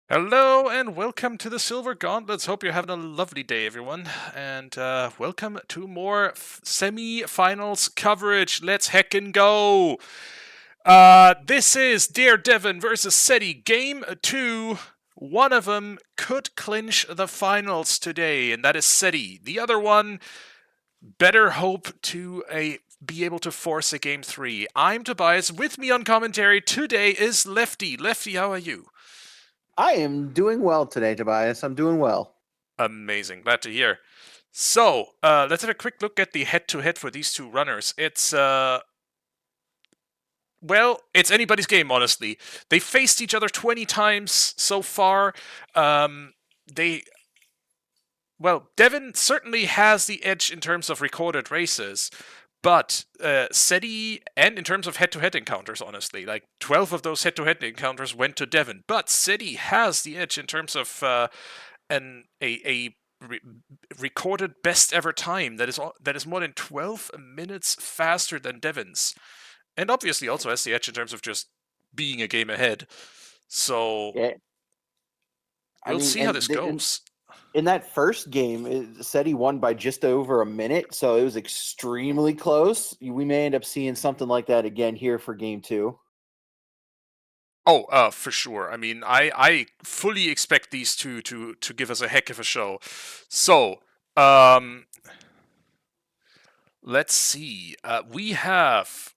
Hello and welcome to the Silver Gauntlets. Hope you're having a lovely day, everyone. And welcome to more semi-finals coverage. Let's heckin' go! This is Devin versus Ceddy, Game 2. One of them could clinch the finals today, and that is Ceddy. The other one better hope to be able to force a Game 3. I'm Tobias. With me on commentary today is Lefty. Lefty, how are you? I am doing well today, Tobias. I'm doing well. Amazing. Glad to hear. So, let's have a quick look at the head-to-head for these two runners. It's anybody's game, honestly. They faced each other 20 times so far. They, Devin certainly has the edge in terms of recorded races, but Ceddy, and in terms of head-to-head encounters, honestly, like 12 of those head-to-head encounters went to Devin. But Ceddy has the edge in terms of a recorded best ever time that is more than 12 minutes faster than Devin's, and obviously also has the edge in terms of just being a game ahead. So Yeah, we'll see how this goes. in that first game, it said he won by just over a minute, so it was extremely close. We may end up seeing something like that again here for game two. Oh, for sure. I mean, I fully expect these two to give us a heck of a show. So, let's see. We have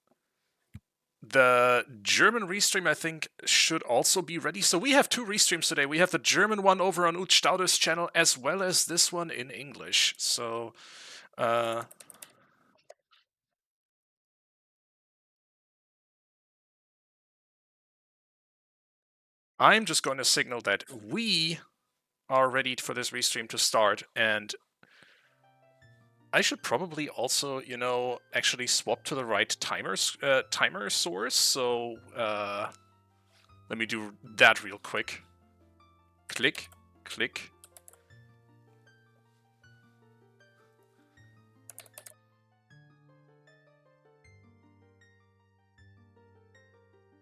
the German restream, I think, should also be ready. So we have two restreams today. We have the German one over on OoT's channel, as well as this one in English. So, I'm just going to signal that we are ready for this restream to start, and I should probably also, actually swap to the right timer source. So let me do that real quick. Click, click.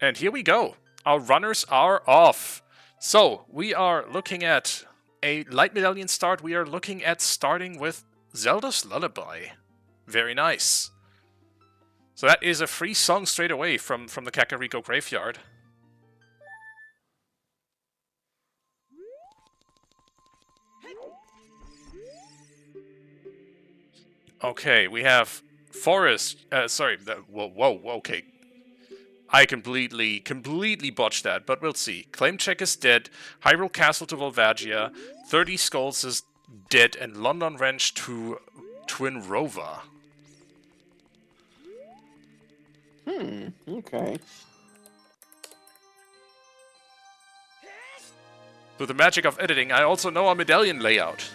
And here we go. Our runners are off. So we are looking at a light medallion start. We are looking at starting with Zelda's Lullaby. Very nice. So that is a free song straight away from the Kakariko Graveyard. Okay, we have Forest. Whoa, okay. I completely botched that, but we'll see. Claim Check is dead. Hyrule Castle to Volvagia. 30 Skulls is dead, and London Wrench to Twin Rova. Okay. Through the magic of editing, I also know our medallion layout,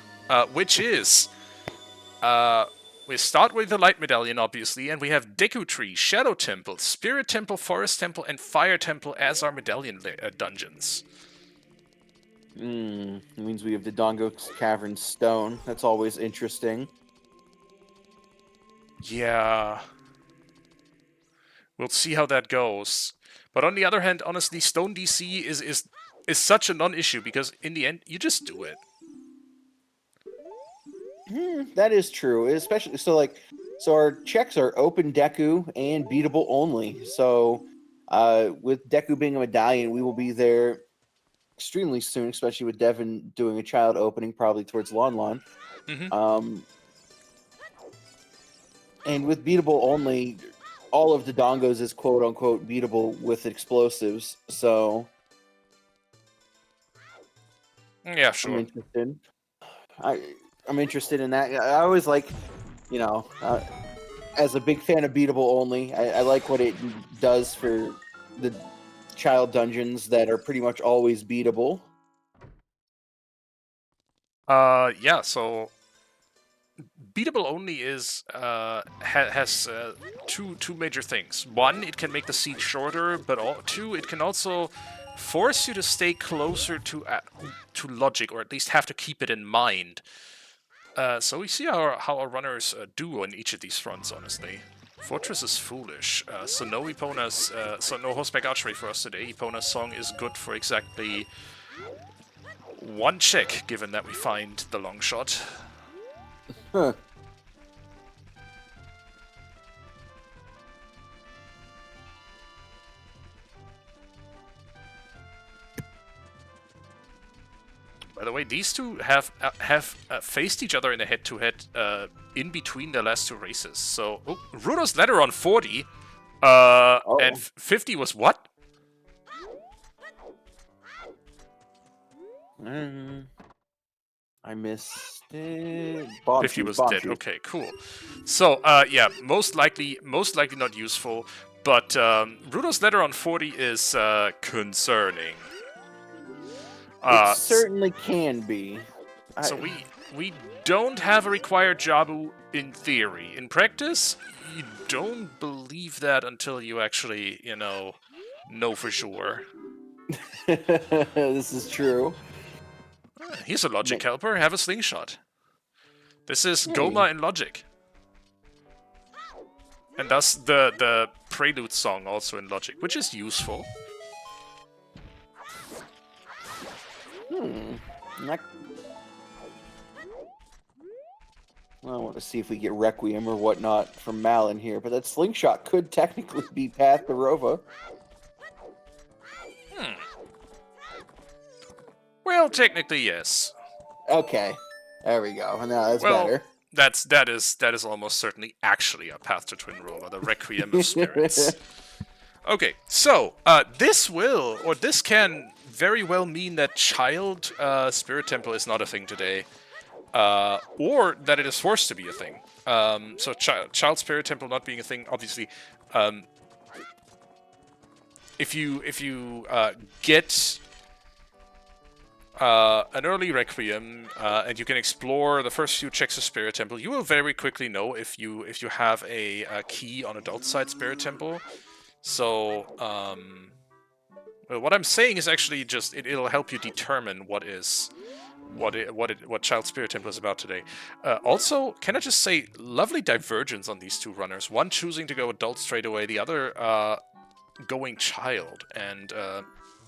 which is... we start with the Light Medallion, obviously, and we have Deku Tree, Shadow Temple, Spirit Temple, Forest Temple, and Fire Temple as our medallion dungeons. It means we have the Dongo's Cavern Stone. That's always interesting. Yeah. We'll see how that goes. But on the other hand, honestly, Stone DC is such a non-issue, because in the end, you just do it. That is true, especially so our checks are open Deku and beatable only. So with Deku being a medallion, we will be there extremely soon, especially with Devin doing a child opening probably towards Lon. And with beatable only, all of the Dongos is quote unquote beatable with explosives. So yeah, sure. I'm interested. I'm interested in that. I always like, as a big fan of beatable only, I like what it does for the child dungeons that are pretty much always beatable. Yeah, so beatable only is has two major things. One, it can make the siege shorter, but two, it can also force you to stay closer to logic, or at least have to keep it in mind. So we see how our runners do on each of these fronts, honestly. Fortress is foolish, so no Epona's, so no horseback archery for us today. Epona's song is good for exactly One check, given that we find the long shot. Huh. By the way, these two have faced each other in a head-to-head in between the last two races. So, Rudo's letter on 40, and 50 was what? I missed it. Bomb 50 shoot, was bomb dead. shoot. Okay, cool. So, yeah, most likely not useful. But Rudo's letter on 40 is concerning. It certainly can be. So we don't have a required Jabu in theory. In practice, you don't believe that until you actually, know for sure. This is true. Here's a logic helper. Have a slingshot. This is Goma in logic. And thus the prelude song also in logic, which is useful. I want to see if we get Requiem or whatnot from Mal in here, but that slingshot could technically be Path to Rova. Well, technically, yes. Okay, there we go. Now that's better. That is almost certainly actually a Path to Twin Rova, the Requiem of Spirits. Okay, so this can very well mean that Child Spirit Temple is not a thing today. Or that it is forced to be a thing. So Child Spirit Temple not being a thing, obviously, if you get an early Requiem and you can explore the first few checks of Spirit Temple, you will very quickly know if you have a key on Adult Side Spirit Temple. So what I'm saying is actually just it'll help you determine what Child Spirit Temple is about today. Also, can I just say, lovely divergence on these two runners. One choosing to go Adult straight away, the other going Child, and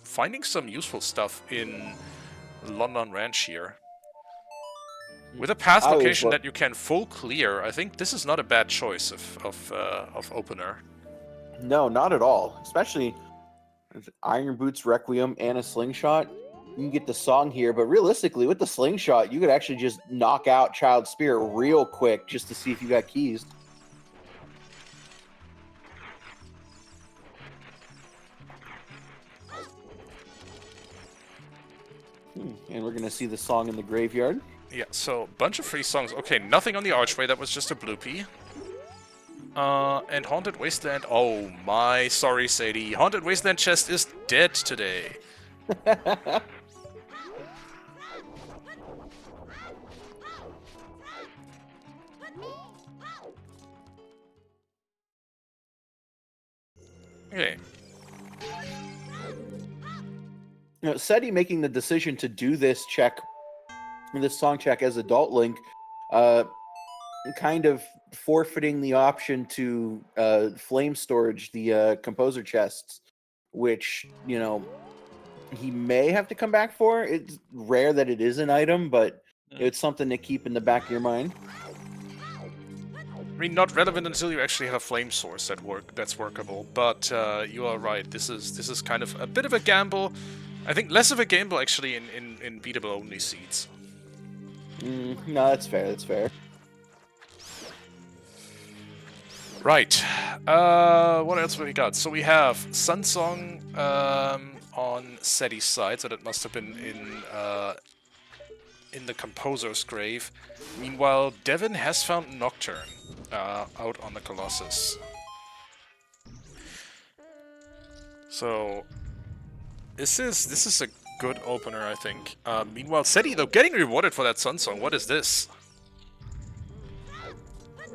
finding some useful stuff in London Ranch here. With a path location that you can full clear, I think this is not a bad choice of opener. No, not at all. Especially with Iron Boots, Requiem, and a slingshot. You can get the song here, but realistically, with the slingshot, you could actually just knock out Child Spirit real quick just to see if you got keys. And we're going to see the song in the graveyard. Yeah, so bunch of free songs. Okay, nothing on the Archway. That was just a bloopy. And Haunted Wasteland. Oh my, sorry, Sadie. Haunted Wasteland chest is dead today. Okay. Ceddy making the decision to do this song check as Adult Link, kind of forfeiting the option to flame storage the composer chests, which he may have to come back for. It's rare that it is an item, but it's something to keep in the back of your mind. I mean, not relevant until you actually have a flame source that's workable. But you are right. This is kind of a bit of a gamble. I think less of a gamble actually in beatable only seeds. No, that's fair. That's fair. Right. What else have we got? So we have Sun Song on Ceddy's side, so that must have been in the composer's grave. Meanwhile, Devin has found Nocturne out on the Colossus. So this is a good opener, I think. Meanwhile, Ceddy, though, getting rewarded for that Sun Song. What is this?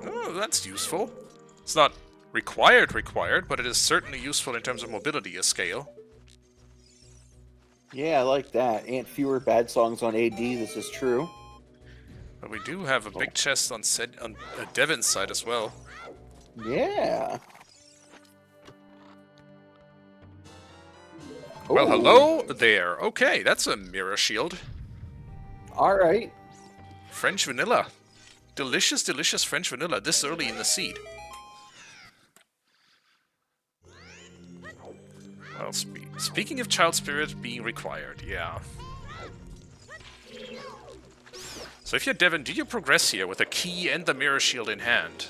Oh, that's useful. It's not required, but it is certainly useful in terms of mobility, a scale. Yeah, I like that. And fewer bad songs on AD, this is true. But we do have a big chest on Devin's side as well. Yeah. Well, Ooh, hello there. Okay, that's a mirror shield. all right. French vanilla. Delicious, delicious French vanilla this early in the seed. Well, speaking of child spirit being required, yeah. So if you're Devin, do you progress here with a key and the mirror shield in hand?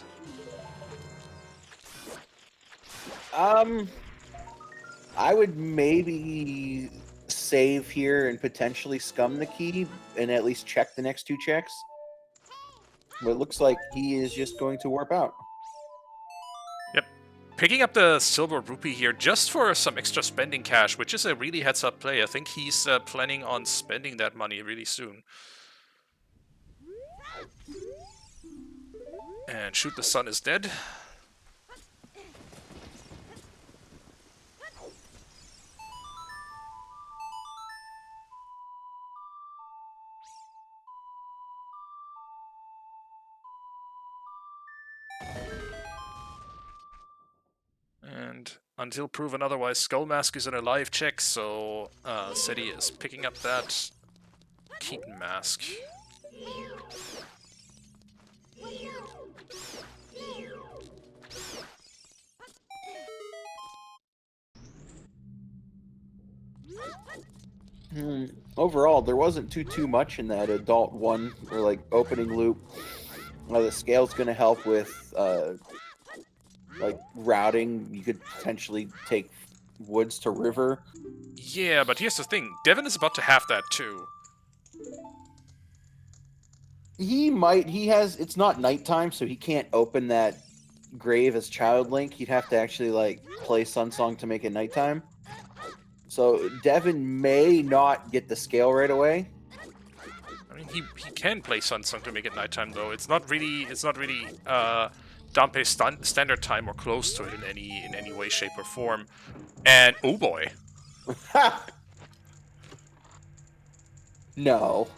I would maybe save here and potentially scum the key and at least check the next 2 checks. But it looks like he is just going to warp out. Yep. Picking up the silver rupee here just for some extra spending cash, which is a really heads-up play. I think he's planning on spending that money really soon. And Shoot the Sun is dead. And until proven otherwise, Skull Mask is in a live check, so Ceddy is picking up that Keaton Mask. Overall, there wasn't too much in that adult one or like opening loop. The scale's going to help with like routing. You could potentially take woods to river. Yeah, but here's the thing. Devin is about to have that too. He might. He has. It's not nighttime, so he can't open that grave as Child Link. He'd have to actually like play Sunsong to make it nighttime. So Devin may not get the scale right away. I mean, he can play Sunsong to make it nighttime though. It's not really Dampe's standard time or close to it in any way, shape, or form. And oh boy. No.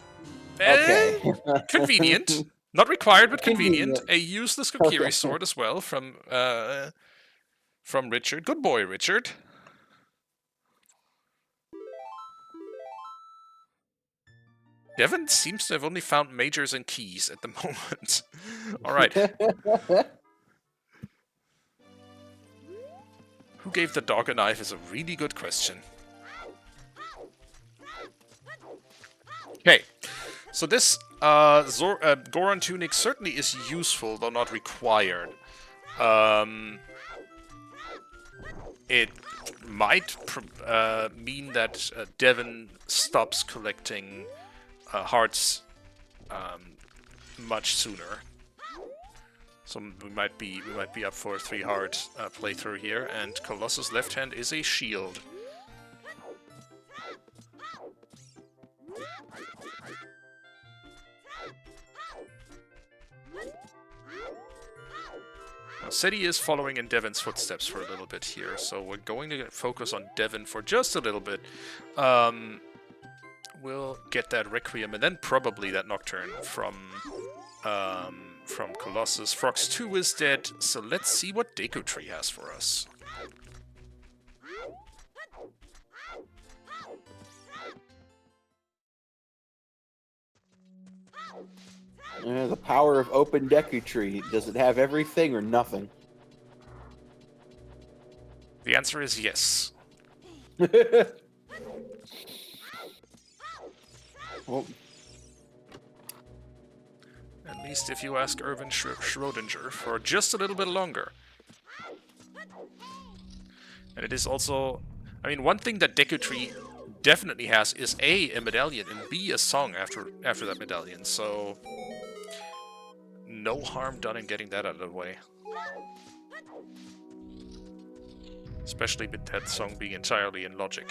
Okay. Convenient. Not required, but convenient. A useless Kokiri sword as well from Richard. Good boy, Richard. Devin seems to have only found majors and keys at the moment. Alright. Who gave the dog a knife is a really good question. Okay. So this Goron tunic certainly is useful, though not required. It might mean that Devin stops collecting hearts much sooner. So we might be up for a 3-heart playthrough here, and Colossus' left hand is a shield. Now, Ceddy is following in Devin's footsteps for a little bit here, so we're going to focus on Devin for just a little bit. We'll get that Requiem, and then probably that Nocturne from Colossus. Frox 2 is dead, so let's see what Deku Tree has for us. The power of open Deku Tree. Does it have everything or nothing? The answer is yes. Well, at least if you ask Irvin Schrodinger for just a little bit longer. And it is also... I mean, one thing that Deku Tree definitely has is A medallion, and B, a song after that medallion, so... no harm done in getting that out of the way. Especially with that song being entirely in logic.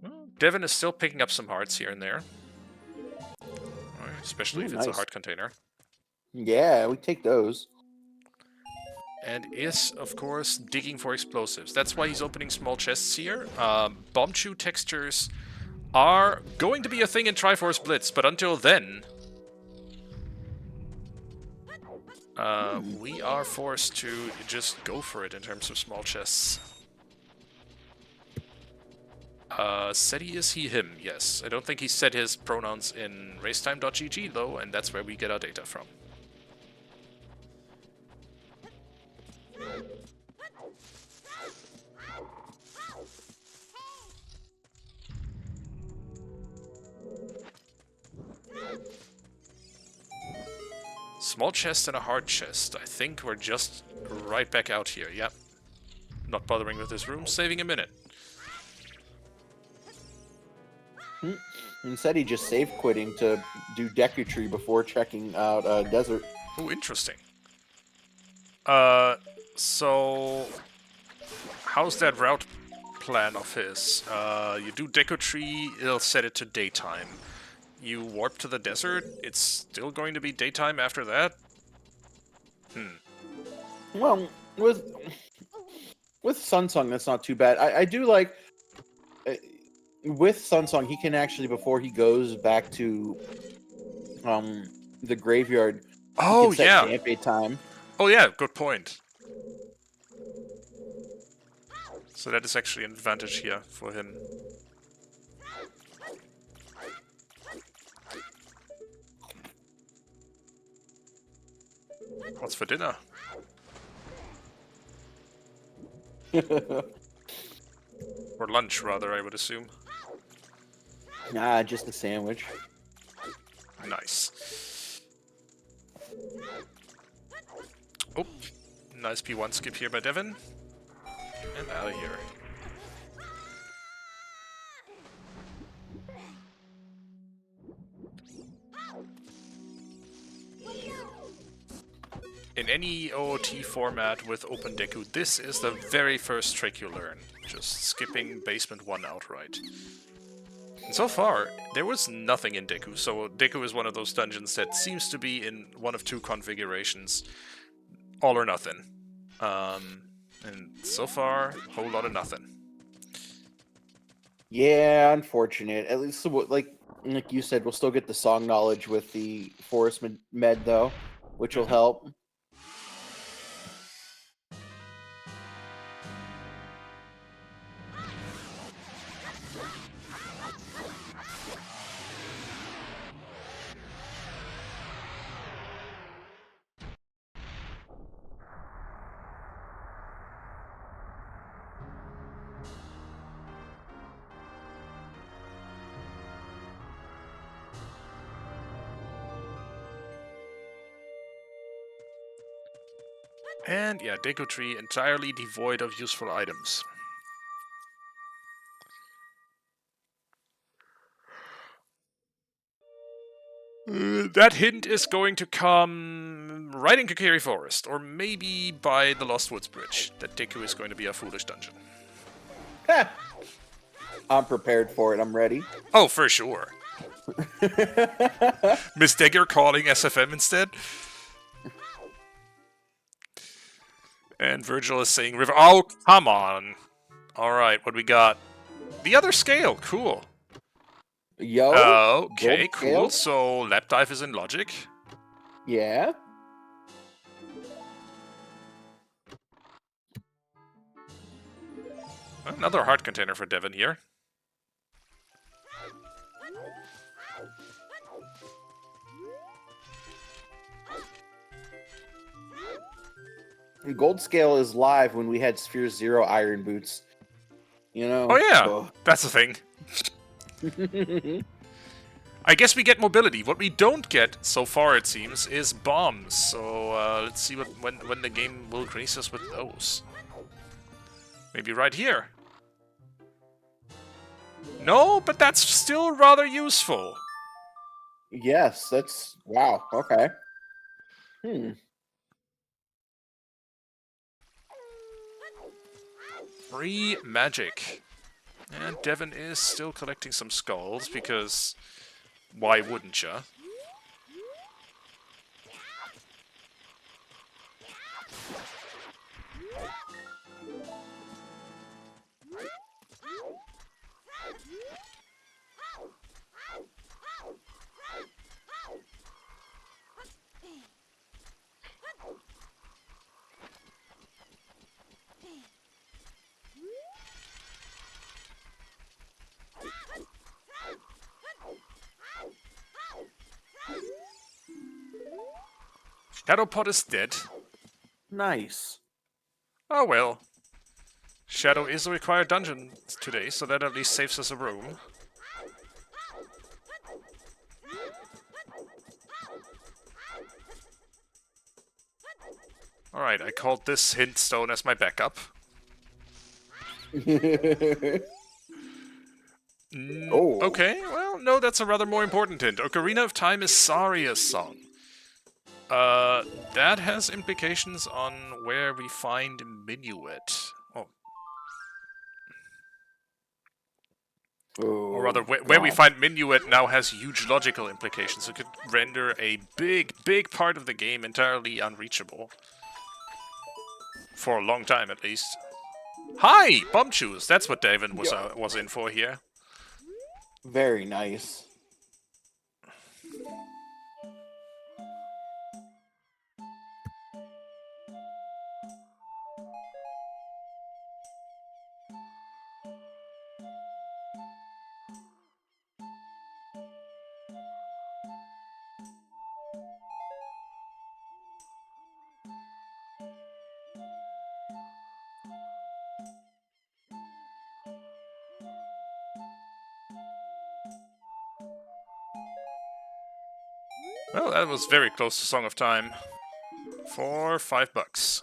Well, Devin is still picking up some hearts here and there. Especially if it's a heart container. Yeah, we take those. And is, of course, digging for explosives. That's why he's opening small chests here. Bomb chew textures are going to be a thing in Triforce Blitz, but until then, We are forced to just go for it in terms of small chests. Ceddy is he, him, yes. I don't think he said his pronouns in racetime.gg though, and that's where we get our data from. Small chest and a hard chest. I think we're just right back out here, yep. Not bothering with this room, saving a minute. Instead, he just safe quitting to do Deku Tree before checking out Desert. Oh, interesting. So how's that route plan of his? You do Deku Tree, it'll set it to daytime. You warp to the desert, it's still going to be daytime after that? Well, with Sunsong, that's not too bad. I do like with Sunsong, he can actually, before he goes back to the graveyard, Oh, he can set yeah. Dampé time. Oh, yeah, good point. So that is actually an advantage here for him. What's for dinner? Or lunch, rather, I would assume. Nah, just a sandwich. Nice. Oh, nice P1 skip here by Devin. And out of here. In any OOT format with Open Deku, this is the very first trick you learn. Just skipping Basement 1 outright. And so far, there was nothing in Deku, so Deku is one of those dungeons that seems to be in one of two configurations. All or nothing. And so far, a whole lot of nothing. Yeah, unfortunate. At least, like you said, we'll still get the song knowledge with the Forest Med, though, which will help. And yeah, Deku Tree entirely devoid of useful items. That hint is going to come right in Kokiri Forest, or maybe by the Lost Woods Bridge, that Deku is going to be a foolish dungeon. I'm prepared for it. I'm ready. Oh, for sure. Miss Dagger calling SFM instead. And Virgil is saying River. Oh, come on. Alright, what we got? The other scale. Cool. Yo. Okay, cool. So, Lap Dive is in Logic. Yeah. Another heart container for Devin here. Gold Scale is live when we had Sphere Zero Iron Boots. You know? Oh yeah, that's the thing. I guess we get mobility. What we don't get, so far it seems, is bombs. So let's see when the game will grace us with those. Maybe right here. No, but that's still rather useful. Yes, that's... Wow, okay. Free magic. And Devin is still collecting some skulls, because why wouldn't ya? Shadow Pot is dead. Nice. Oh well. Shadow is a required dungeon today, so that at least saves us a room. Alright, I called this hint stone as my backup. Oh. Okay, well, no, that's a rather more important hint. Ocarina of Time is Saria's song. That has implications on where we find Minuet. Oh. Or rather, where we find Minuet now has huge logical implications. It could render a big part of the game entirely unreachable. For a long time, at least. Hi! Bomb Shoes! That's what Devin was in for here. Very nice. Well, that was very close to Song of Time. For $5.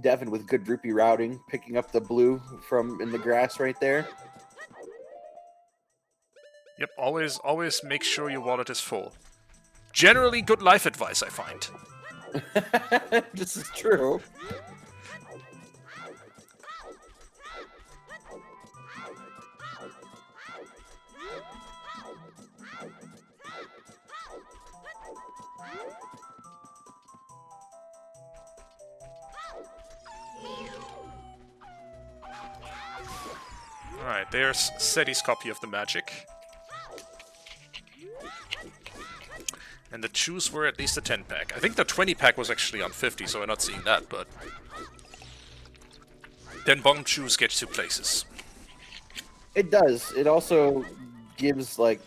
Devin with good rupee routing, picking up the blue from in the grass right there. Yep, always make sure your wallet is full. Generally good life advice, I find. This is true. Alright, there's Ceddy's copy of the magic. And the chews were at least a 10-pack. I think the 20-pack was actually on 50, so we're not seeing that, but... Then bomb chews gets 2 places. It does. It also gives, like,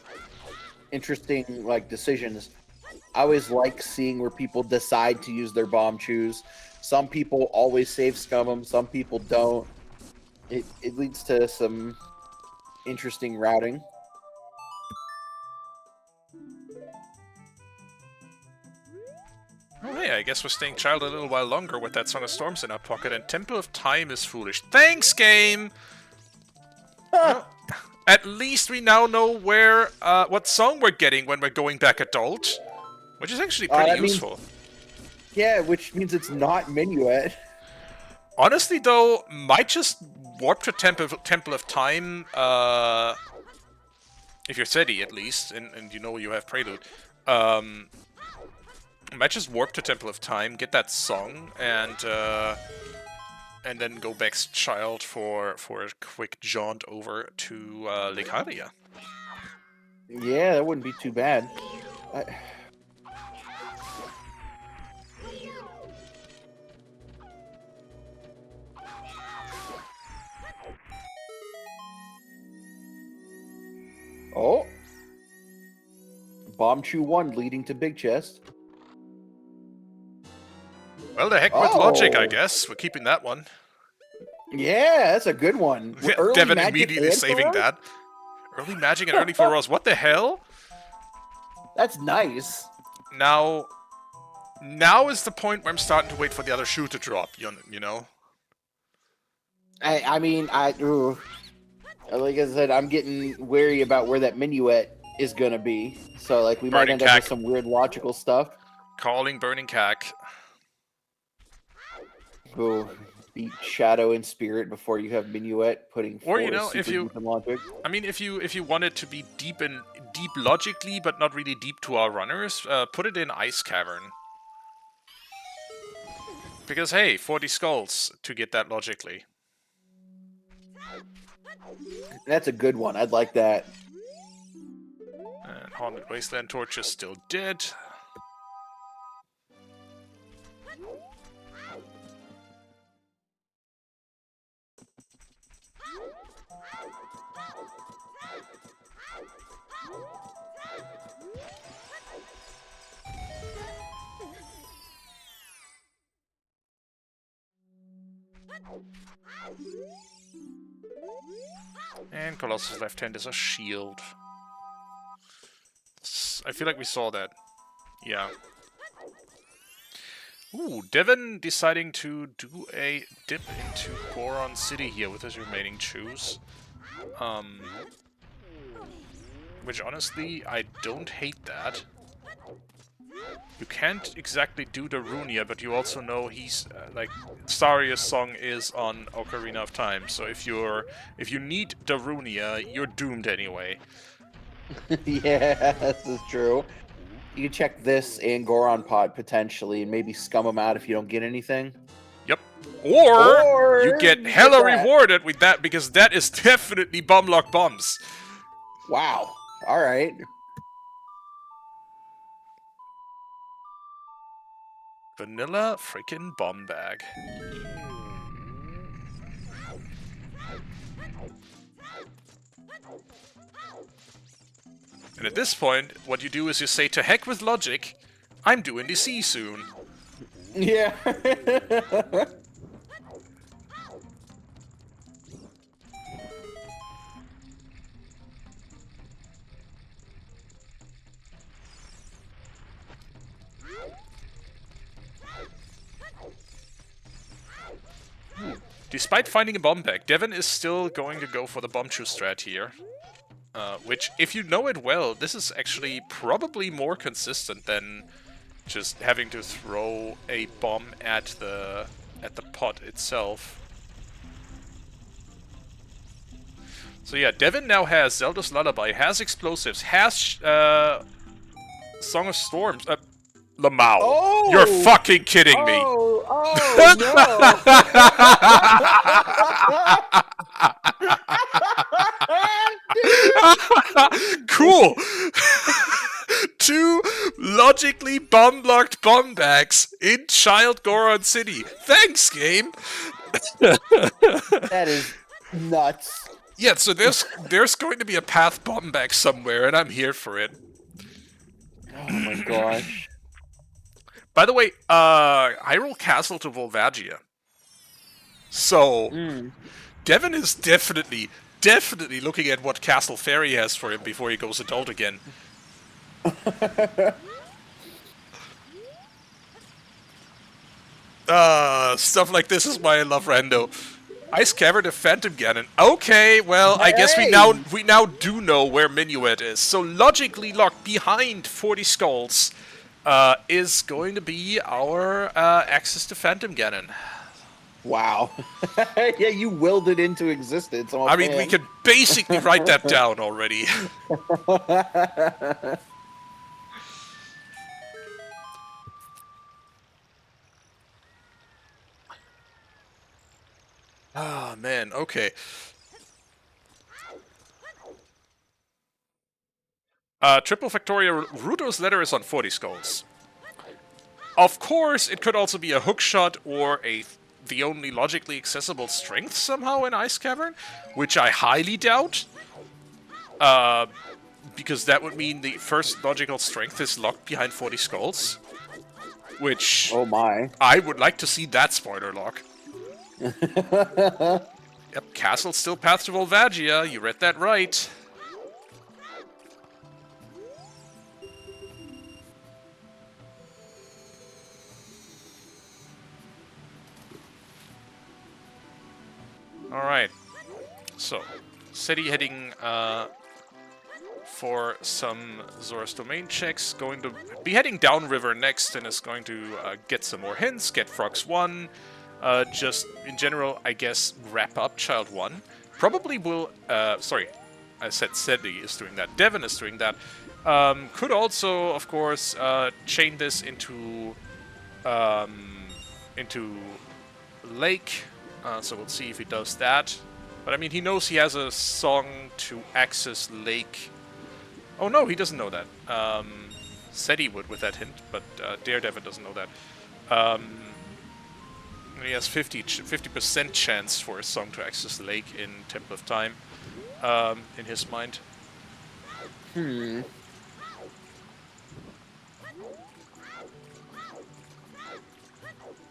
interesting, like, decisions. I always like seeing where people decide to use their bomb chews. Some people always save scum them, some people don't. It leads to some interesting routing. Oh hey, I guess we're staying child a little while longer with that Song of Storms in our pocket, and Temple of Time is foolish. Thanks, game! Well, at least we now know where, what song we're getting when we're going back adult. Which is actually pretty useful. Yeah, which means it's not Minuet. Honestly, though, might just warp to Temple of Time, if you're Ceddy, at least, and you know you have Prelude. Might just warp to Temple of Time, get that song, and then go back child for a quick jaunt over to Lake Hylia. Yeah, that wouldn't be too bad. Oh. Bomb Chew 1 leading to Big Chest. Well, the heck with logic, I guess. We're keeping that one. Yeah, that's a good one. Devin immediately saving that. Early magic and early for Rose. What the hell? That's nice. Now is the point where I'm starting to wait for the other shoe to drop, you know? I mean, like I said, I'm getting wary about where that Minuet is going to be. So, like, we might end up with some weird logical stuff. Calling Burning Cack. Ooh, beat Shadow in Spirit before you have Minuet putting or you know, if you logic. I mean, if you want it to be deep logically, but not really deep to our runners, put it in Ice Cavern. Because hey, 40 skulls to get that logically. That's a good one. I'd like that. And Haunted Wasteland Torch is still dead. And Colossus' left hand is a shield. I feel like we saw that. Yeah. Ooh, Devin deciding to do a dip into Goron City here with his remaining choose. Which honestly, I don't hate that. You can't exactly do Darunia, but you also know he's like Staria's song is on Ocarina of Time. So if you need Darunia, you're doomed anyway. Yeah, this is true. You can check this and Goron Pot potentially, and maybe scum them out if you don't get anything. Yep. Or you you get hella that. rewarded with that, because that is definitely Bumlock Bums. Wow. All right. Vanilla freaking bomb bag. And at this point, what you do is you say, to heck with logic, I'm doing the C soon. Yeah. Despite finding a bomb bag, Devin is still going to go for the bomb chew strat here. Which, if you know it well, this is actually probably more consistent than just having to throw a bomb at the pot itself. So yeah, Devin now has Zelda's Lullaby, has explosives, has Song of Storms. Lamau. Oh! You're fucking kidding me. Oh no! Cool. 2 logically bomb-blocked bomb bags in Child Goron City. Thanks, game. That is nuts. Yeah, so there's going to be a path bomb bag somewhere, and I'm here for it. Oh my gosh. By the way, Hyrule Castle to Volvagia. So, Devin is definitely looking at what Castle Fairy has for him before he goes adult again. Stuff like this is why I love Rando. Ice Cavern to Phantom Ganon. Okay, well, I guess we now do know where Minuet is. So logically locked behind 40 Skulls is going to be our access to Phantom Ganon. Wow. Yeah, you willed it into existence. I mean, we could basically write that down already. Ah, man, okay. Triple Factoria Ruto's letter is on 40 Skulls. Of course, it could also be a hookshot or the only logically accessible strength somehow in Ice Cavern, which I highly doubt. Because that would mean the first logical strength is locked behind 40 Skulls. Which... Oh my. I would like to see that spoiler lock. Yep, Castle still path to Volvagia, you read that right. Alright, so, Ceddy heading for some Zora's Domain checks, going to be heading downriver next and is going to get some more hints, get Frogs 1, just in general, I guess, wrap up Child 1. Probably will, sorry, I said Ceddy is doing that, Devin is doing that. Could also, of course, chain this into Lake. So we'll see if he does that. But I mean, he knows he has a song to access Lake. Oh no, he doesn't know that. Said he would with that hint, but DareDevin doesn't know that. He has 50% chance for a song to access Lake in Temple of Time, in his mind.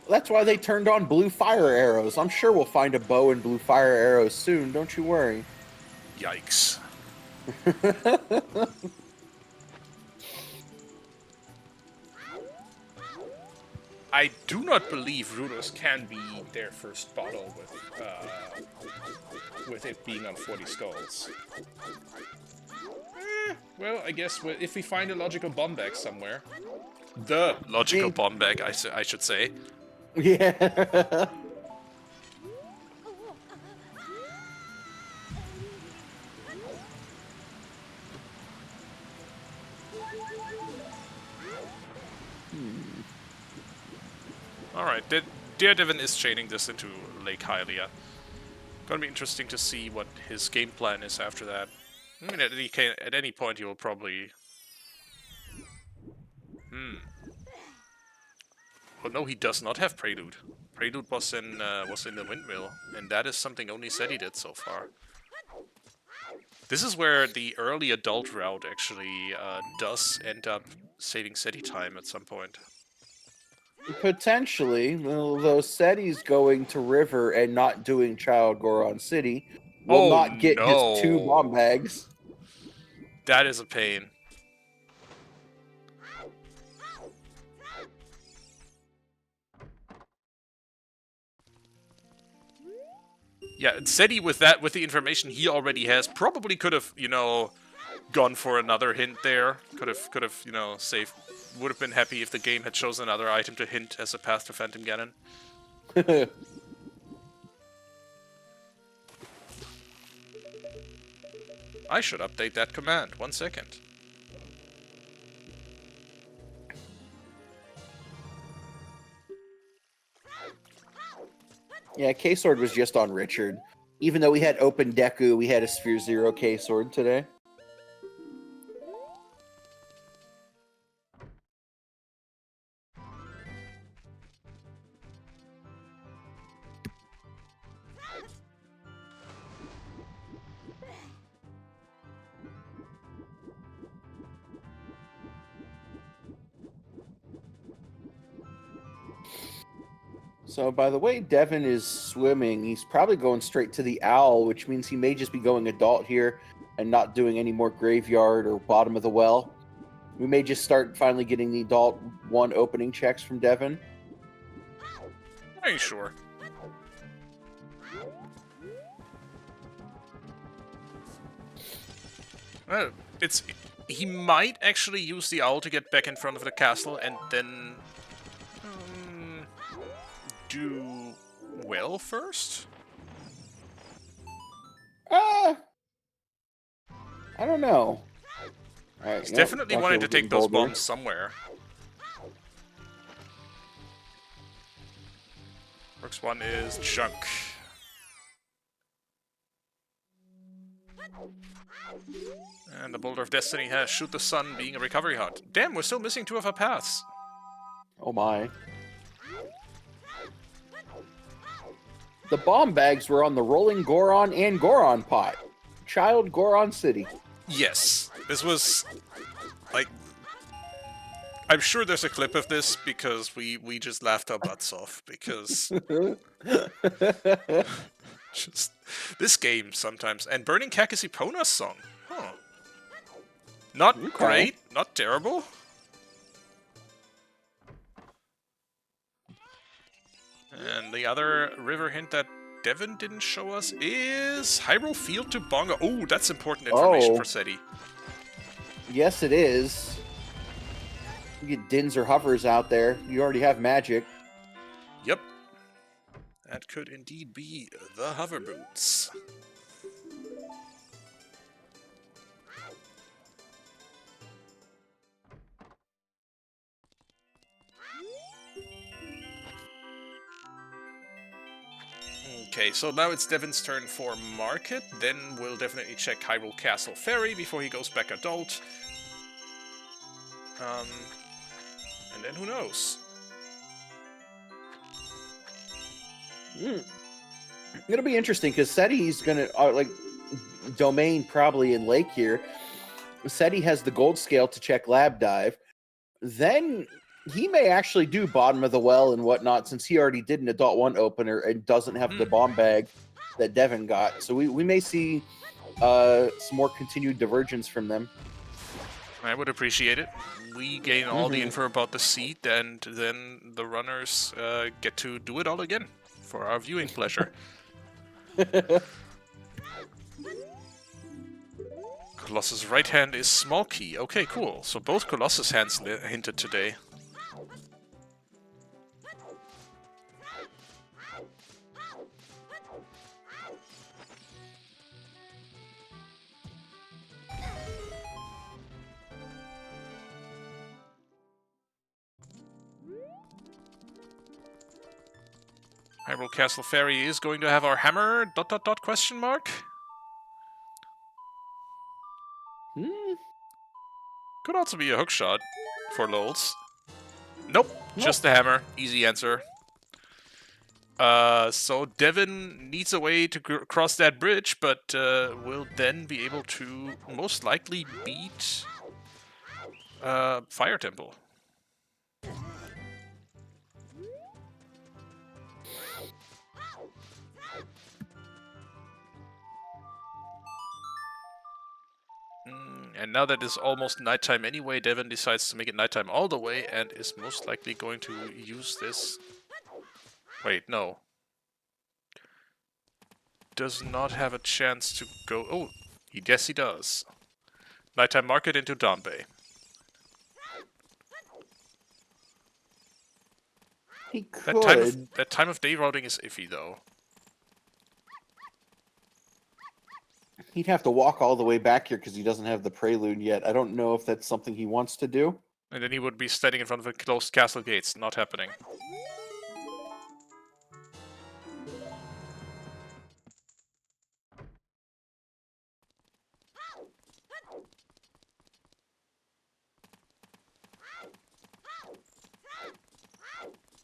That's why they turned on blue fire arrows. I'm sure we'll find a bow and blue fire arrows soon. Don't you worry. Yikes. I do not believe Rudos can be their first bottle with it being on 40 skulls. Well, I guess if we find a logical bomb bag somewhere. The logical bomb bag, I should say. Yeah. Alright, DareDevin is chaining this into Lake Hylia. Gonna be interesting to see what his game plan is after that. I mean, at any point he will probably... Oh no, he does not have Prelude. Prelude was in the windmill, and that is something only Ceddy did so far. This is where the early adult route actually does end up saving Ceddy time at some point. Potentially, although Ceddy's going to River and not doing Child Goron City, will not get his 2 bomb bags. That is a pain. Yeah, and Ceddy with the information he already has, probably could have, you know, gone for another hint there. Could have, you know, saved. Would have been happy if the game had chosen another item to hint as a path to Phantom Ganon. I should update that command. 1 second. Yeah, K-Sword was just on Richard. Even though we had open Deku, we had a Sphere Zero K-Sword today. So, by the way Devin is swimming, he's probably going straight to the Owl, which means he may just be going adult here and not doing any more Graveyard or Bottom of the Well. We may just start finally getting the adult 1 opening checks from Devin. Are you sure? He might actually use the owl to get back in front of the castle and then do well first? I don't know. Right, He's definitely wanting to take those bombs somewhere. Works 1 is Chunk. And the Boulder of Destiny has Shoot the Sun being a recovery hut. Damn, we're still missing 2 of our paths. Oh my. The bomb bags were on the Rolling Goron and Goron pot. Child Goron City. Yes. This was... like... I'm sure there's a clip of this because we just laughed our butts off because... just... this game sometimes. And Burning Kakasipona's song. Huh. Not great, not terrible. And the other river hint that Devin didn't show us is Hyrule Field to Bongo. Oh, that's important information for Ceddy. Yes, it is. You get Dins or Hovers out there. You already have magic. Yep. That could indeed be the Hover Boots. Okay, so now it's Devin's turn for Market. Then we'll definitely check Hyrule Castle Ferry before he goes back adult. And then who knows? It'll be interesting because Ceddy's gonna like domain probably in Lake here. Ceddy has the gold scale to check Lab Dive. Then he may actually do bottom of the well and whatnot, since he already did an Adult 1 opener and doesn't have the bomb bag that Devin got. So we may see some more continued divergence from them. I would appreciate it. We gain all the info about the seed, and then the runners get to do it all again for our viewing pleasure. Colossus' right hand is small key. Okay, cool. So both Colossus hands hinted today. Hyrule Castle Fairy is going to have our hammer, ... question mark? Could also be a hookshot for lols. Nope, just the hammer. Easy answer. So Devin needs a way to cross that bridge, but will then be able to most likely beat Fire Temple. And now that it's almost nighttime anyway, Devin decides to make it nighttime all the way and is most likely going to use this. Wait, no. Does not have a chance to go... Oh, yes he does. Nighttime market into Dambe. He could. That time of day routing is iffy, though. He'd have to walk all the way back here because he doesn't have the prelude yet. I don't know if that's something he wants to do. And then he would be standing in front of the closed castle gates. Not happening.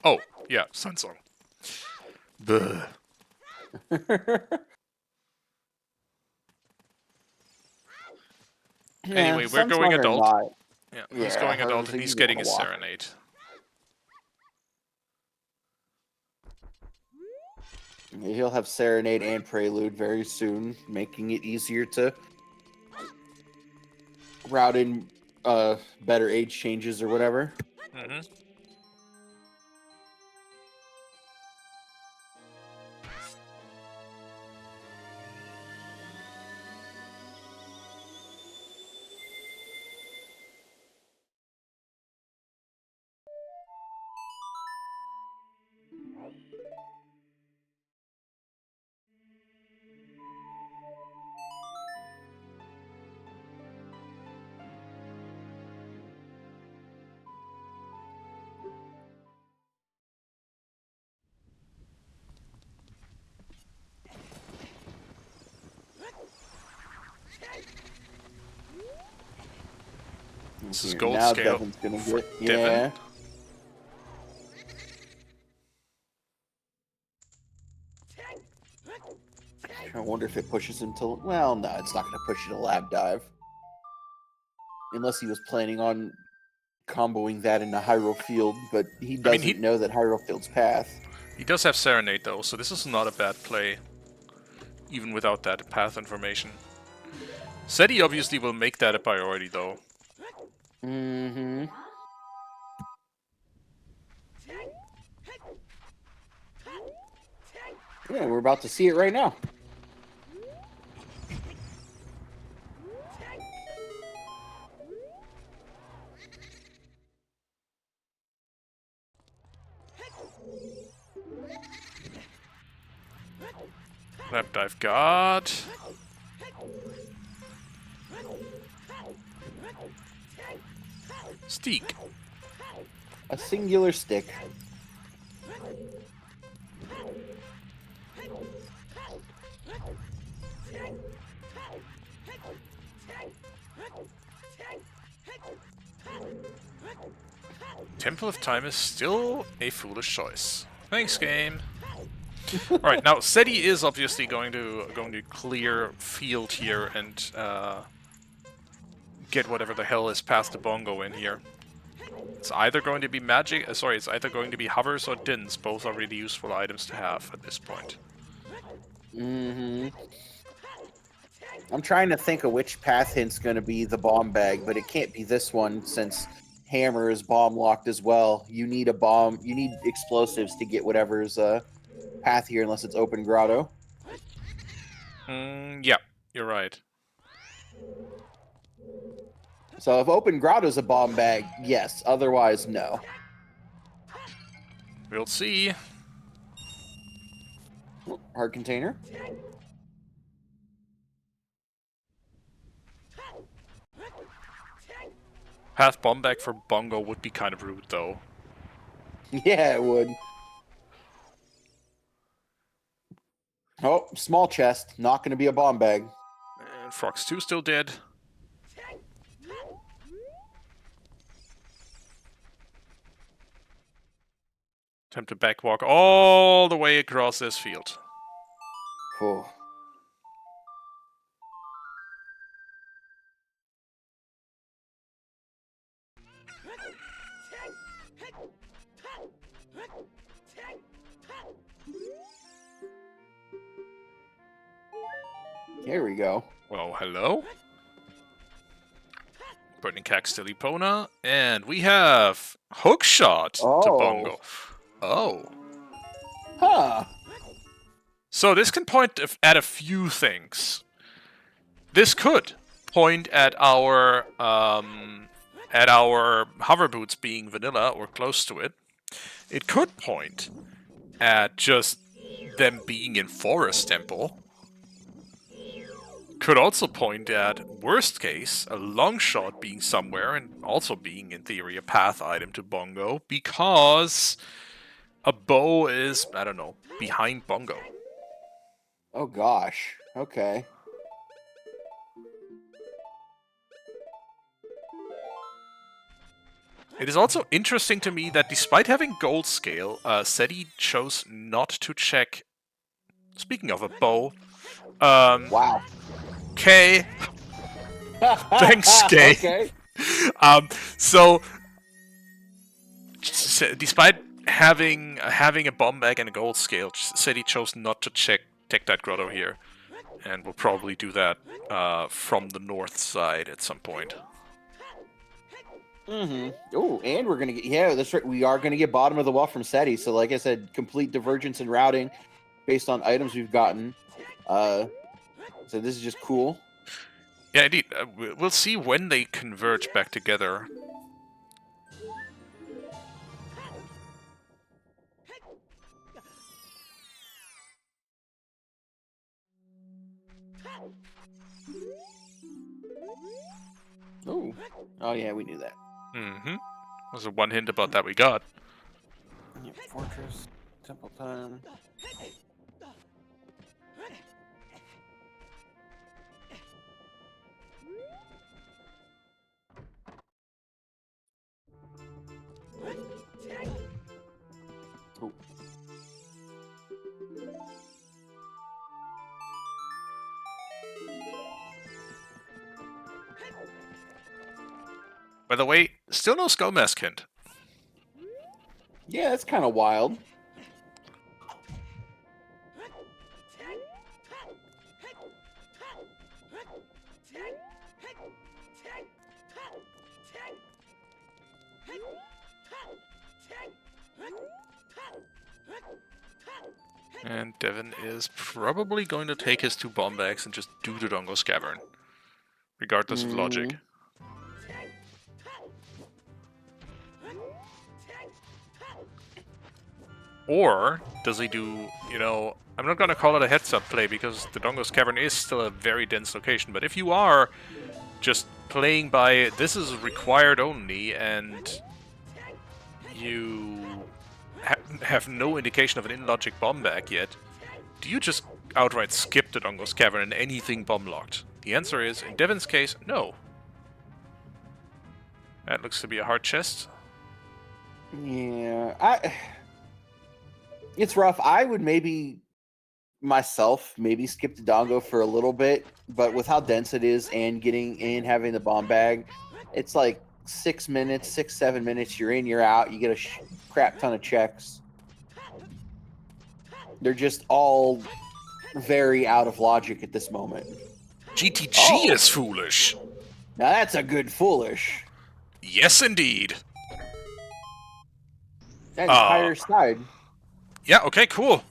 Oh, yeah, Sun Song. Buh. Anyway, we're going adult. Yeah, he's going adult and he's getting his serenade. He'll have serenade and prelude very soon, making it easier to route in better age changes or whatever. This is gold now scale. Devin's gonna get, yeah. I wonder if it pushes him to... Well, no, it's not going to push you to lab dive. Unless he was planning on comboing that into Hyrule Field, but he doesn't know that Hyrule Field's path. He does have Serenade, though, so this is not a bad play. Even without that path information. Ceddy obviously will make that a priority, though. Mm-hmm. Yeah, we're about to see it right now. Lab dive guard. Steak. A singular stick. Temple of Time is still a foolish choice. Thanks, game. Alright, now Ceddy is obviously going to clear field here and get whatever the hell is past the bongo in here. It's either going to be magic. It's either going to be hovers or dins. Both are really useful items to have at this point. Mm-hmm. I'm trying to think of which path hint's going to be the bomb bag, but it can't be this one since Hammer is bomb locked as well. You need a bomb. You need explosives to get whatever's path here, unless it's open grotto. Yeah, you're right. So if open grotto's a bomb bag, yes. Otherwise, no. We'll see. Hard container. Path bomb bag for Bongo would be kind of rude, though. Yeah, it would. Oh, small chest. Not going to be a bomb bag. And Frox 2 still dead. Attempt to backwalk all the way across this field. Oh. Here we go. Well, hello. Burning Caxtilipona, and we have Hookshot to Bongo. Oh. Huh. So this can point at a few things. This could point at our hover boots being vanilla or close to it. It could point at just them being in Forest Temple. Could also point at, worst case, a long shot being somewhere and also being, in theory, a path item to Bongo, because a bow is, I don't know, behind Bongo. Oh gosh. Okay. It is also interesting to me that despite having gold scale, Ceddy chose not to check. Speaking of a bow, Wow. K. Thanks, K. Okay. So, despite having a bomb bag and a gold scale, Ceddy chose not to check that grotto here, and we'll probably do that from the north side at some point. Mm-hmm. Oh, and we're gonna get, yeah, that's right. We are gonna get bottom of the well from Ceddy. So, like I said, complete divergence in routing based on items we've gotten. So this is just cool. Yeah, indeed. We'll see when they converge back together. Oh, oh yeah, we knew that. Mm-hmm. Was one hint about that we got. Yep, Fortress, Temple Time. Oh. By the way, still no Skull Mask hint. Yeah, that's kind of wild. And Devin is probably going to take his 2 bomb bags and just do the Dongo's Cavern, regardless of logic. Or does he do, you know, I'm not going to call it a heads-up play because the Dongo's Cavern is still a very dense location, but if you are just playing by this is required only and you have no indication of an in-logic bomb bag yet, do you just outright skip the Dongo's Cavern and anything bomb-locked? The answer is, in Devin's case, no. That looks to be a hard chest. Yeah, it's rough. I would maybe myself skip the Dongo for a little bit, but with how dense it is and having the bomb bag, it's like 6 minutes, 6, 7 minutes. You're in, you're out. You get a crap ton of checks. They're just all very out of logic at this moment. GTG is foolish. Now that's a good foolish. Yes, indeed. That entire side. Yeah, okay, cool.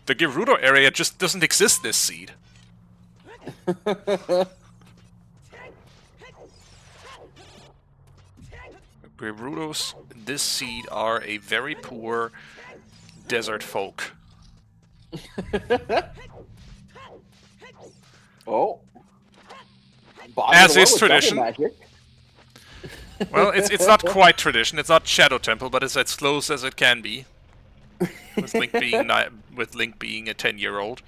The Gerudo area just doesn't exist this seed. Gerudos this seed are a very poor desert folk. Oh. As is tradition. Well, it's not quite tradition. It's not Shadow Temple, but it's as close as it can be. With Link being a 10-year-old.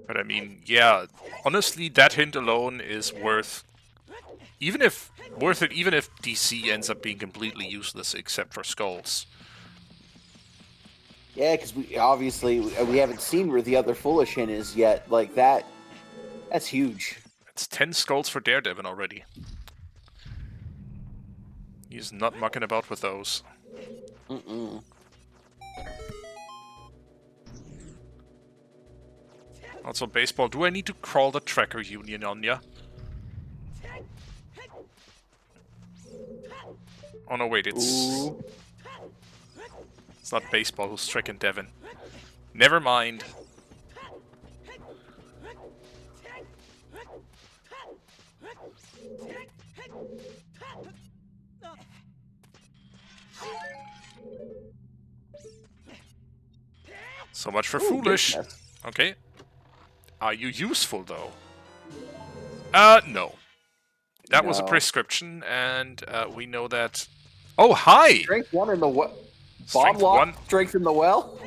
But I mean, yeah, honestly, that hint alone is worth it, even if DC ends up being completely useless except for skulls. Yeah, because we haven't seen where the other foolish hint is yet. Like that's huge. It's 10 skulls for DareDevin already. He's not mucking about with those. Also, baseball, do I need to crawl the tracker union on ya? Oh no, wait, it's not baseball who's tricking Devin. Never mind. So much for foolish. Goodness. Okay. Are you useful, though? No. That was a prescription, and we know that... Oh, hi! Strength 1 in the well. Bomb lock, strength in the well?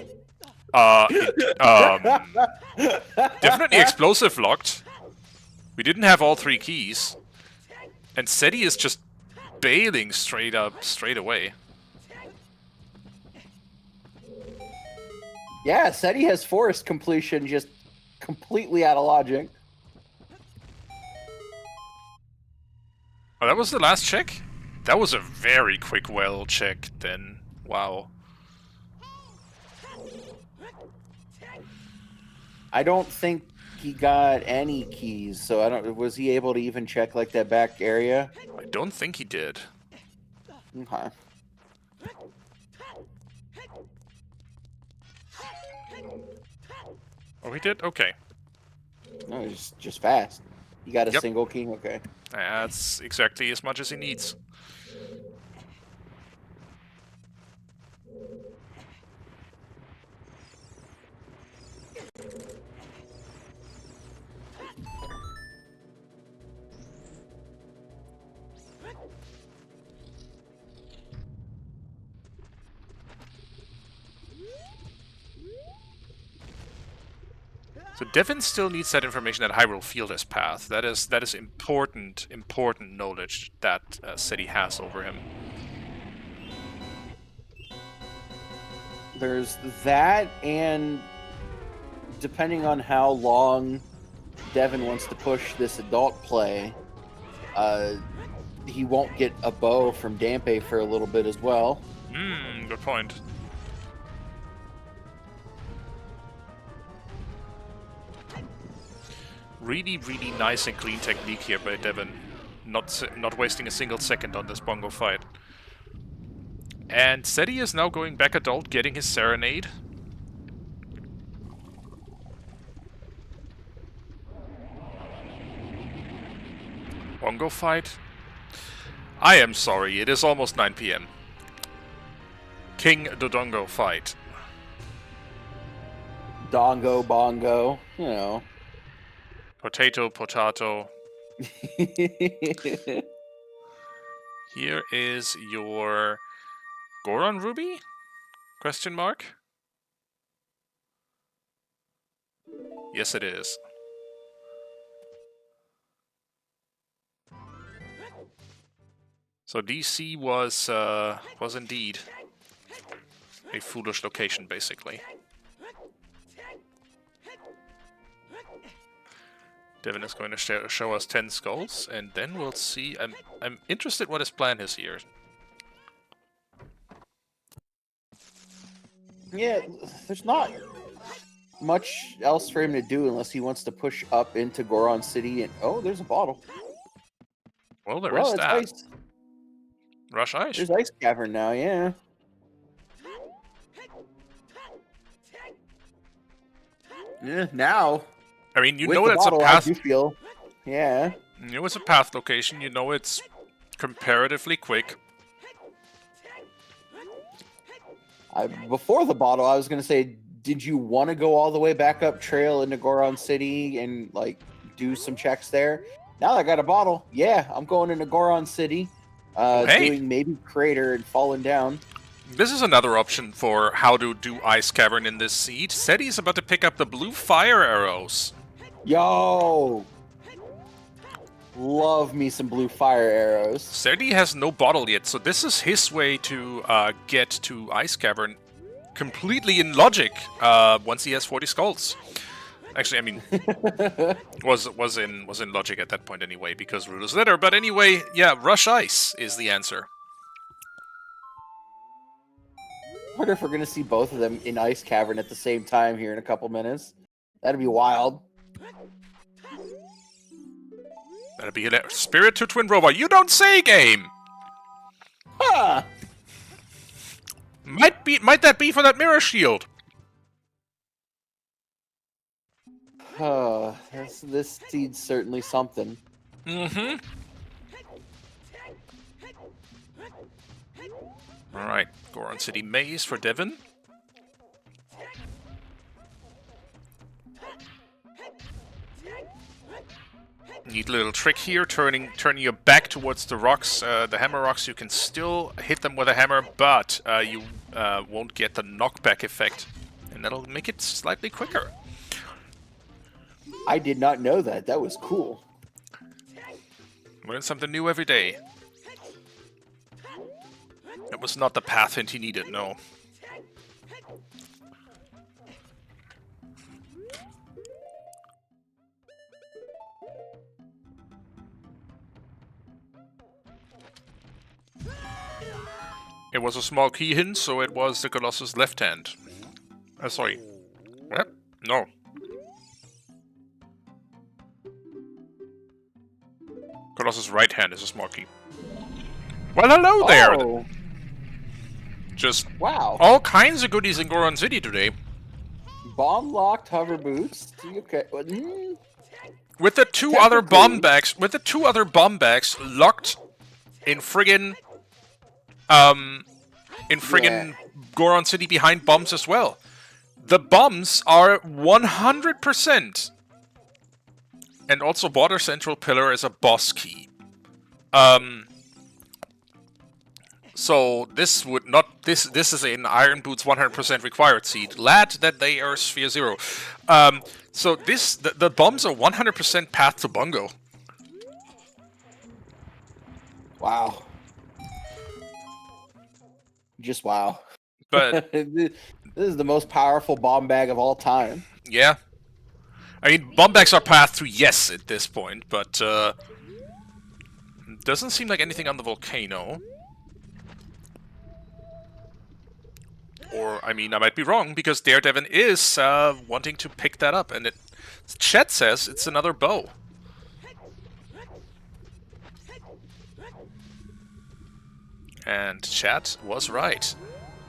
Definitely explosive locked. We didn't have all 3 keys. And Ceddy is just bailing straight away. Yeah, Ceddy has forest completion just completely out of logic. Oh, that was the last check? That was a very quick well check then. Wow. I don't think he got any keys, so I don't. Was he able to even check like that back area? I don't think he did. Okay. Oh, he did? Okay. No, it's just fast. You got a single key? Okay. That's exactly as much as he needs. So Devin still needs that information that Hyrule Field has path. That is important knowledge that Ceddy has over him. There's that, and depending on how long Devin wants to push this adult play, he won't get a bow from Dampe for a little bit as well. Good point. Really, really nice and clean technique here by Devin. Not wasting a single second on this bongo fight. And Ceddy is now going back adult, getting his Serenade. Bongo fight? I am sorry, it is almost 9 PM. King Dodongo fight. Dongo, bongo, you know. Potato, potato. Here is your Goron Ruby? Question mark? Yes, it is. So DC was indeed a foolish location, basically. Devin is going to show us 10 skulls, and then we'll see. I'm interested what his plan is here. Yeah, there's not much else for him to do unless he wants to push up into Goron City. And oh, there's a bottle. Well, there is that. Ice. Rush Ice. There's Ice Cavern now, yeah. Yeah, now. I mean, you know that's a path. I do feel, yeah. You know it's a path location. You know it's comparatively quick. Before the bottle, I was gonna say, did you want to go all the way back up trail into Goron City and like do some checks there? Now that I got a bottle, yeah, I'm going into Goron City, doing maybe Crater and falling down. This is another option for how to do Ice Cavern in this seed. Ceddy's about to pick up the blue fire arrows. Yo! Love me some blue fire arrows. Ceddy has no bottle yet, so this is his way to get to Ice Cavern completely in logic once he has 40 skulls. Actually, I mean, was in logic at that point anyway, because Root is litter. But anyway, yeah, Rush Ice is the answer. I wonder if we're going to see both of them in Ice Cavern at the same time here in a couple minutes. That'd be wild. That'd be hilarious. Spirit to Twin Robot. You don't say, game! Huh! Might that be for that mirror shield? This seed's certainly something. Mm-hmm. Alright, Goron City Maze for Devin. Neat little trick here, turning your back towards the rocks, the hammer rocks. You can still hit them with a hammer, but you won't get the knockback effect, and that'll make it slightly quicker. I did not know that. That was cool. Learn something new every day. It was not the path hint he needed, no. It was a small key hint, so it was the Colossus' left hand. Sorry. What? No. Colossus' right hand is a small key. Well, hello there! Oh. Just wow. All kinds of goodies in Goron City today. Bomb-locked hover boots. Okay. With the two other bomb bags, locked in friggin' Goron City behind bombs as well. The bombs are 100%. And also Water Central Pillar is a boss key. So this would not this is an Iron Boots 100% required seed. Glad that they are Sphere 0. So the bombs are 100% path to Bungo. Wow. Just wow. But this is the most powerful bomb bag of all time. Yeah. I mean, bomb bags are path to yes at this point, but doesn't seem like anything on the volcano. Or, I mean, I might be wrong, because DareDevin is wanting to pick that up, and chat says it's another bow. And chat was right.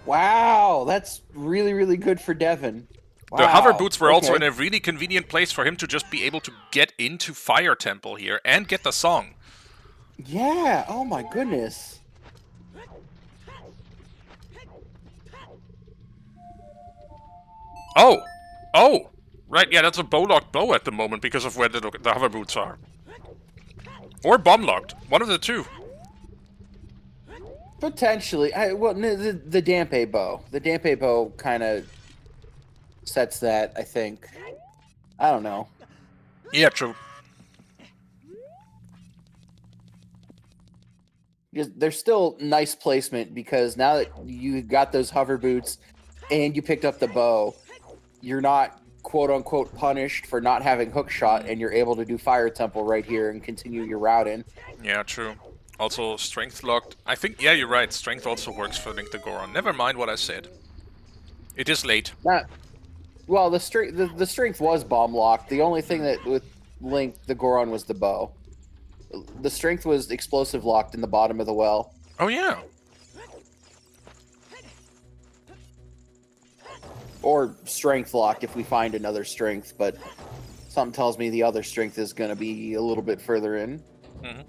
Wow, that's really, really good for Devin. Wow. The hover boots were also in a really convenient place for him to just be able to get into Fire Temple here and get the song. Yeah, oh my goodness. Oh! Right, yeah, that's a bow-locked bow at the moment because of where the hover boots are. Or bomb-locked. One of the two. Potentially. Well, the Dampe bow. The Dampe bow kind of sets that, I think. I don't know. Yeah, true. There's still nice placement because now that you got those hover boots and you picked up the bow, you're not quote unquote punished for not having hook shot, and you're able to do fire temple right here and continue your route in. Yeah, true. Also, strength locked. I think, yeah, you're right. Strength also works for Link the Goron. Never mind what I said. It is late. Not well. The strength was bomb locked. The only thing that with Link the Goron was the bow. The strength was explosive locked in the bottom of the well. Oh, yeah. Or strength locked if we find another strength, but something tells me the other strength is going to be a little bit further in. Mm-hmm.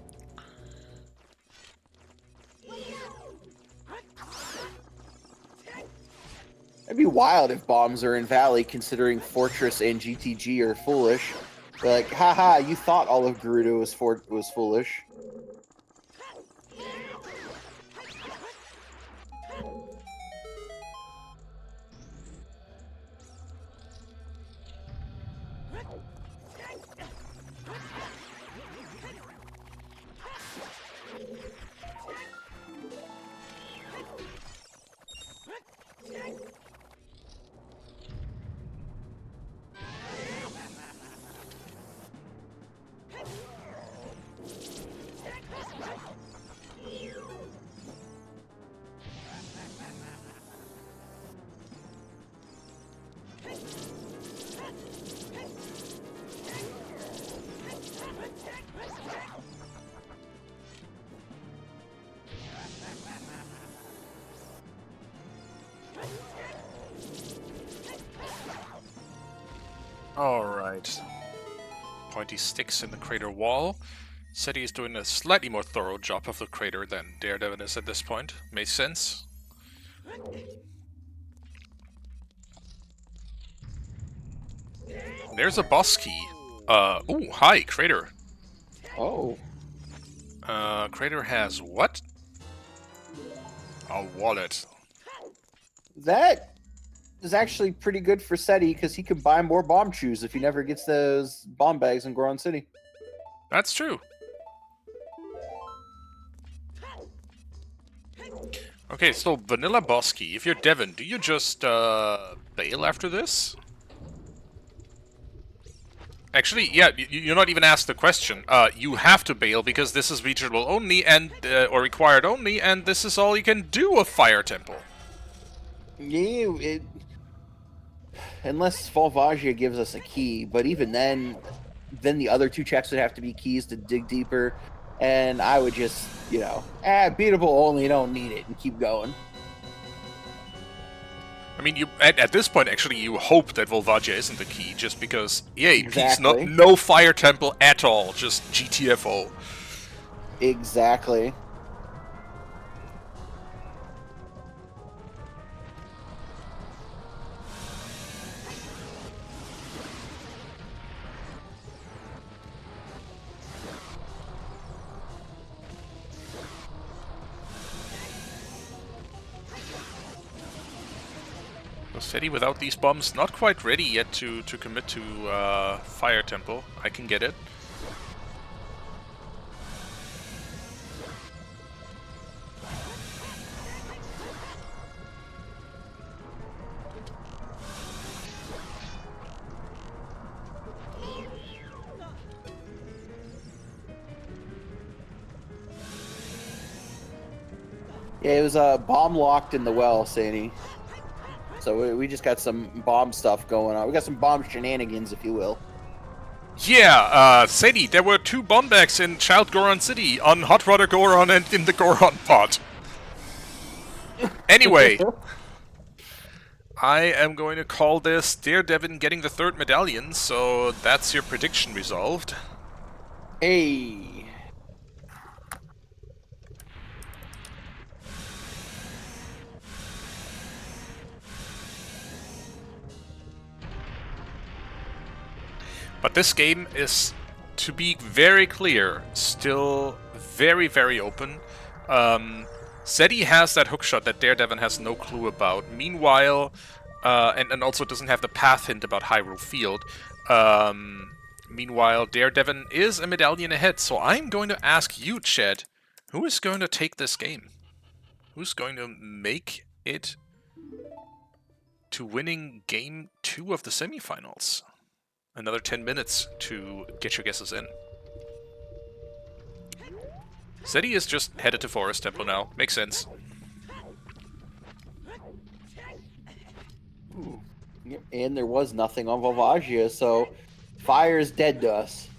It'd be wild if bombs are in Valley, considering Fortress and GTG are foolish. They're like, haha, you thought all of Gerudo was foolish. Alright. Pointy sticks in the crater wall. Ceddy is doing a slightly more thorough job of the crater than DareDevin is at this point. Makes sense. There's a boss key. Ooh, hi, crater. Oh. Crater has what? A wallet. That is actually pretty good for Ceddy because he can buy more bomb chews if he never gets those bomb bags in Goron City. That's true. Okay, so vanilla boss key. If you're Devin, do you just bail after this? Actually, yeah, you're not even asked the question. You have to bail because this is regional only and or required only, and this is all you can do of Fire Temple. Yeah, unless Volvagia gives us a key, but even then the other two checks would have to be keys to dig deeper, and I would just, beatable only, don't need it, and keep going. I mean, you at this point, actually, you hope that Volvagia isn't the key, just because, yeah, Exactly. he's no Fire Temple at all, just GTFO. Exactly. So Ceddy, without these bombs, not quite ready yet to commit to Fire Temple. I can get it. Yeah, it was bomb locked in the well, Sandy. So we just got some bomb stuff going on. We got some bomb shenanigans, if you will. Yeah, Ceddy, there were 2 bomb bags in Child Goron City, on Hot Water Goron and in the Goron pot. Anyway, I am going to call this DareDevin getting the 3rd medallion, so that's your prediction resolved. Hey. But this game is, to be very clear, still very, very open. Ceddy has that hookshot that DareDevin has no clue about. Meanwhile, and also doesn't have the path hint about Hyrule Field. Meanwhile, DareDevin is a medallion ahead, so I'm going to ask you, Chad, who is going to take this game? Who's going to make it to winning game 2 of the semifinals? Another 10 minutes to get your guesses in. Ceddy is just headed to Forest Temple now. Makes sense. And there was nothing on Volvagia, so fire is dead to us.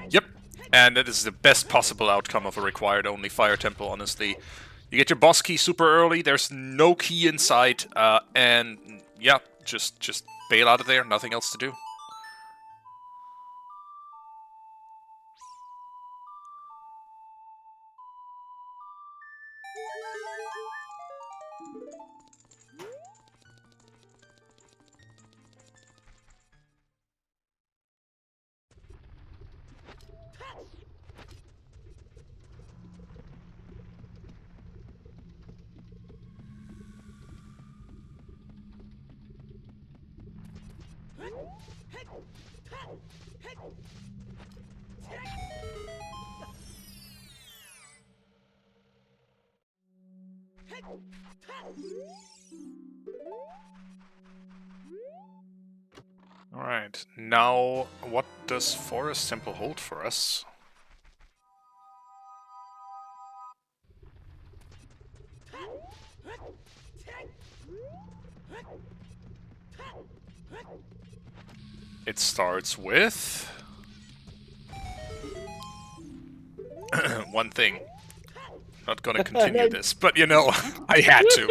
Yep, and that is the best possible outcome of a required only Fire Temple, honestly. You get your boss key super early, there's no key in sight, and yeah, just bail out of there, nothing else to do. Alright, now what does Forest Temple hold for us? It starts with... one thing. Not gonna continue this, but you know, I had to.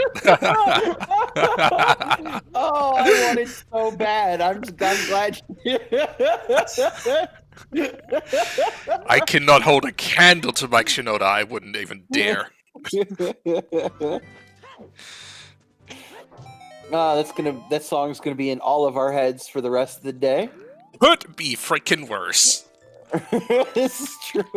Oh, I want it so bad. I'm glad. I cannot hold a candle to Mike Shinoda. I wouldn't even dare. That song's gonna be in all of our heads for the rest of the day. Could be freaking worse. This is true.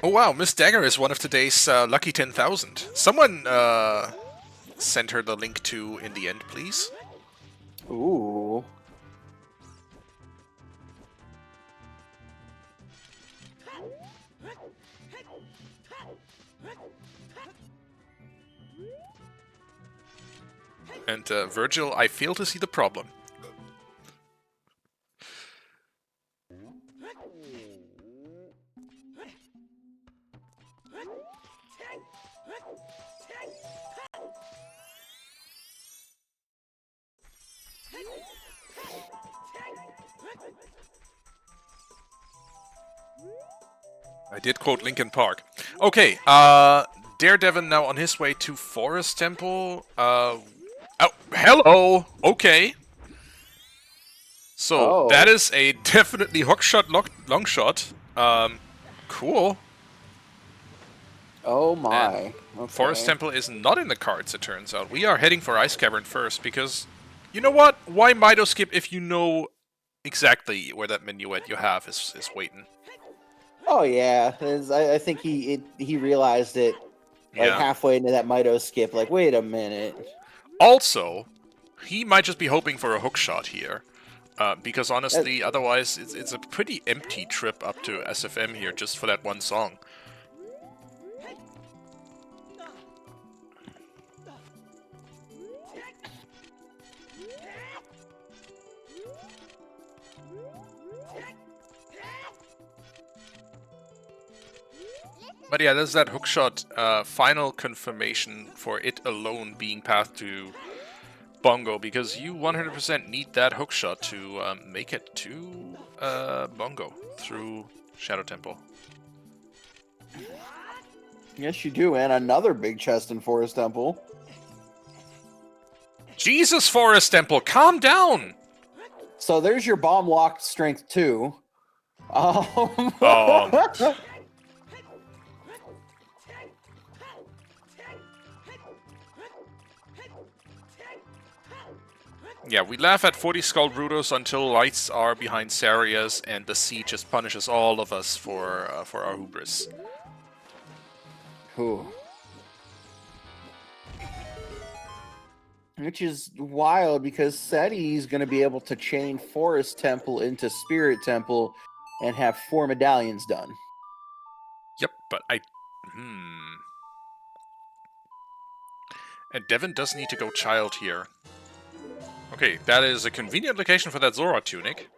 Oh wow, Miss Dagger is one of today's lucky 10,000. Someone send her the link to in the end, please. Ooh. And Virgil, I fail to see the problem. I did quote Linkin Park. Okay, DareDevin now on his way to Forest Temple. Oh, hello! Okay. So, that is a definitely hookshot, long shot. Cool. Oh my. Okay. Forest Temple is not in the cards, it turns out. We are heading for Ice Cavern first, because... You know what? Why Mido skip if you know exactly where that minuet you have is waiting? Oh yeah, I think he realized it like halfway into that Mido skip. Like, wait a minute. Also, he might just be hoping for a hook shot here, because honestly, otherwise it's a pretty empty trip up to SFM here just for that one song. But yeah, there's that hookshot final confirmation for it alone being path to Bongo, because you 100% need that hookshot to make it to Bongo through Shadow Temple. Yes, you do, and another big chest in Forest Temple. Jesus, Forest Temple, calm down! So there's your bomb lock strength 2. Yeah, we laugh at 40 Skull Brutos until lights are behind Sarias, and the sea just punishes all of us for our hubris. Whew. Which is wild because Ceddy's going to be able to chain Forest Temple into Spirit Temple and have 4 medallions done. Yep, but And Devin does need to go Child here. Okay, that is a convenient location for that Zora tunic.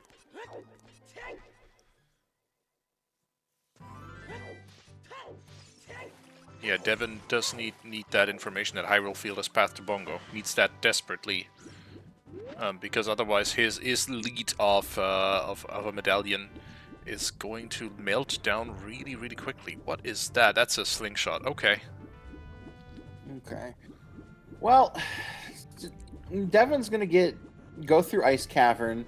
Yeah, Devin does need that information that Hyrule Field is path to Bongo. Needs that desperately. Because otherwise his lead of a medallion is going to melt down really, really quickly. What is that? That's a slingshot. Okay. Okay. Well, Devin's going to go through Ice Cavern,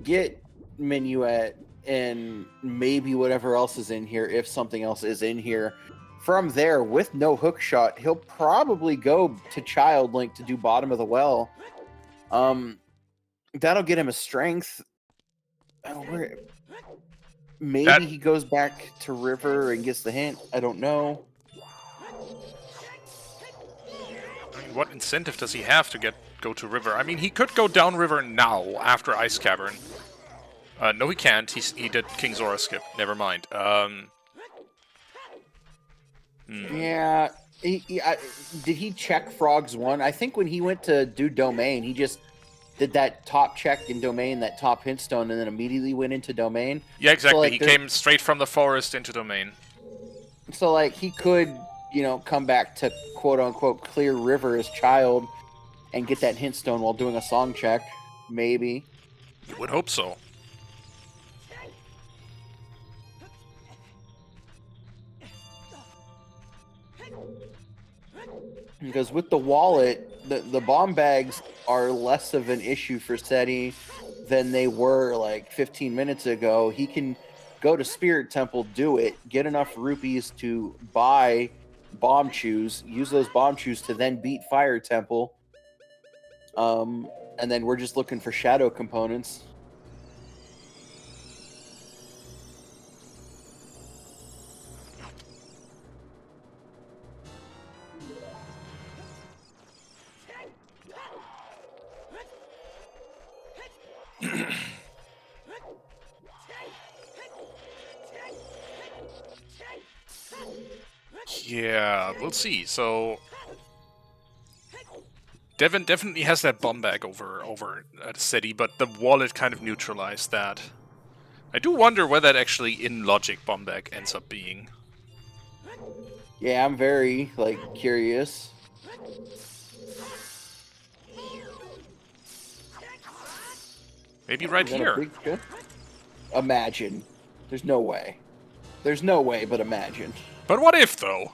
get Minuet, and maybe whatever else is in here, if something else is in here. From there, with no hook shot, he'll probably go to Child Link to do bottom of the well. That'll get him a strength. Maybe he goes back to River and gets the hint. I don't know. I mean, what incentive does he have to go to River? I mean, he could go down River now after Ice Cavern. No, he can't. He did King Zora skip. Never mind. Yeah. Did he check Frogs 1? I think when he went to do Domain, he just did that top check in Domain, that top hint stone, and then immediately went into Domain. Yeah, exactly. So, like, he came straight from the forest into Domain. So, like, he could, come back to quote-unquote clear River as Child and get that hint stone while doing a song check. Maybe. You would hope so. Because with the wallet, the bomb bags are less of an issue for Ceddy than they were like 15 minutes ago. He can go to Spirit Temple, do it, get enough rupees to buy bomb shoes, use those bomb shoes to then beat Fire Temple. And then we're just looking for shadow components. Yeah, we'll see. So Devin definitely has that bomb bag over at Ceddy, but the wallet kind of neutralized that. I do wonder where that actually in logic bomb bag ends up being. Yeah, I'm very curious. Maybe right here. Imagine. There's no way. There's no way, but imagine. But what if, though?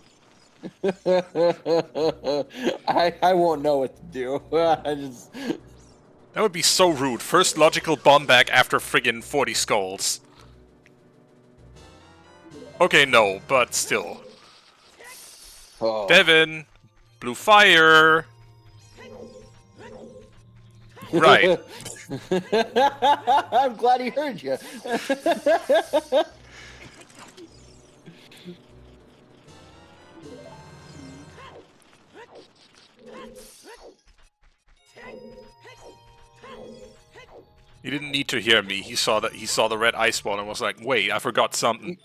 I won't know what to do. That would be so rude. First logical bomb bag after friggin' 40 skulls. Okay, no, but still. Oh. Devin! Blue fire! Right. I'm glad he heard you. He didn't need to hear me. He saw the red ice ball and was like, "Wait, I forgot something."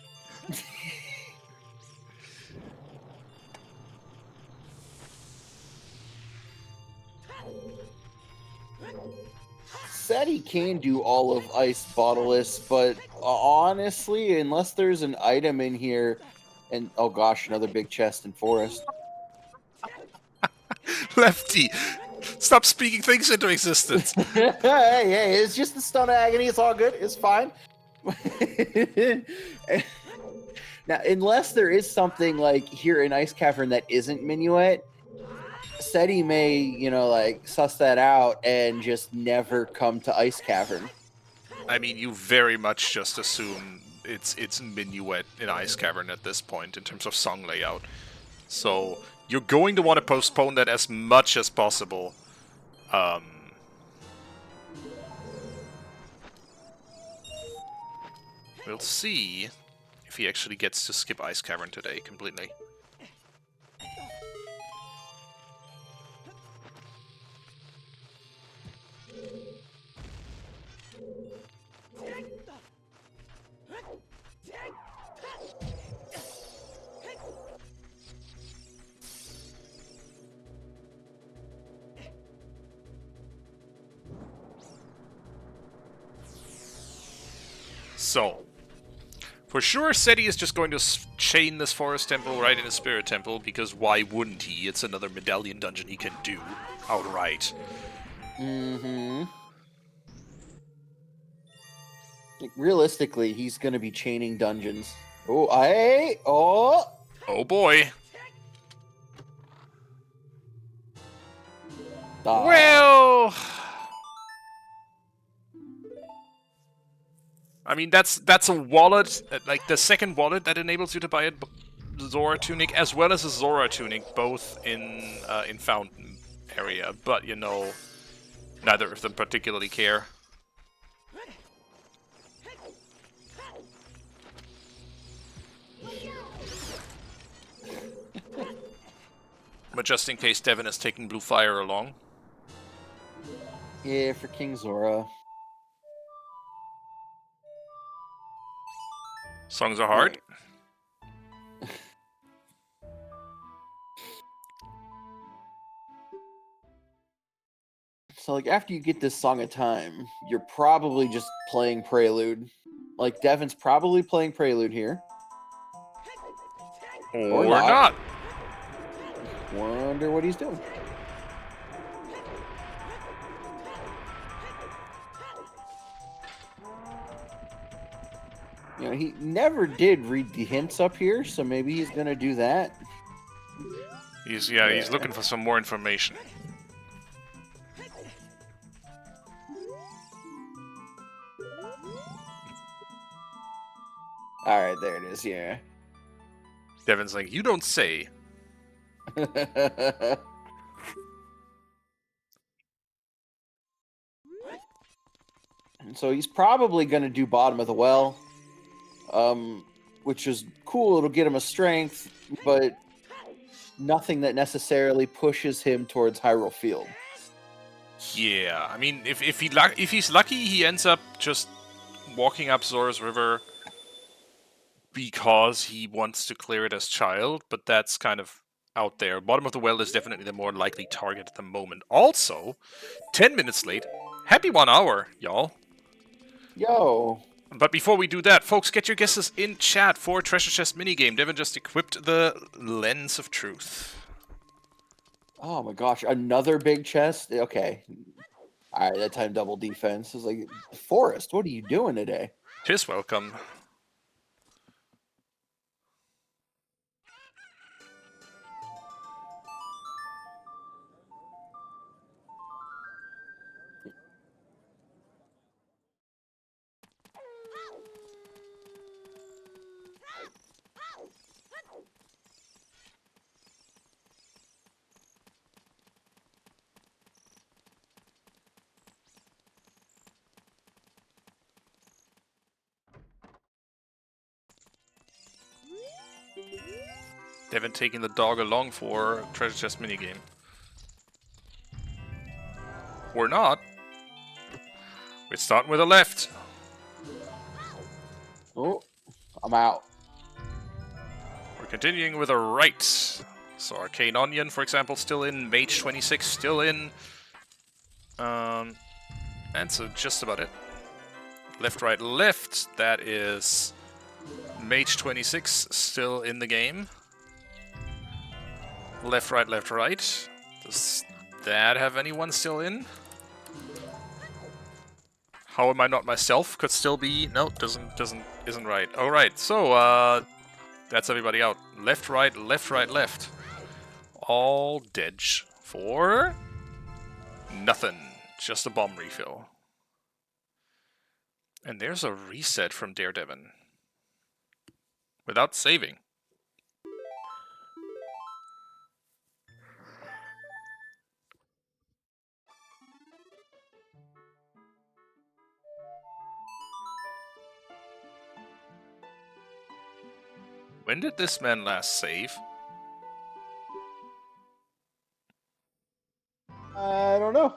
Said he can do all of Ice Bottleless, but honestly, unless there's an item in here, and oh gosh, another big chest in Forest. Lefty, stop speaking things into existence. hey, it's just the Stone of Agony. It's all good. It's fine. Now, unless there is something like here in Ice Cavern that isn't Minuet, Ceddy may, suss that out and just never come to Ice Cavern. I mean, you very much just assume it's Minuet in Ice Cavern at this point in terms of song layout. So you're going to want to postpone that as much as possible. We'll see if he actually gets to skip Ice Cavern today completely. So, for sure, Ceddy is just going to chain this Forest Temple right in his Spirit Temple, because why wouldn't he? It's another medallion dungeon he can do outright. Mm-hmm. Like, realistically, he's going to be chaining dungeons. Oh, Oh boy. Well, I mean, that's a wallet, like the second wallet that enables you to buy a Zora tunic as well as a Zora tunic, both in Fountain area. But you know, neither of them particularly care. But just in case Devin is taking Blue Fire along. Yeah, for King Zora. Songs are hard. Yeah. So, like, after you get this Song of Time, you're probably just playing Prelude. Like, Devin's probably playing Prelude here. Or not. Wonder what he's doing. You know, he never did read the hints up here, so maybe he's gonna do that. He's looking for some more information. Alright, there it is, yeah. Devin's like, you don't say. So he's probably gonna do bottom of the well. Which is cool, it'll get him a strength, but nothing that necessarily pushes him towards Hyrule Field. Yeah, I mean, if he's lucky, he ends up just walking up Zora's River because he wants to clear it as child, but that's kind of out there. Bottom of the well is definitely the more likely target at the moment. Also, 10 minutes late. Happy 1 hour, y'all. Yo. But before we do that, folks, get your guesses in chat for Treasure Chest minigame. Devin just equipped the Lens of Truth. Oh my gosh, another big chest? Okay. Alright, that time double defense. Is like, Forrest, what are you doing today? Tis welcome. Devin taking the dog along for Treasure Chest minigame. Or not. We're starting with a left. Oh, I'm out. We're continuing with a right. So Arcane Onion, for example, still in. Mage 26 still in. And so just about it. Left, right, left. That is Mage 26 still in the game. Left, right, left, right. Does that have anyone still in? How am I not myself? Could still be. No, isn't right. All right. So that's everybody out. Left, right, left, right, left. All dead for nothing. Just a bomb refill. And there's a reset from DareDevin. Without saving. When did this man last save? I don't know.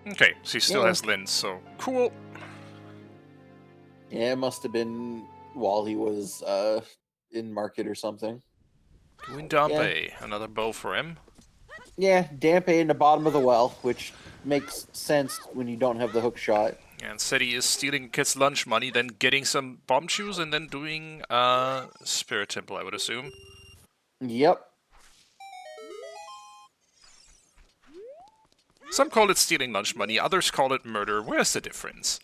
Okay, so he still Yeah. has Lens, so cool. Yeah, it must have been while he was in market or something. Guindambe, another bow for him. Yeah, Dampe in the bottom of the well, which makes sense when you don't have the hook shot. And Ceddy is stealing kids' lunch money, then getting some bomb shoes, and then doing Spirit Temple, I would assume. Yep. Some call it stealing lunch money, others call it murder. Where's the difference?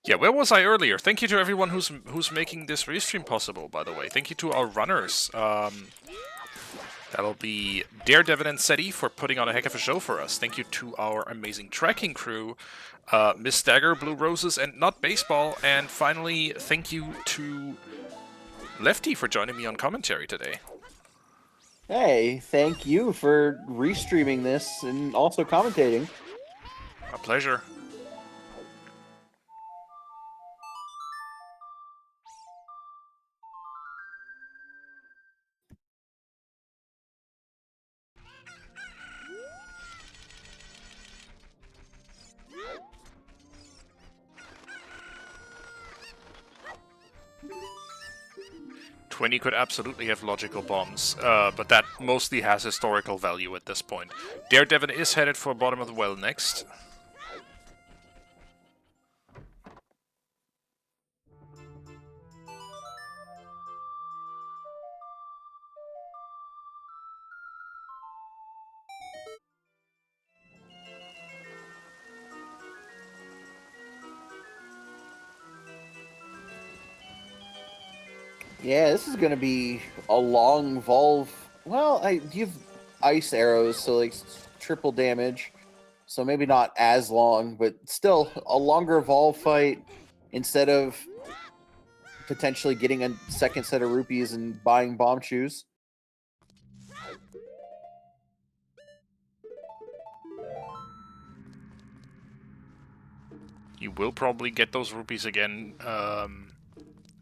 Yeah, where was I earlier? Thank you to everyone who's making this restream possible, by the way. Thank you to our runners. That'll be DareDevin and Ceddy for putting on a heck of a show for us. Thank you to our amazing tracking crew, Miss Dagger, Blue Roses, and Not Baseball. And finally, thank you to Lefty for joining me on commentary today. Hey, thank you for restreaming this and also commentating. A pleasure. '20 could absolutely have logical bombs, but that mostly has historical value at this point. DareDevin is headed for bottom of the well next. Yeah, this is gonna be a long Volve. Well, you have ice arrows, so like triple damage. So maybe not as long, but still a longer Volve fight instead of potentially getting a second set of rupees and buying bomb shoes. You will probably get those rupees again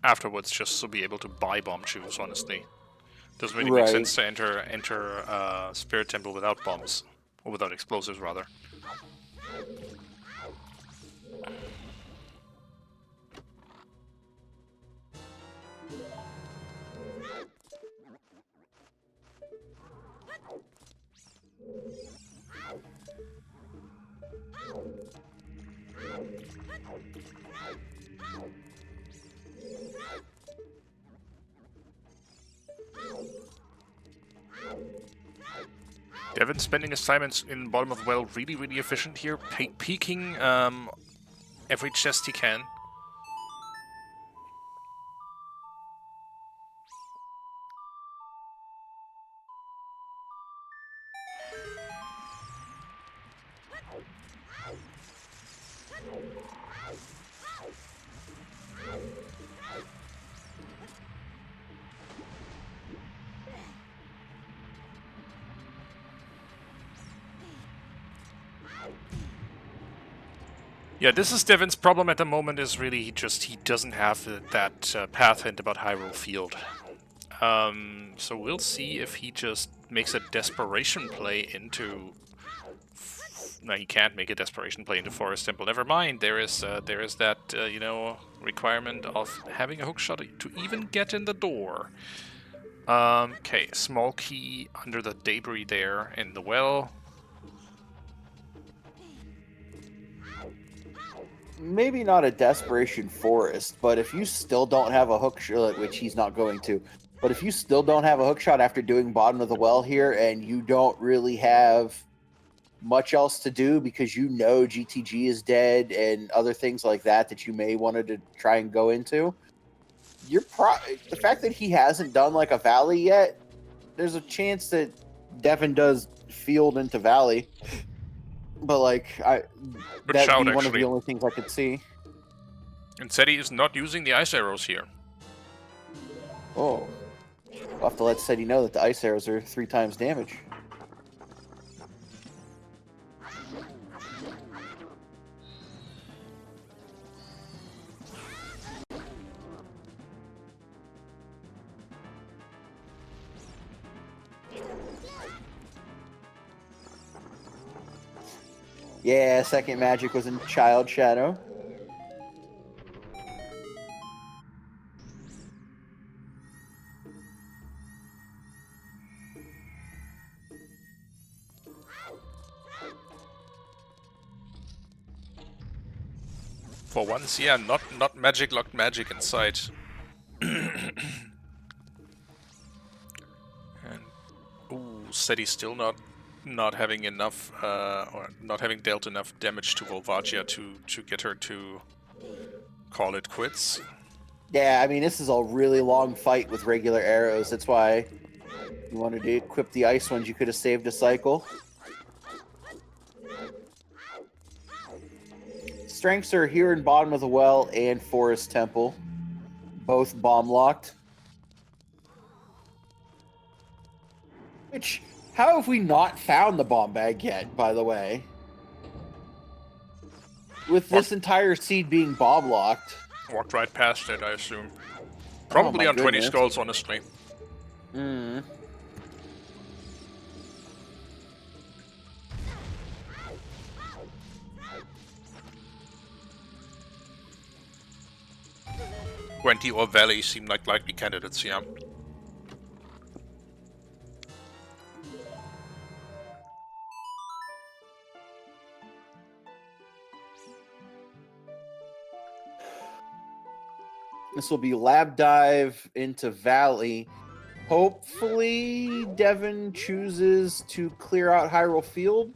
afterwards, just to be able to buy bomb shoes, honestly. Doesn't really make sense to enter Spirit Temple without bombs. Or without explosives, rather. Devin spending his time in bottom of the well really, really efficient here, peeking every chest he can. Yeah, this is Devin's problem at the moment, is really he doesn't have that path hint about Hyrule Field. So we'll see if he just makes a desperation play into... No, he can't make a desperation play into Forest Temple. Never mind, there is that, you know, requirement of having a hookshot to even get in the door. Okay, small key under the debris there in the well. Maybe not a desperation forest, but if you still don't have a hook shot, which he's not going to, but if you still don't have a hook shot after doing bottom of the well here, and you don't really have much else to do because you know GTG is dead and other things like that that you may wanted to try and go into, the fact that he hasn't done like a valley yet, there's a chance that Devin does field into valley. but like Good that'd shout, be one of actually. the only things I could see. And Ceddy is not using the ice arrows here. Oh, we'll have to let Ceddy know that the ice arrows are 3 times damage. Yeah, second magic was in Child Shadow. For once, yeah, not magic locked magic inside. And ooh, Ceddy's still not having enough or not having dealt enough damage to Volvagia to get her to call it quits. Yeah, I mean, this is a really long fight with regular arrows. That's why you wanted to equip the ice ones. You could have saved a cycle. Strengths are here in bottom of the well and Forest Temple. Both bomb locked. Which, how have we not found the bomb bag yet, by the way? With this entire seed being bomb locked. Walked right past it, I assume. Oh Probably my on 20 goodness. skulls, honestly. Hmm. Wenty or Valley seem like likely candidates, yeah. This will be Lab Dive into Valley. Hopefully, Devin chooses to clear out Hyrule Field,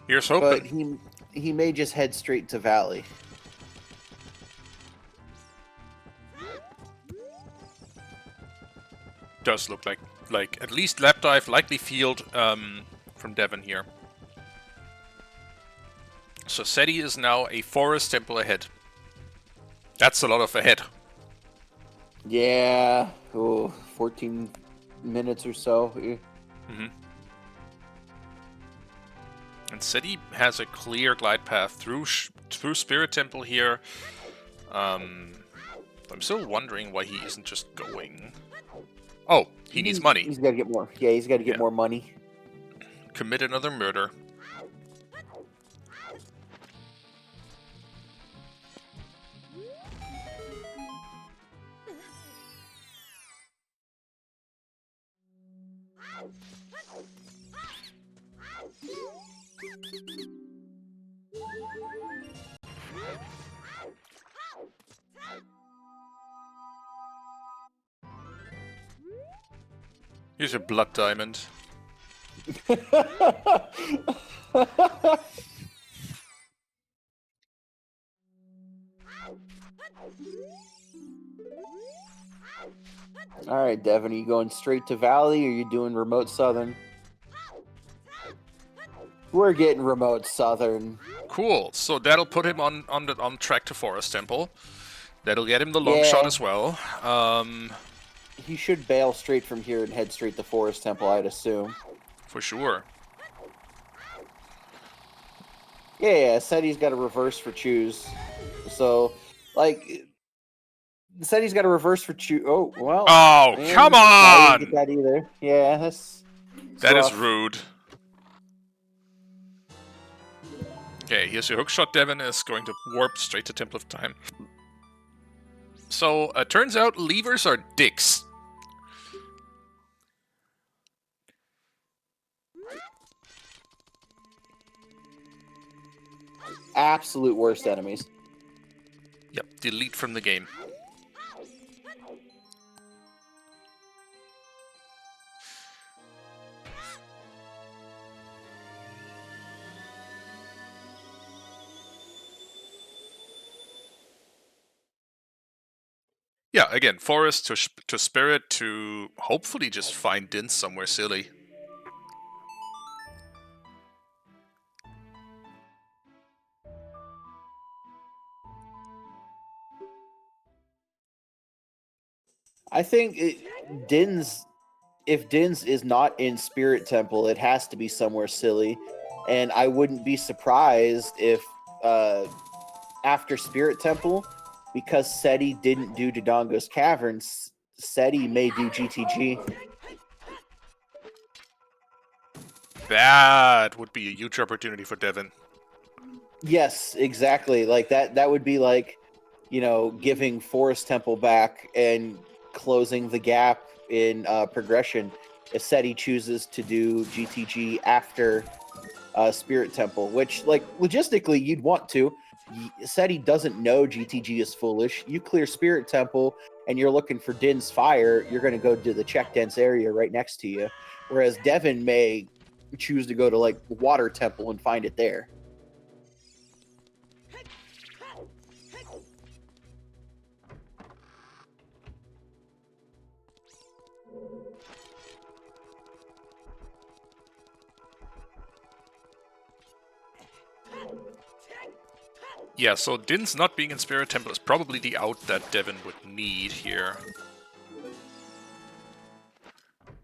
Here's but hoping. he may just head straight to Valley. Does look like at least lap dive, likely field from Devin here. So Ceddy is now a Forest Temple ahead. That's a lot of ahead. Yeah, 14 minutes or so. Mm-hmm. And Ceddy has a clear glide path through Spirit Temple here. I'm still wondering why he isn't just going. Oh, he needs money. He's got to get more. Yeah, he's got to get more money. Commit another murder. Here's your blood diamond. All right, Devin, are you going straight to Valley or are you doing remote Southern? We're getting remote Southern. Cool. So that'll put him on track to Forest Temple. That'll get him the long shot as well. He should bail straight from here and head straight to Forest Temple, I'd assume. For sure. Yeah, said he's got a reverse for choose. So, like, said he's got a reverse for choose. Oh, well. Oh, come on! I didn't get that either. Yeah, that's that rough. is rude. Okay, here's your hookshot. Devin is going to warp straight to Temple of Time. So, turns out levers are dicks. Absolute worst enemies. Yep, delete from the game. Yeah, again, Forest to Spirit to hopefully just find Din somewhere silly. I think Din's. If Din's is not in Spirit Temple, it has to be somewhere silly, and I wouldn't be surprised if after Spirit Temple, because Ceddy didn't do Dodongo's Caverns, Ceddy may do GTG. That would be a huge opportunity for Devin. Yes, exactly. Like that would be like, you know, giving Forest Temple back and closing the gap in progression if Ceddy chooses to do GTG after Spirit Temple, which, like, logistically you'd want to. Ceddy doesn't know GTG is foolish. You clear Spirit Temple and you're looking for Din's Fire, you're going to go to the check dense area right next to you. Whereas Devin may choose to go to, like, Water Temple and find it there. Yeah, so Din's not being in Spirit Temple is probably the out that Devin would need here.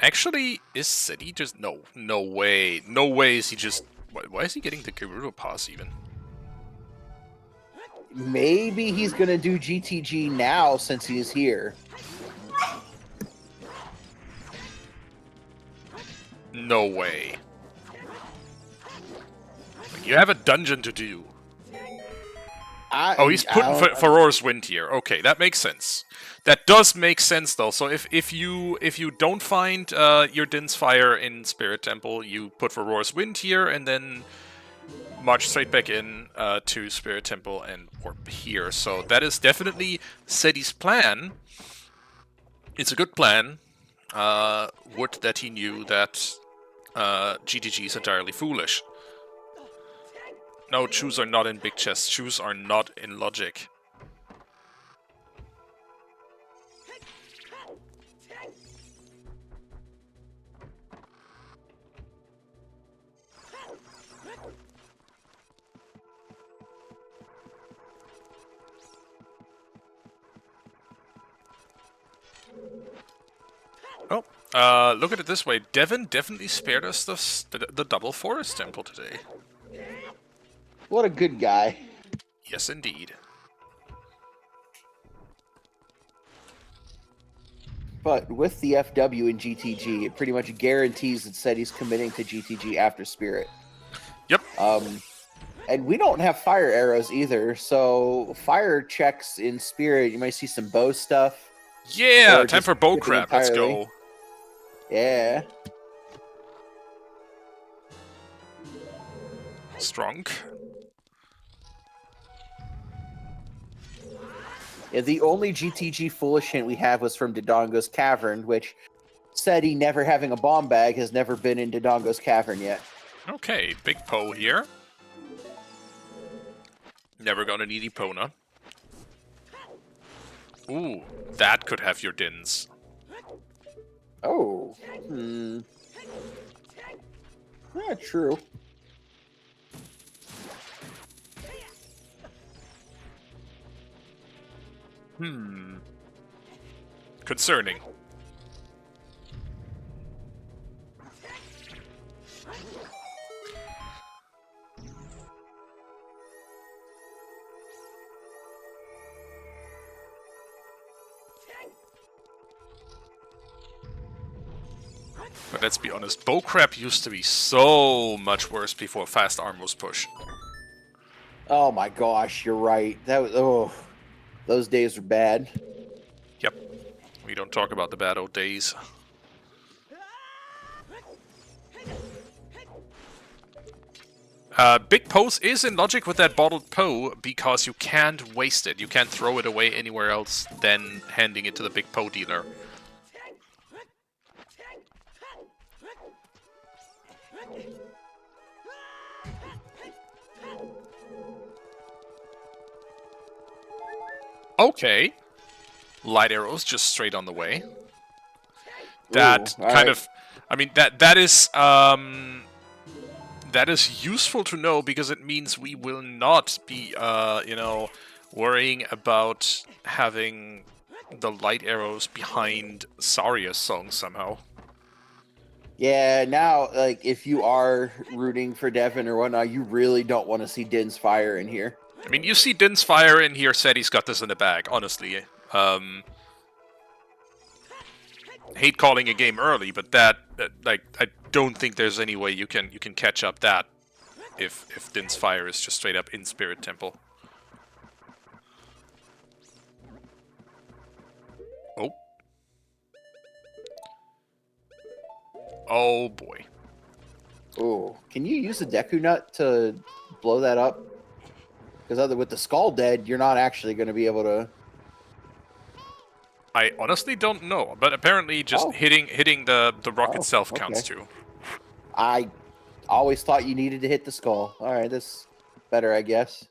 Actually, is Ceddy just... No way. No way is he just... Why is he getting the Gerudo pass even? Maybe he's going to do GTG now since he's here. No way. You have a dungeon to do. Oh, he's putting Furor's Wind here. Okay, that makes sense. That does make sense, though. So if you don't find your Din's Fire in Spirit Temple, you put Furor's Wind here, and then march straight back in to Spirit Temple and warp here. So that is definitely Ceddy's plan. It's a good plan. Would that he knew that GTG is entirely foolish. No, shoes are not in big chests. Shoes are not in logic. Oh, look at it this way. Devin definitely spared us the double Forest Temple today. What a good guy. Yes, indeed. But with the FW in GTG, it pretty much guarantees that Ceddy's committing to GTG after Spirit. Yep. And we don't have fire arrows either, so fire checks in Spirit, you might see some bow stuff. Yeah, time for bow crap. Let's go. Yeah. Strong. Yeah, the only GTG foolish hint we have was from Dodongo's Cavern, which Ceddy, never having a bomb bag, has never been in Dodongo's Cavern yet. Okay, big Poe here. Never gonna need Epona. Ooh, that could have your Dins. Oh. Yeah, true. Concerning. But let's be honest, bow crap used to be so much worse before fast arm was pushed. Oh my gosh, you're right. That was, those days were bad. Yep. We don't talk about the bad old days. Big Pose is in logic with that bottled Poe because you can't waste it. You can't throw it away anywhere else than handing it to the Big Poe dealer. Okay. Light arrows just straight on the way. That kind of... I mean, that is useful to know because it means we will not be, you know, worrying about having the light arrows behind Saria's song somehow. Yeah, now, like, if you are rooting for Devin or whatnot, you really don't want to see Din's Fire in here. I mean, you see Din's Fire in here, Ceddy's got this in the bag, honestly. Hate calling a game early, but like, I don't think there's any way you can catch up that if Din's Fire is just straight up in Spirit Temple. Oh. Oh boy. Oh, can you use the Deku Nut to blow that up? Because with the Skull dead, you're not actually going to be able to... I honestly don't know, but apparently just hitting the rock itself counts too. I always thought you needed to hit the skull. Alright, that's better, I guess.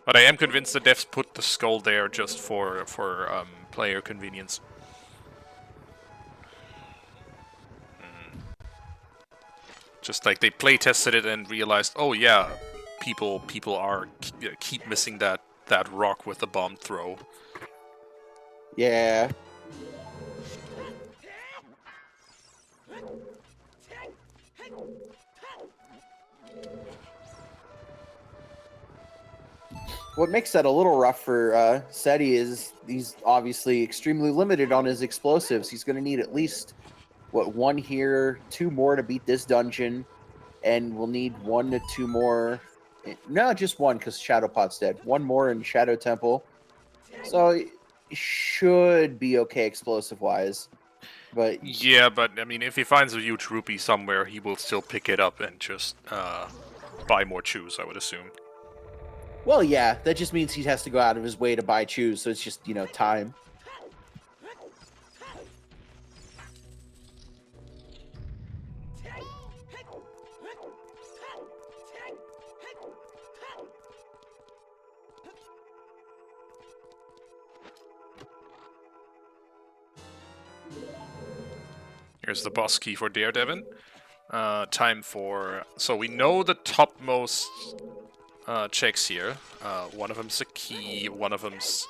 But I am convinced the devs put the skull there just for player convenience. Just like they play tested it and realized, oh yeah, people are keep missing that rock with the bomb throw. Yeah. What makes that a little rough for Ceddy is he's obviously extremely limited on his explosives. He's going to need at least, what, 1 here, 2 more to beat this dungeon, and we'll need 1 to 2 more. No, just 1 because Shadowpot's dead. 1 more in Shadow Temple. So it should be okay explosive-wise. But yeah, but I mean, if he finds a huge rupee somewhere, he will still pick it up and just buy more chews, I would assume. Well, yeah, that just means he has to go out of his way to buy chews, so it's just, time. Here's the boss key for DareDevin. Time for... So we know the topmost checks here. One of them's a key, one of them's...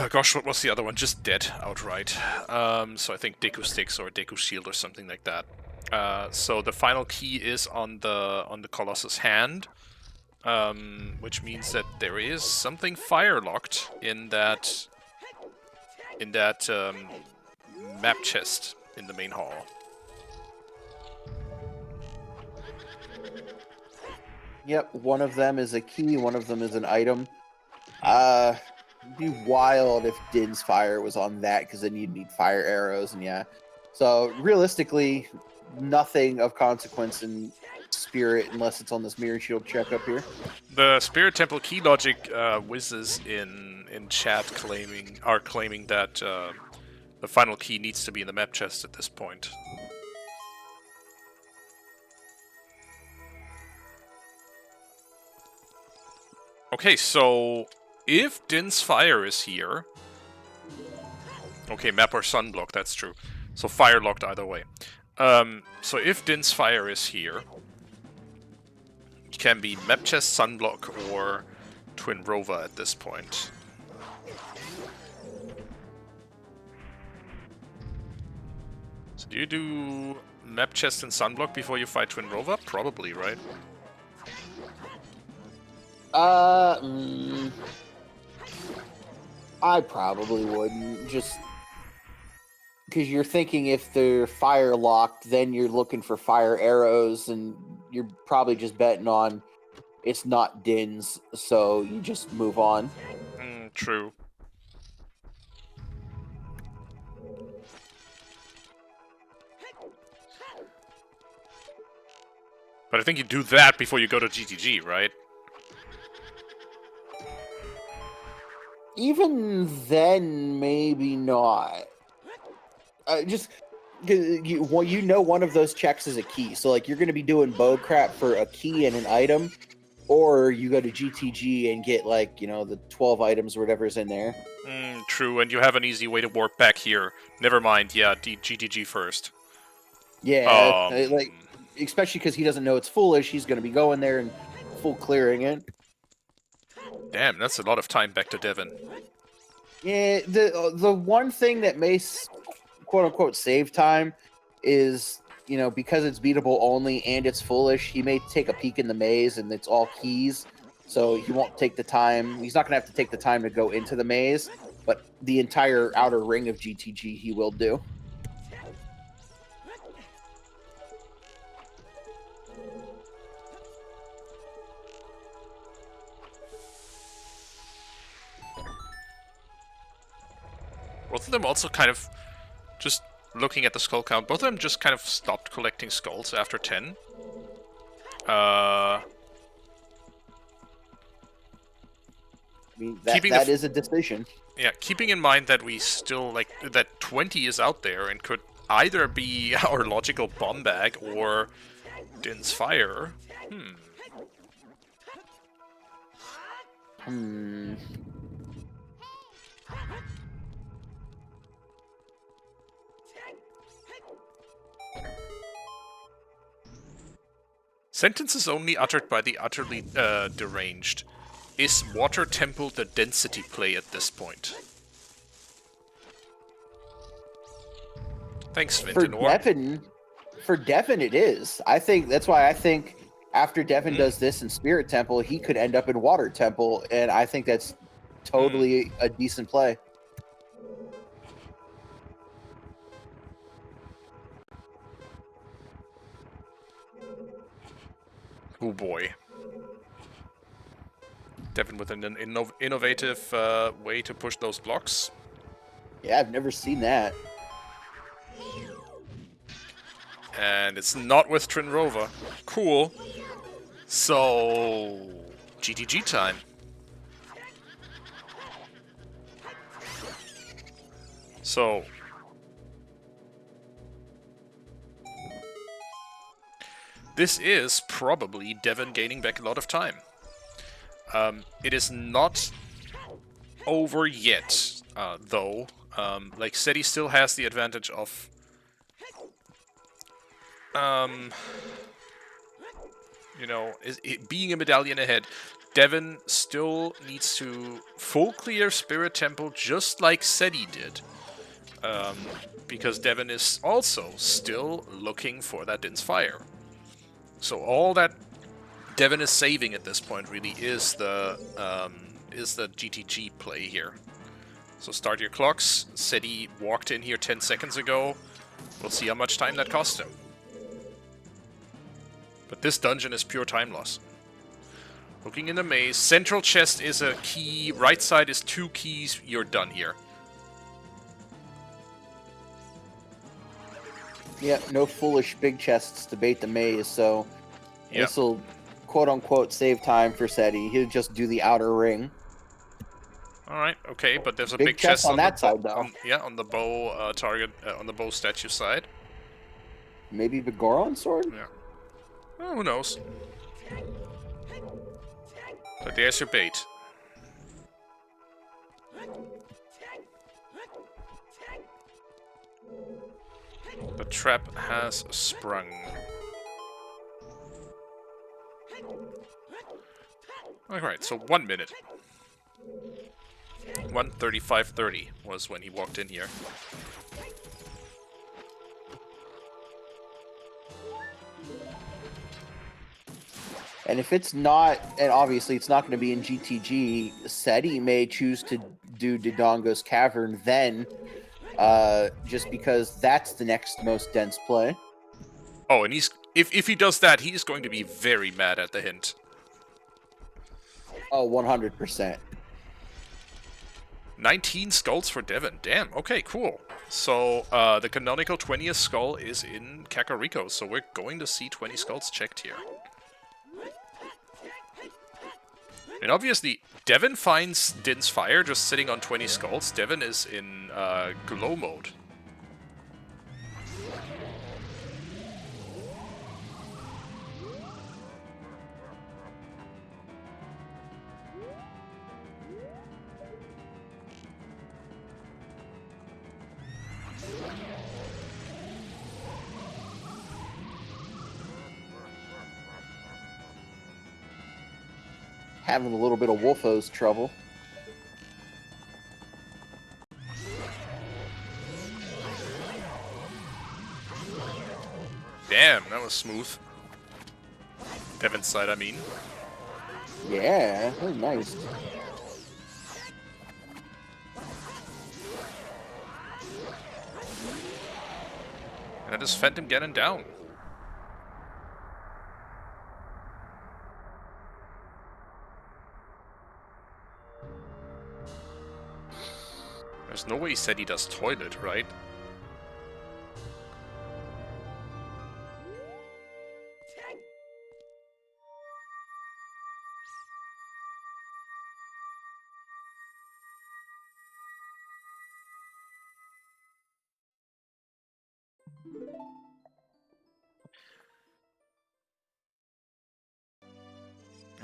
gosh, what was the other one? Just dead outright. So I think Deku Sticks or Deku Shield or something like that. So the final key is on the Colossus hand, which means that there is something fire locked in that map chest in the main hall. Yep, one of them is a key, one of them is an item. It'd be wild if Din's Fire was on that, because then you'd need fire arrows, and yeah. So, realistically, nothing of consequence in Spirit unless it's on this Mirror Shield check up here. The Spirit Temple key logic whizzes in chat claiming that the final key needs to be in the map chest at this point. Okay, so if Din's Fire is here... Okay, map or sunblock, that's true. So fire locked either way. So if Din's Fire is here, it can be map chest, sunblock, or Twin Rover at this point. So do you do map chest and sunblock before you fight Twin Rover? Probably, right? I probably wouldn't, just because you're thinking if they're fire locked, then you're looking for fire arrows, and you're probably just betting on it's not Din's, so you just move on. True. But I think you do that before you go to GTG, right? Even then, maybe not. Just you know one of those checks is a key, so like you're going to be doing bow crap for a key and an item, or you go to GTG and get like the 12 items or whatever's in there. True, and you have an easy way to warp back here. Never mind, yeah, GTG first. Yeah, like especially because he doesn't know it's foolish. He's going to be going there and full clearing it. Damn, that's a lot of time back to Devin. Yeah, the one thing that may quote unquote save time is, you know, because it's beatable only and it's foolish, he may take a peek in the maze and it's all keys. So he won't take the time. He's not gonna have to take the time to go into the maze, but the entire outer ring of GTG he will do. Both of them also kind of, just looking at the skull count, both of them just kind of stopped collecting skulls after 10. I mean, that is a decision. Yeah, keeping in mind that we still, like, that 20 is out there and could either be our logical bomb bag or Din's Fire. Sentences only uttered by the utterly deranged. Is Water Temple the density play at this point? Thanks, Vintenor. For Devin, it is. I think that's why I think after Devin does this in Spirit Temple, he could end up in Water Temple, and I think that's totally a decent play. Oh boy. Devin with an innovative way to push those blocks. Yeah, I've never seen that. And it's not with Trinrova. Cool. So, GTG time. So, this is probably Devin gaining back a lot of time. It is not over yet, though. Like, Ceddy still has the advantage of... you know, being a medallion ahead. Devin still needs to full clear Spirit Temple just like Ceddy did. Because Devin is also still looking for that Din's Fire. So all that Devin is saving at this point really is the GTG play here. So start your clocks. Ceddy walked in here 10 seconds ago. We'll see how much time that cost him. But this dungeon is pure time loss. Looking in the maze. Central chest is a key. Right side is 2 keys. You're done here. Yeah, no foolish big chests to bait the maze, so this will quote-unquote save time for Ceddy. He'll just do the outer ring. Alright, okay, but there's a big chest on that side, though. On the bow target, on the bow statue side. Maybe the Goron sword? Yeah. Oh, who knows? But there's your bait. The trap has sprung. Alright, so 1 minute. 1:35:30 was when he walked in here. And if it's not, and obviously it's not going to be in GTG, Ceddy may choose to do Dodongo's Cavern then, just because that's the next most dense play. Oh, and if he does that, he's going to be very mad at the hint. Oh, 100%. 19 skulls for Devin. Damn, okay, cool. So, the canonical 20th skull is in Kakariko, so we're going to see 20 skulls checked here. And obviously, Devin finds Din's Fire just sitting on 20 skulls. Devin is in glow mode. having a little bit of Wolfo's trouble. Damn, that was smooth. Devin's side, I mean. Yeah, that was nice. And that is Phantom getting down. There's no way he said he does toilet, right?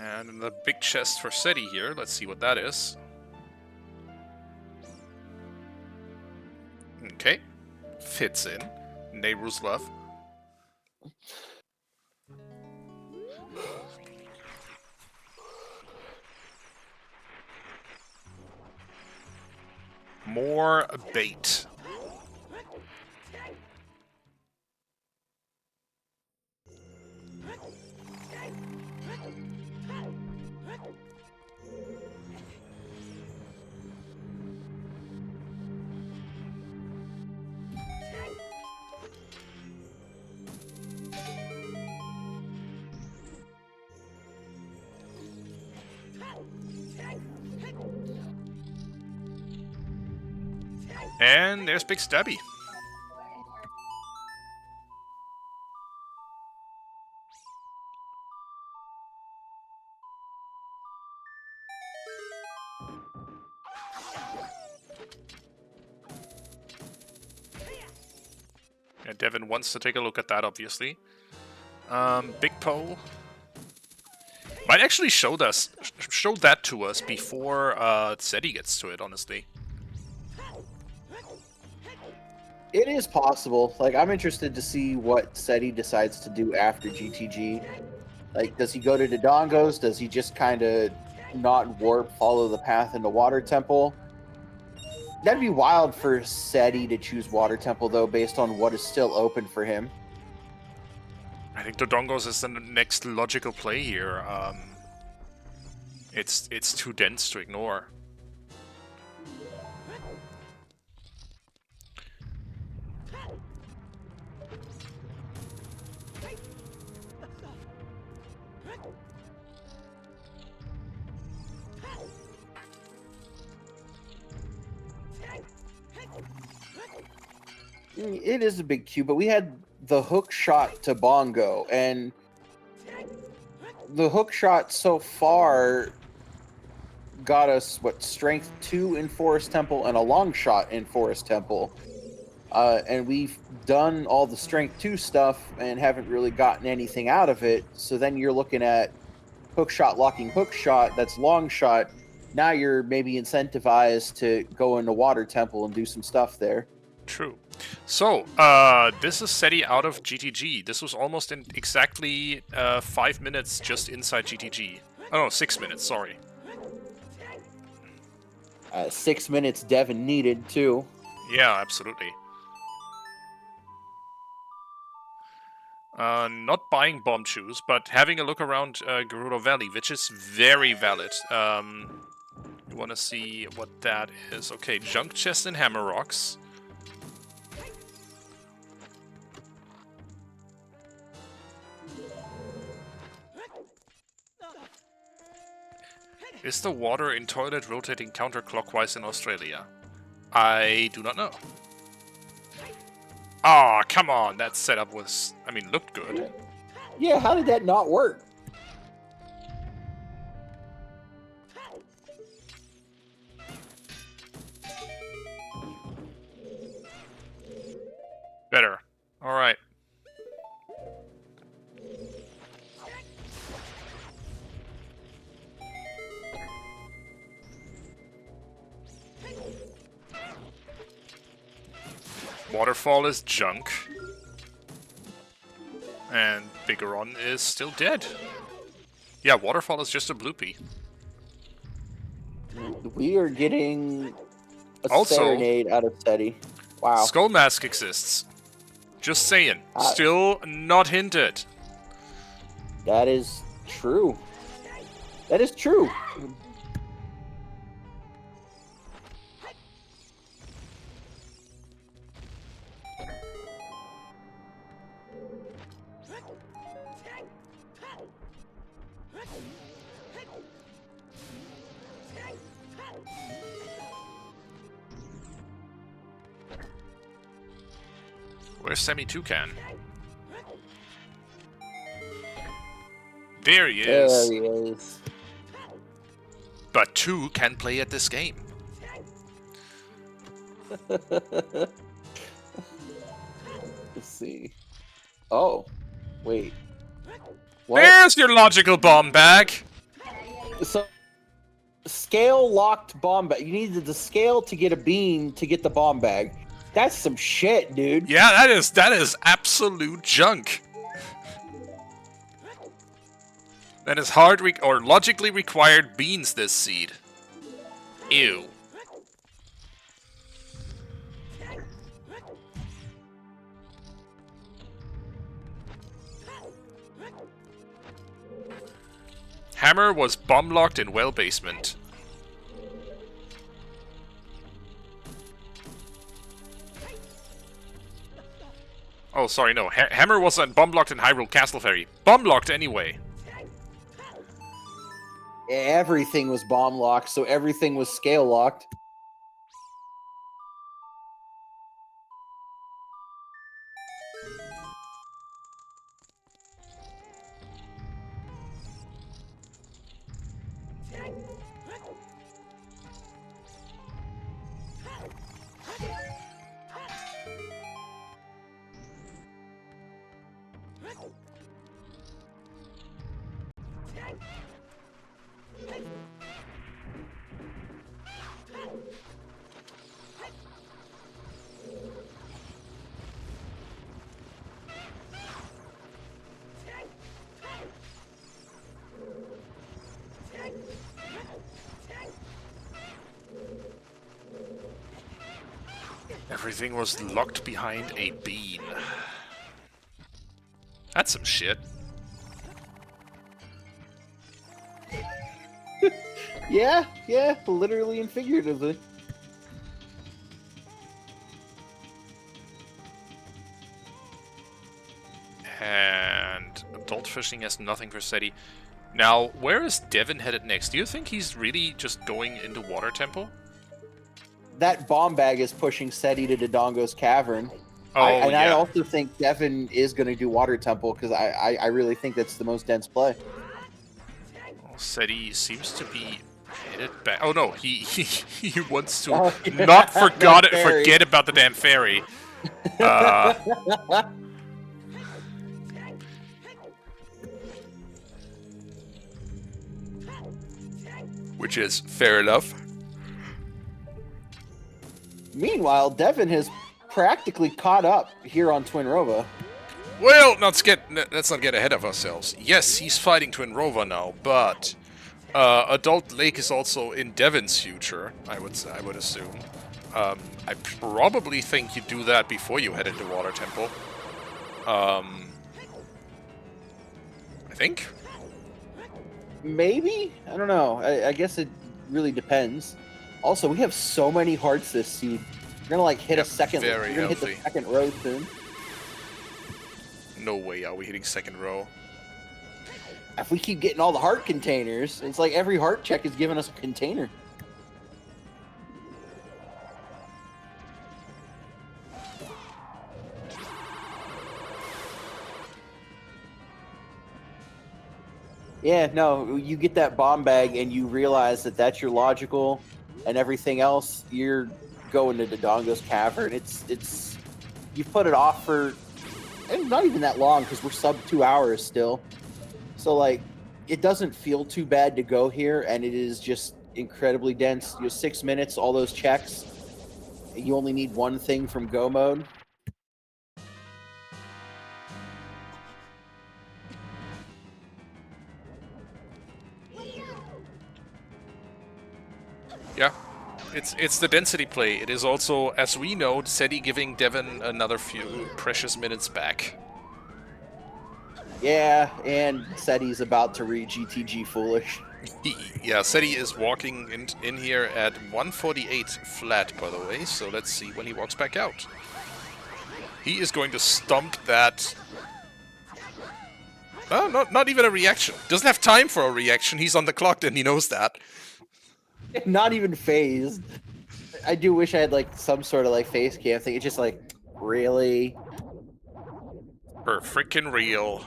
And the big chest for Ceddy here. Let's see what that is. Okay. Fits in. Neighbor's love. More bait. And there's Big Stabby. Yeah, Devin wants to take a look at that, obviously. Big Poe might actually show that to us before Ceddy gets to it, honestly. It is possible. Like, I'm interested to see what Ceddy decides to do after GTG. Like, does he go to Dodongos? Does he just kind of not warp, follow the path into Water Temple? That'd be wild for Ceddy to choose Water Temple, though, based on what is still open for him. I think Dodongos is the next logical play here. It's too dense to ignore. It is a big cube, but we had the hook shot to Bongo, and the hook shot so far got us, what, Strength 2 in Forest Temple and a long shot in Forest Temple. And we've done all the Strength 2 stuff and haven't really gotten anything out of it. So then you're looking at hook shot, locking hook shot, that's long shot. Now you're maybe incentivized to go into Water Temple and do some stuff there. True. So, this is Ceddy out of GTG. This was almost in exactly 5 minutes just inside GTG. Oh no, 6 minutes, sorry. 6 minutes Devin needed, too. Yeah, absolutely. Not buying bomb shoes, but having a look around Gerudo Valley, which is very valid. You want to see what that is. Okay, junk chest and hammer rocks. Is the water in toilet rotating counterclockwise in Australia? I do not know. Ah, come on, that setup was, I mean, looked good. Yeah, how did that not work? Better. Alright. Waterfall is junk. And Bigeron is still dead. Yeah, Waterfall is just a bloopy. We are getting a Also, serenade out of Ceddy. Wow. Skull Mask exists. Just saying. Still not hinted. That is true. That is true. Where's Semi Toucan? There he is. There he is. But 2 can play at this game. Let's see. Oh, wait. What? There's your logical bomb bag. So, scale locked bomb bag. You needed the scale to get a bean to get the bomb bag. That's some shit, dude. Yeah, that is absolute junk. That is hard or logically required beans this seed. Ew. Hammer was bomb locked in well basement. Oh, sorry, no. Hammer wasn't bomb locked in Hyrule Castle Ferry. Bomb locked anyway. Everything was bomb locked, so everything was scale locked. Everything was locked behind a bean. That's some shit. Yeah, literally and figuratively. And adult fishing has nothing for Ceddy. Now, where is Devin headed next? Do you think he's really just going into Water Temple? That bomb bag is pushing Ceddy to Dodongo's cavern. Oh, I also think Devin is going to do Water Temple because I really think that's the most dense play. Well, Ceddy seems to be headed back. Oh no, he wants to yeah. not forget about the damn ferry. Which is fair enough. Meanwhile, Devin has practically caught up here on Twin Rova. Well, let's not get ahead of ourselves. Yes, he's fighting Twin Rova now, but Adult Lake is also in Devin's future. I would assume. I probably think you do that before you head into Water Temple. I think. Maybe? I don't know. I guess it really depends. Also, we have so many hearts this seed. We're gonna like hit a second. We're gonna hit the second row soon. No way are we hitting second row. If we keep getting all the heart containers, it's like every heart check is giving us a container. Yeah, no, you get that bomb bag and you realize that that's your logical, and everything else you're going to Dodongo's cavern. It's you've put it off for not even that long because we're sub 2 hours still. So like, it doesn't feel too bad to go here, and it is just incredibly dense. 6 minutes, all those checks. You only need one thing from go mode. Yeah. It's the density play. It is also, as we know, Ceddy giving Devin another few precious minutes back. Yeah, and Ceddy's about to read GTG Foolish. Yeah, Ceddy is walking in here at 148 flat, by the way, so let's see when he walks back out. He is going to stomp that... Oh, not even a reaction. Doesn't have time for a reaction. He's on the clock and he knows that. Not even phased. I do wish I had like some sort of like face cam thing. It's just like, really? For freaking real.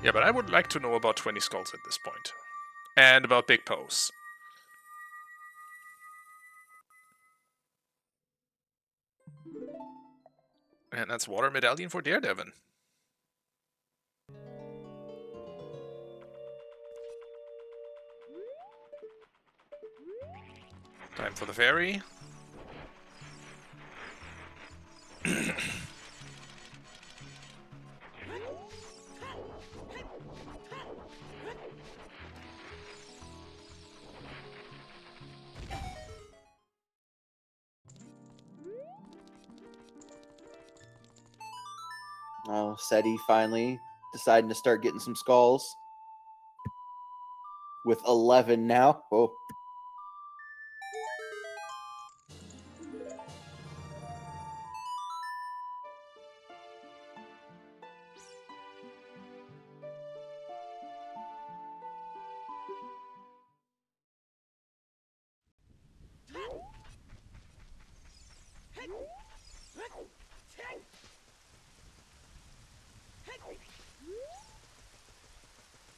Yeah, but I would like to know about 20 skulls at this point. And about big pose. And that's water medallion for DareDevin. Time for the ferry. Oh, Ceddy finally deciding to start getting some skulls. With 11 now. Oh.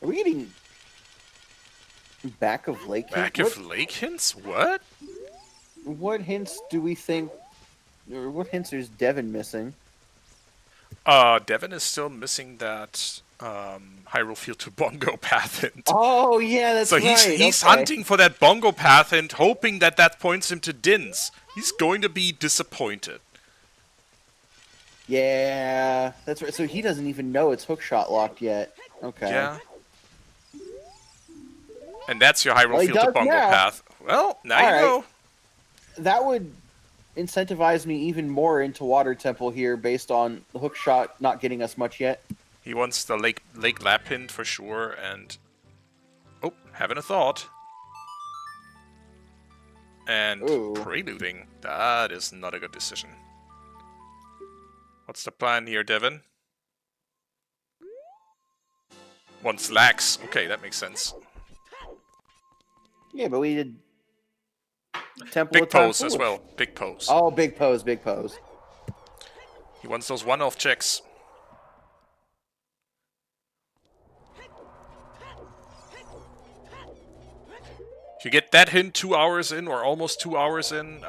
Are we getting back of lake hints? Back of lake hints? What? What hints do we think, or what hints is Devin missing? Devin is still missing that Hyrule Field to Bongo path hint. Oh yeah, that's So right. he's Okay. hunting for that Bongo path hint, hoping that that points him to Din's. He's going to be disappointed. Yeah, that's right. So he doesn't even know it's hookshot locked yet. Okay. Yeah. And that's your Hyrule Well, he Field to does Bongo now. path. Well, now All you right. know. That would incentivize me even more into Water Temple here, based on the hookshot not getting us much yet. He wants the Lake Lap hint for sure, and... Oh, having a thought. And Ooh. preluding. That is not a good decision. What's the plan here, Devin? Wants lax. Okay, that makes sense. Yeah, but we did Temple Big of Time pose as Foolish. well. Big pose. Oh, big pose, big pose. He wants those one-off checks. If you get that hint 2 hours in, or almost 2 hours in,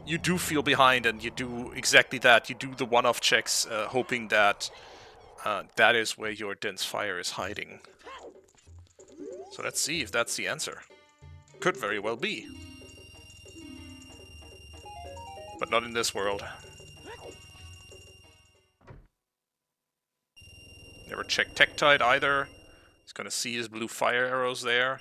you do feel behind, and you do exactly that. You do the one-off checks, hoping that that is where your dense fire is hiding. So let's see if that's the answer. Could very well be. But not in this world. Never checked Tektite either. He's gonna see his blue fire arrows there.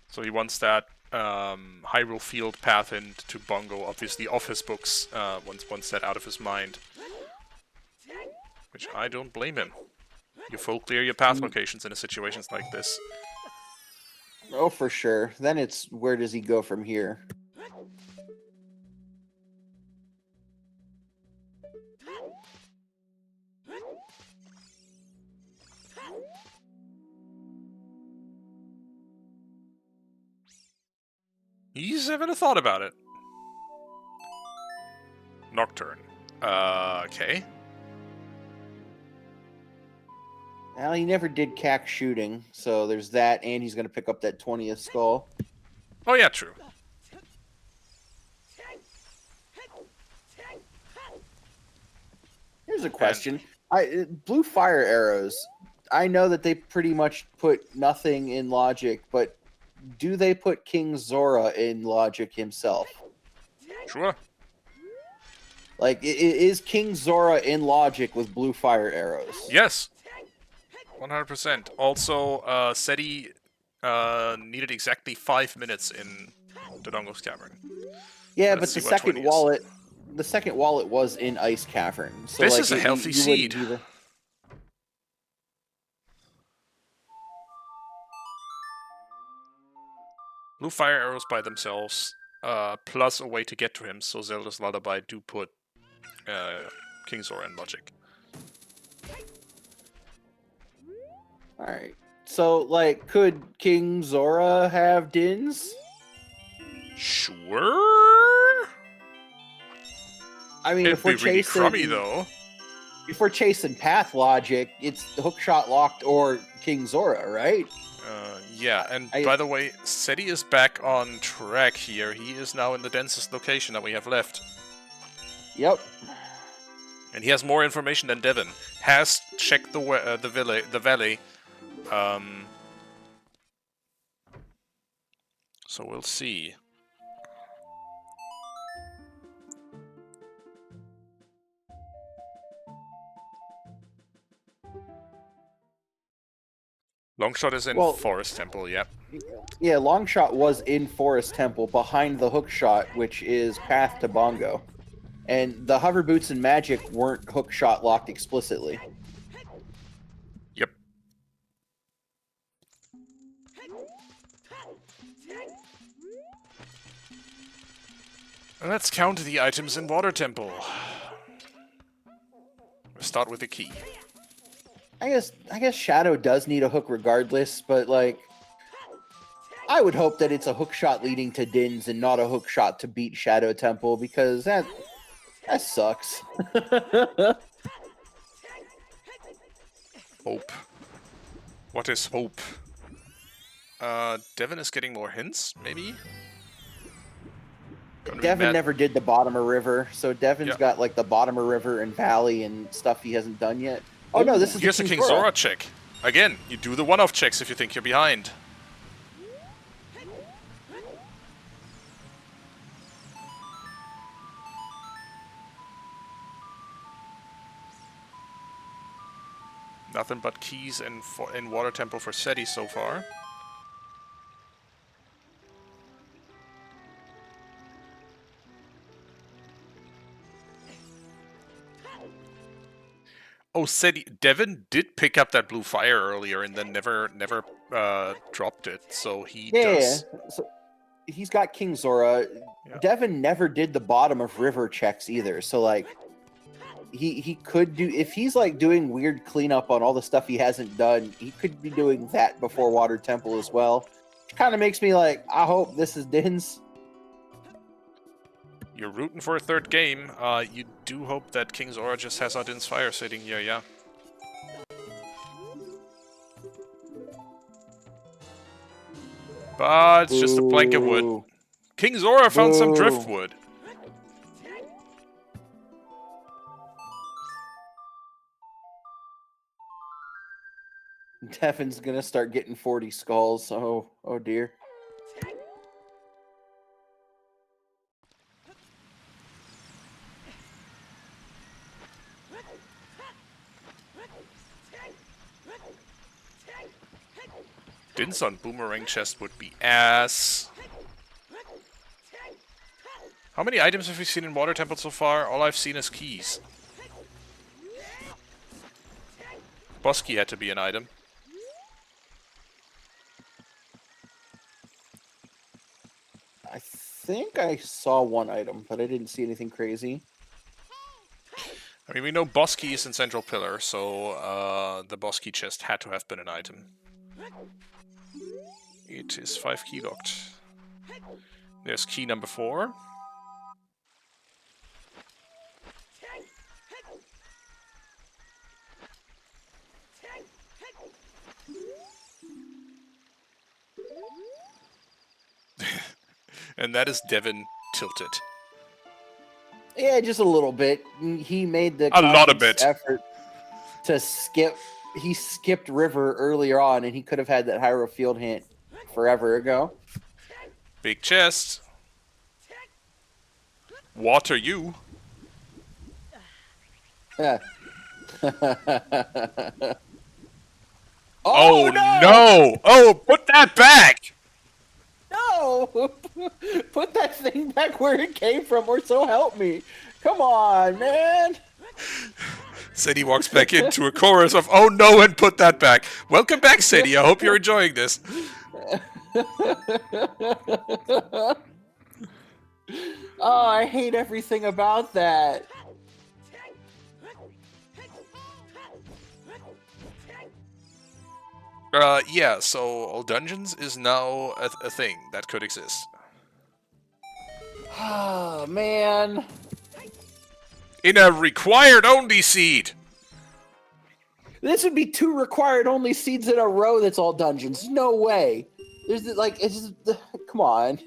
So he wants that Hyrule Field path into Bongo, obviously off his books, wants that out of his mind. Which I don't blame him. You full clear your path locations in situations like this. Oh, for sure. Then it's, where does he go from here? He's having a thought about it. Nocturne. Okay. Well, he never did cack shooting, so there's that, and he's going to pick up that 20th skull. Oh yeah, true. Here's a question. Blue fire arrows, I know that they pretty much put nothing in logic, but do they put King Zora in logic himself? Sure. Like, is King Zora in logic with blue fire arrows? Yes. 100%. Also, Ceddy needed exactly 5 minutes in Dodongo's cavern. Yeah, Let's but see what 20 is. the second wallet was in Ice Cavern. So This like is a healthy you wouldn't seed. do the... Blue fire arrows by themselves, plus a way to get to him, so Zelda's Lullaby do put King Zora in logic. Alright. So, like, could King Zora have Dins? Sure. I mean, It'd be really crummy though. If we're chasing path logic, it's hookshot locked or King Zora, right? Yeah, and by the way, Ceddy is back on track here. He is now in the densest location that we have left. Yep. And he has more information than Devin. Has checked the valley. So we'll see. Longshot is in Forest Temple, yep. Yeah, Longshot was in Forest Temple behind the hookshot, which is Path to Bongo. And the hover boots and magic weren't hookshot locked explicitly. Yep. Let's count the items in Water Temple. We'll start with the key. I guess Shadow does need a hook regardless, but like I would hope that it's a hook shot leading to Dins and not a hook shot to beat Shadow Temple, because that sucks. Hope. What is hope? Devin is getting more hints, maybe? Devin never did the bottom of river, so Devin's got like the bottom of river and valley and stuff he hasn't done yet. Oh no, this is here's the King Zora check. Again, you do the one-off checks if you think you're behind. Nothing but keys in Water Temple for Ceddy so far. Oh, Ceddy, Devin did pick up that blue fire earlier and then never dropped it, so he does. Yeah, so he's got King Zora. Yeah. Devin never did the bottom of river checks either, so like he could do, if he's like doing weird cleanup on all the stuff he hasn't done, he could be doing that before Water Temple as well. Which kind of makes me like, I hope this is Dins. You're rooting for a third game. You do hope that King Zora just has Din's fire sitting here, yeah. But it's just a plank of wood. King Zora found some driftwood. Devin's gonna start getting 40 skulls. Oh dear. Dins on Boomerang chest would be ass. How many items have we seen in Water Temple so far? All I've seen is keys. Boss key had to be an item. I think I saw one item, but I didn't see anything crazy. I mean, we know boss key is in Central Pillar, so the boss key chest had to have been an item. It is 5 key locked. There's key number 4. And that is Devin tilted. Yeah, just a little bit. He made the A lot of conscious it. effort to skip. He skipped River earlier on, and he could have had that Hyrule Field hint forever ago. Big chest. Water you. Yeah. Oh no! no! Oh, put that back! No! Put that thing back where it came from, or so help me. Come on, man. Ceddy walks back into a chorus of "Oh no!" and put that back. Welcome back, Ceddy. I hope you're enjoying this. Oh, I hate everything about that. Yeah, so all dungeons is now a thing that could exist. Oh, man. In a required only seed! This would be 2 required only seeds in a row that's all dungeons. No way. There's like, it's just, come on.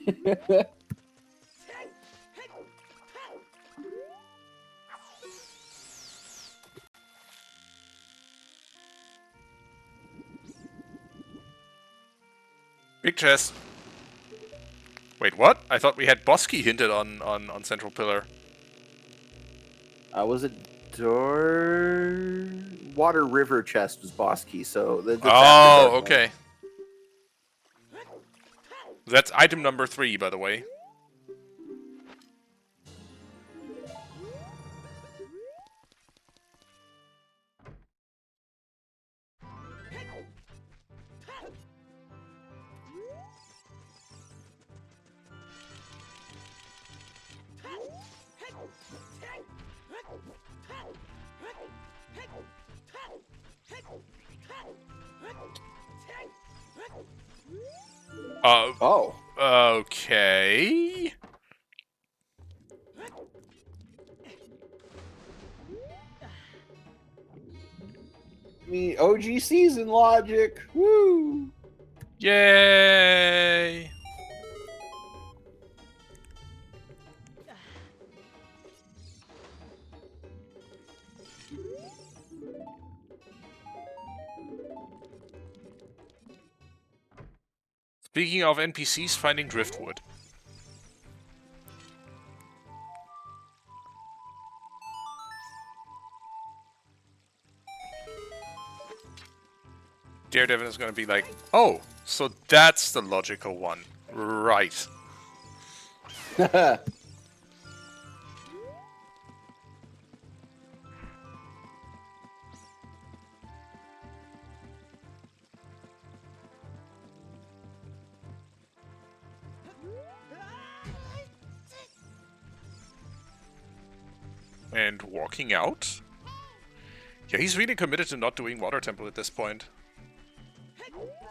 Big chest. Wait, what? I thought we had Bosky hinted on Central Pillar. Was it Water River chest was boss key, so that's Oh, okay. That's item number 3, by the way. Oh. Okay. I mean, OG season logic. Woo! Yay! Speaking of NPCs finding driftwood. DareDevin is going to be like, oh, so that's the logical one. Right. And walking out? Yeah, he's really committed to not doing Water Temple at this point.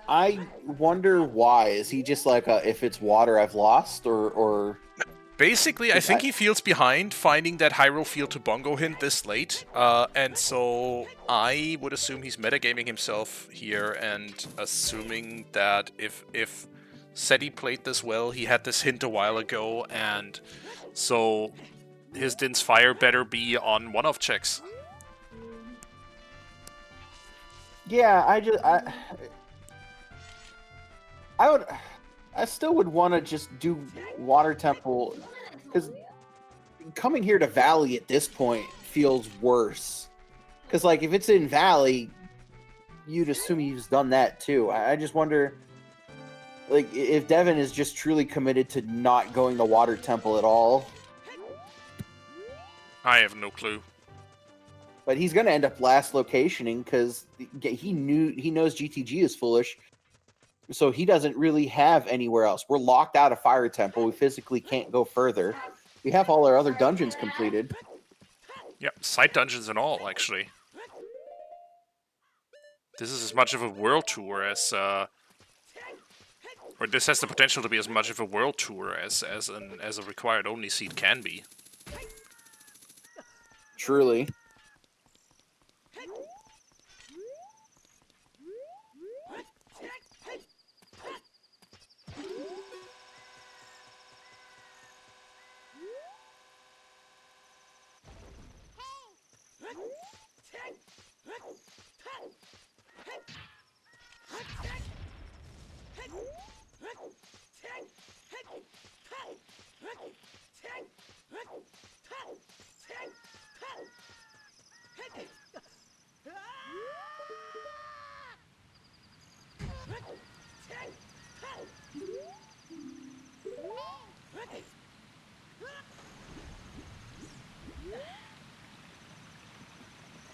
I wonder why. Is he just like, if it's water, I've lost, or... Basically, I think he feels behind finding that Hyrule Field to Bongo hint this late, and so I would assume he's metagaming himself here and assuming that if Ceddy played this well, he had this hint a while ago, and so his Din's Fire better be on one-off checks. Yeah, I still would want to just do Water Temple, because coming here to Valley at this point feels worse. Because, like, if it's in Valley, you'd assume he's done that too. I just wonder, like, if Devin is just truly committed to not going to Water Temple at all. I have no clue. But he's going to end up last locationing because he knows GTG is foolish. So he doesn't really have anywhere else. We're locked out of Fire Temple. We physically can't go further. We have all our other dungeons completed. Yep, side dungeons and all, actually. This is as much of a world tour as... or this has the potential to be as much of a world tour as a required only seed can be. Truly.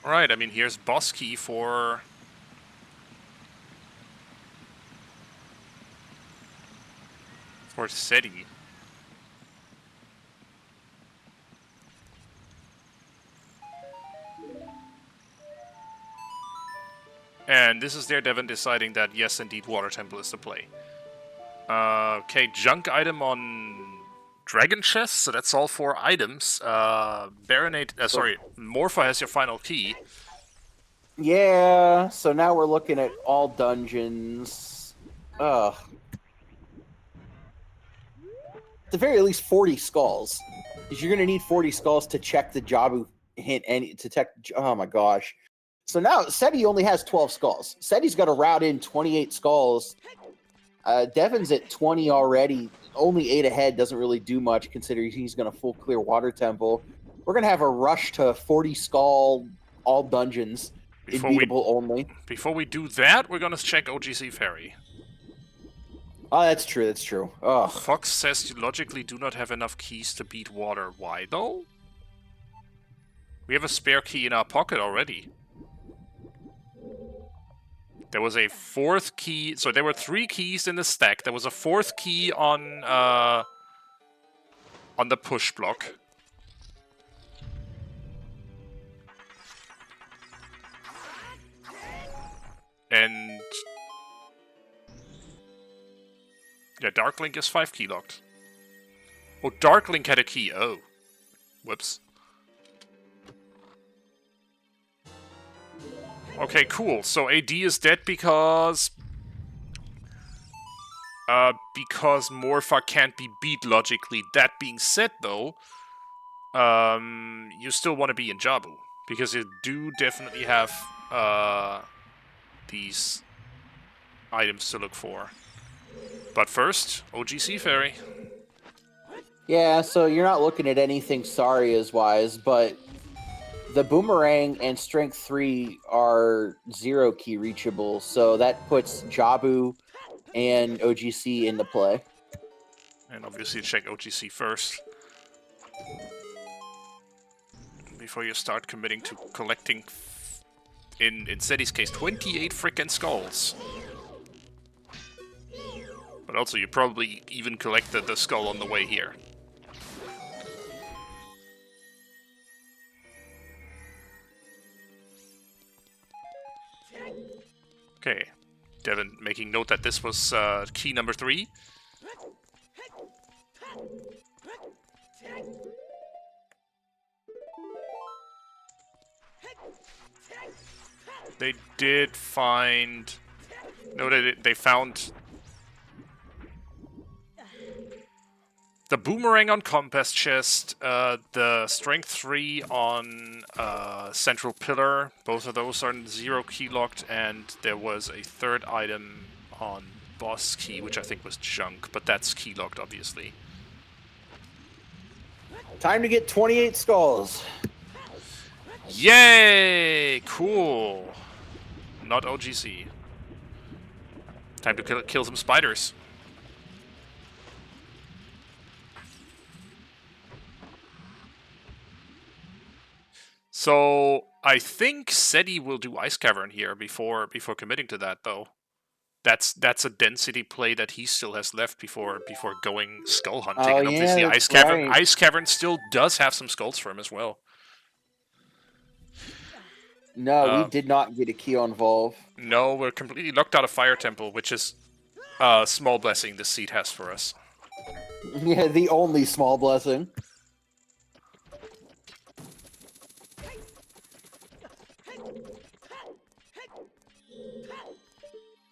Right, I mean, here's boss key for Ceddy. And this is Devin deciding that yes, indeed, Water Temple is the play. Okay, junk item on Dragon Chest, so that's all 4 items. Morpha has your final key. Yeah, so now we're looking at all dungeons. Ugh. At the very least, 40 skulls. Because you're going to need 40 skulls to check the Jabu hint and to check. Oh my gosh. So now Ceddy only has 12 skulls. Ceddy's got to route in 28 skulls. Devin's at 20 already. Only 8 ahead doesn't really do much considering he's going to full clear Water Temple. We're going to have a rush to 40 skull all dungeons. Unbeatable only. Before we do that, we're going to check OGC Ferry. Oh, that's true. That's true. Ugh. Fox says you logically do not have enough keys to beat water. Why, though? We have a spare key in our pocket already. There was a 4th key. So there were 3 keys in the stack. There was a 4th key on the push block. And yeah, Dark Link is 5 key locked. Oh, Dark Link had a key. Oh. Whoops. Okay, cool. So AD is dead because Morpha can't be beat logically. That being said, though, you still want to be in Jabu because you do definitely have these items to look for. But first, OGC Ferry. Yeah, so you're not looking at anything Saria's-wise, but the Boomerang and Strength 3 are 0 key reachable, so that puts Jabu and OGC into play. And obviously check OGC first. Before you start committing to collecting, in Ceddy's case, 28 frickin' skulls. But also, you probably even collected the skull on the way here. Okay, Devin making note that this was key number 3. They did find... No, they found... the Boomerang on Compass Chest, the Strength 3 on Central Pillar. Both of those are 0 key locked, and there was a 3rd item on Boss Key, which I think was junk, but that's key locked, obviously. Time to get 28 skulls. Yay! Cool. Not OGC. Time to kill some spiders. So I think Ceddy will do Ice Cavern here before committing to that, though. That's a density play that he still has left before going skull hunting. Oh, and obviously yeah, Ice Cavern still does have some skulls for him as well. No, we did not get a key on Volve. No, we're completely locked out of Fire Temple, which is a small blessing this seed has for us. Yeah, the only small blessing.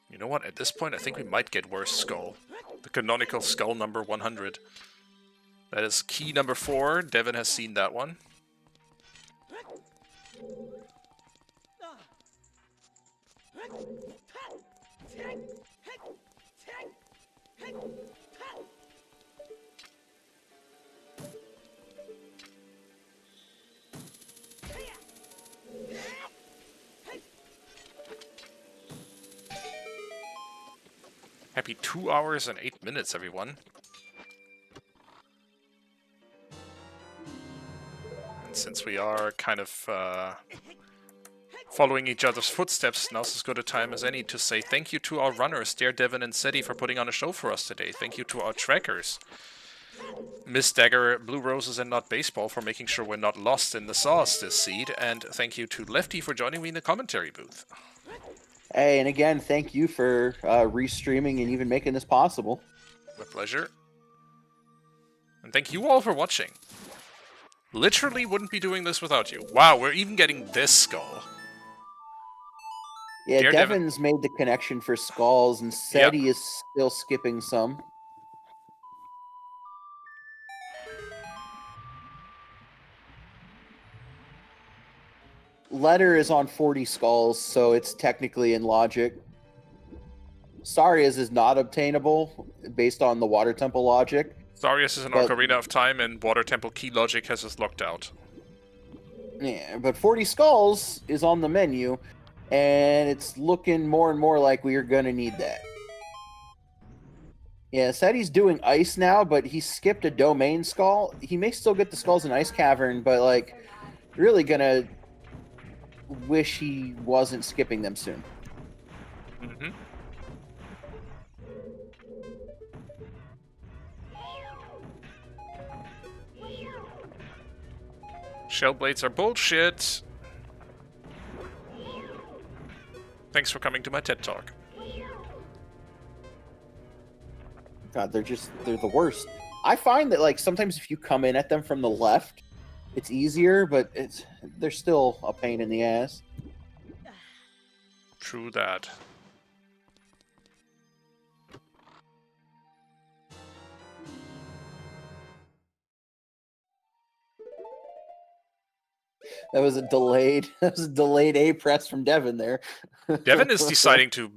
You know what? At this point, I think we might get worse skull. The canonical skull number 100. That is key number 4. Devin has seen that one. Happy 2 hours and 8 minutes, everyone. And since we are kind of following each other's footsteps, now's as good a time as any to say thank you to our runners, Devin and Ceddy, for putting on a show for us today. Thank you to our trackers, Miss Dagger, Blue Roses and Not Baseball, for making sure we're not lost in the sauce this seed. And thank you to Lefty for joining me in the commentary booth. Hey, and again, thank you for restreaming and even making this possible. My pleasure. And thank you all for watching. Literally wouldn't be doing this without you. Wow, we're even getting this skull. Yeah, Devin's made the connection for skulls, and Ceddy is still skipping some. Letter is on 40 skulls, so it's technically in logic. Sarias is not obtainable based on the Water Temple logic. Sarias is an Ocarina of Time, and Water Temple key logic has us locked out. Yeah, but 40 skulls is on the menu, and it's looking more and more like we are going to need that. Yeah, Ceddy's doing ice now, but he skipped a domain skull. He may still get the skulls in Ice Cavern, but, like, really gonna wish he wasn't skipping them soon. Mm-hmm. Shell blades are bullshit. Thanks for coming to my TED Talk. God, they're the worst. I find that, like, sometimes if you come in at them from the left, it's easier, but they're still a pain in the ass. True that. That was a delayed A press from Devin there. Devin is deciding to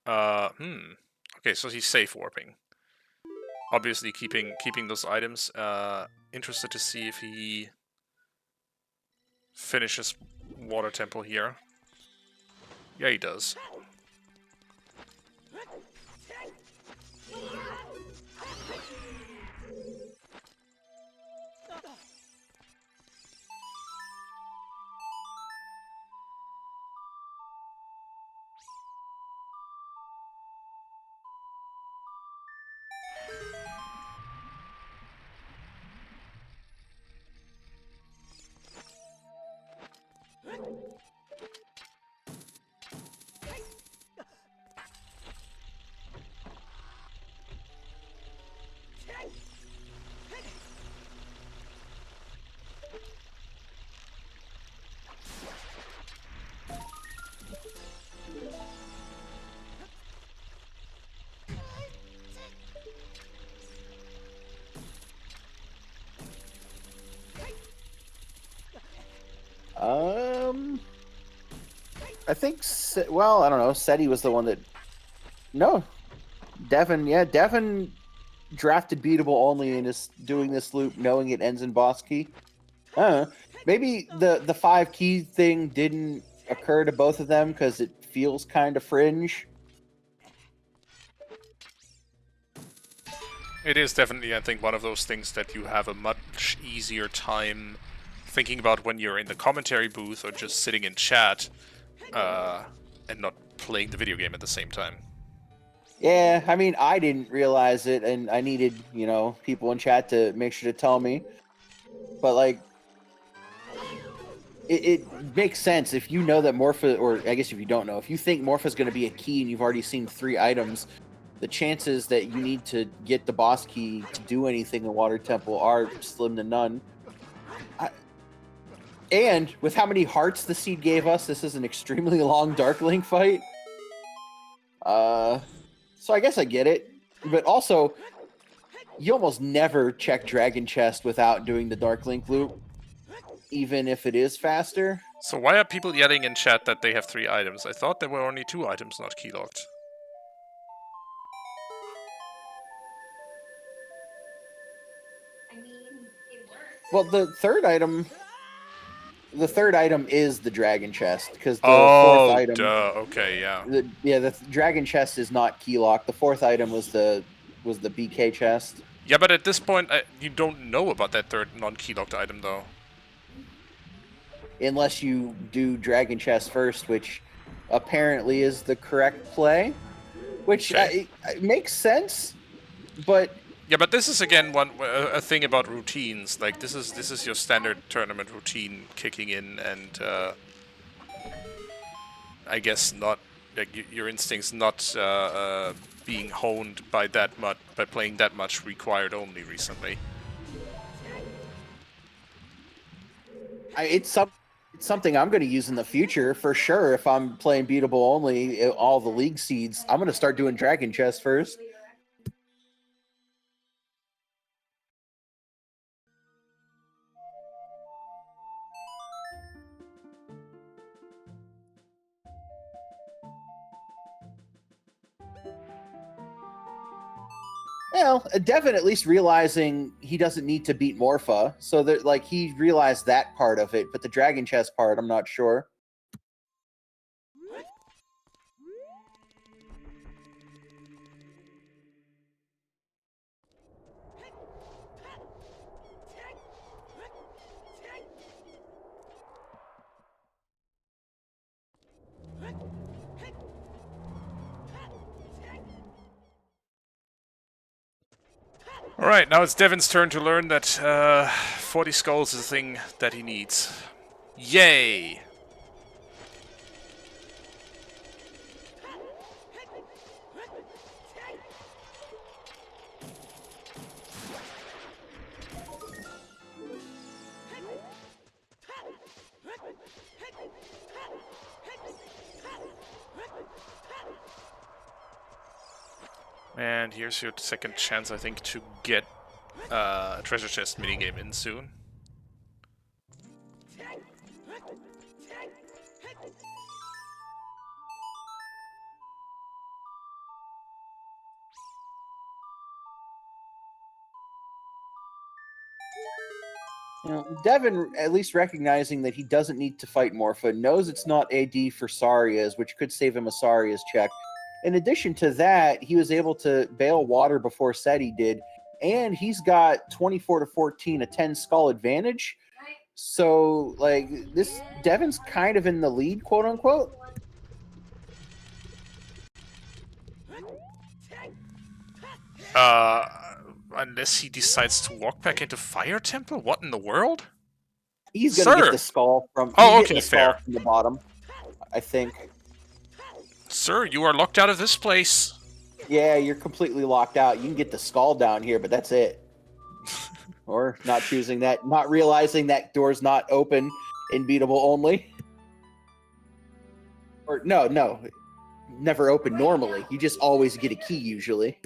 okay, so he's safe warping. Obviously keeping those items. Interested to see if he finishes Water Temple here. Yeah, he does. I think, well, I don't know. Ceddy was the one that... No. Devin, yeah, Devin drafted beatable only and is doing this loop knowing it ends in boss key. I don't know. Maybe the 5 key thing didn't occur to both of them because it feels kind of fringe. It is definitely, I think, one of those things that you have a much easier time thinking about when you're in the commentary booth or just sitting in chat and not playing the video game at the same time. Yeah, I mean, I didn't realize it, and I needed, you know, people in chat to make sure to tell me. But, like, it makes sense if you know that Morpha, or I guess if you don't know, if you think Morpha's going to be a key and you've already seen 3 items, the chances that you need to get the boss key to do anything in Water Temple are slim to none. And with how many hearts the seed gave us, this is an extremely long Dark Link fight. So I guess I get it. But also, you almost never check Dragon Chest without doing the Dark Link loop, even if it is faster. So why are people yelling in chat that they have 3 items? I thought there were only 2 items not keylocked. Well, the third item is the Dragon Chest, because the fourth item... duh. Okay, yeah. The Dragon Chest is not keylocked. The 4th item was the BK chest. Yeah, but at this point, you don't know about that third non-keylocked item, though. unless you do Dragon Chest first, which apparently is the correct play, which it makes sense, but yeah, but this is again a thing about routines. Like this is your standard tournament routine kicking in, and I guess not like your instincts not being honed by that much by playing that much required only recently. It's something I'm going to use in the future for sure. If I'm playing beatable only, all the league seeds, I'm going to start doing Dragon Chest first. Well, Devin at least realizing he doesn't need to beat Morpha, so that like he realized that part of it, but the Dragon Chest part, I'm not sure. Alright, now it's Devin's turn to learn that 40 skulls is the thing that he needs. Yay! And here's your second chance, I think, to get a treasure chest minigame in soon. You know, Devin, at least recognizing that he doesn't need to fight Morpha, knows it's not AD for Saria's, which could save him a Saria's check. In addition to that, he was able to bail water before Ceddy did, and he's got 24 to 14, a 10 skull advantage. So, like, this Devin's kind of in the lead, quote unquote. Unless he decides to walk back into Fire Temple? What in the world? He's gonna get the skull from. Oh, okay, fair. From the bottom, I think. Sir, you are locked out of this place. Yeah, you're completely locked out. You can get the skull down here, but that's it. Or not choosing that, not realizing that door's not open in beatable only. Or no, never open normally. You just always get a key usually.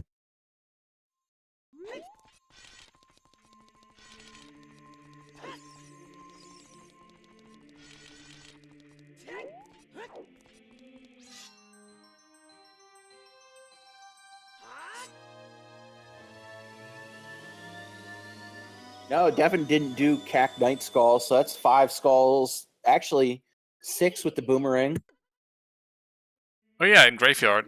No, Devin didn't do Cack Knight Skull, so that's 5 skulls. Actually, 6 with the boomerang. Oh yeah, in Graveyard.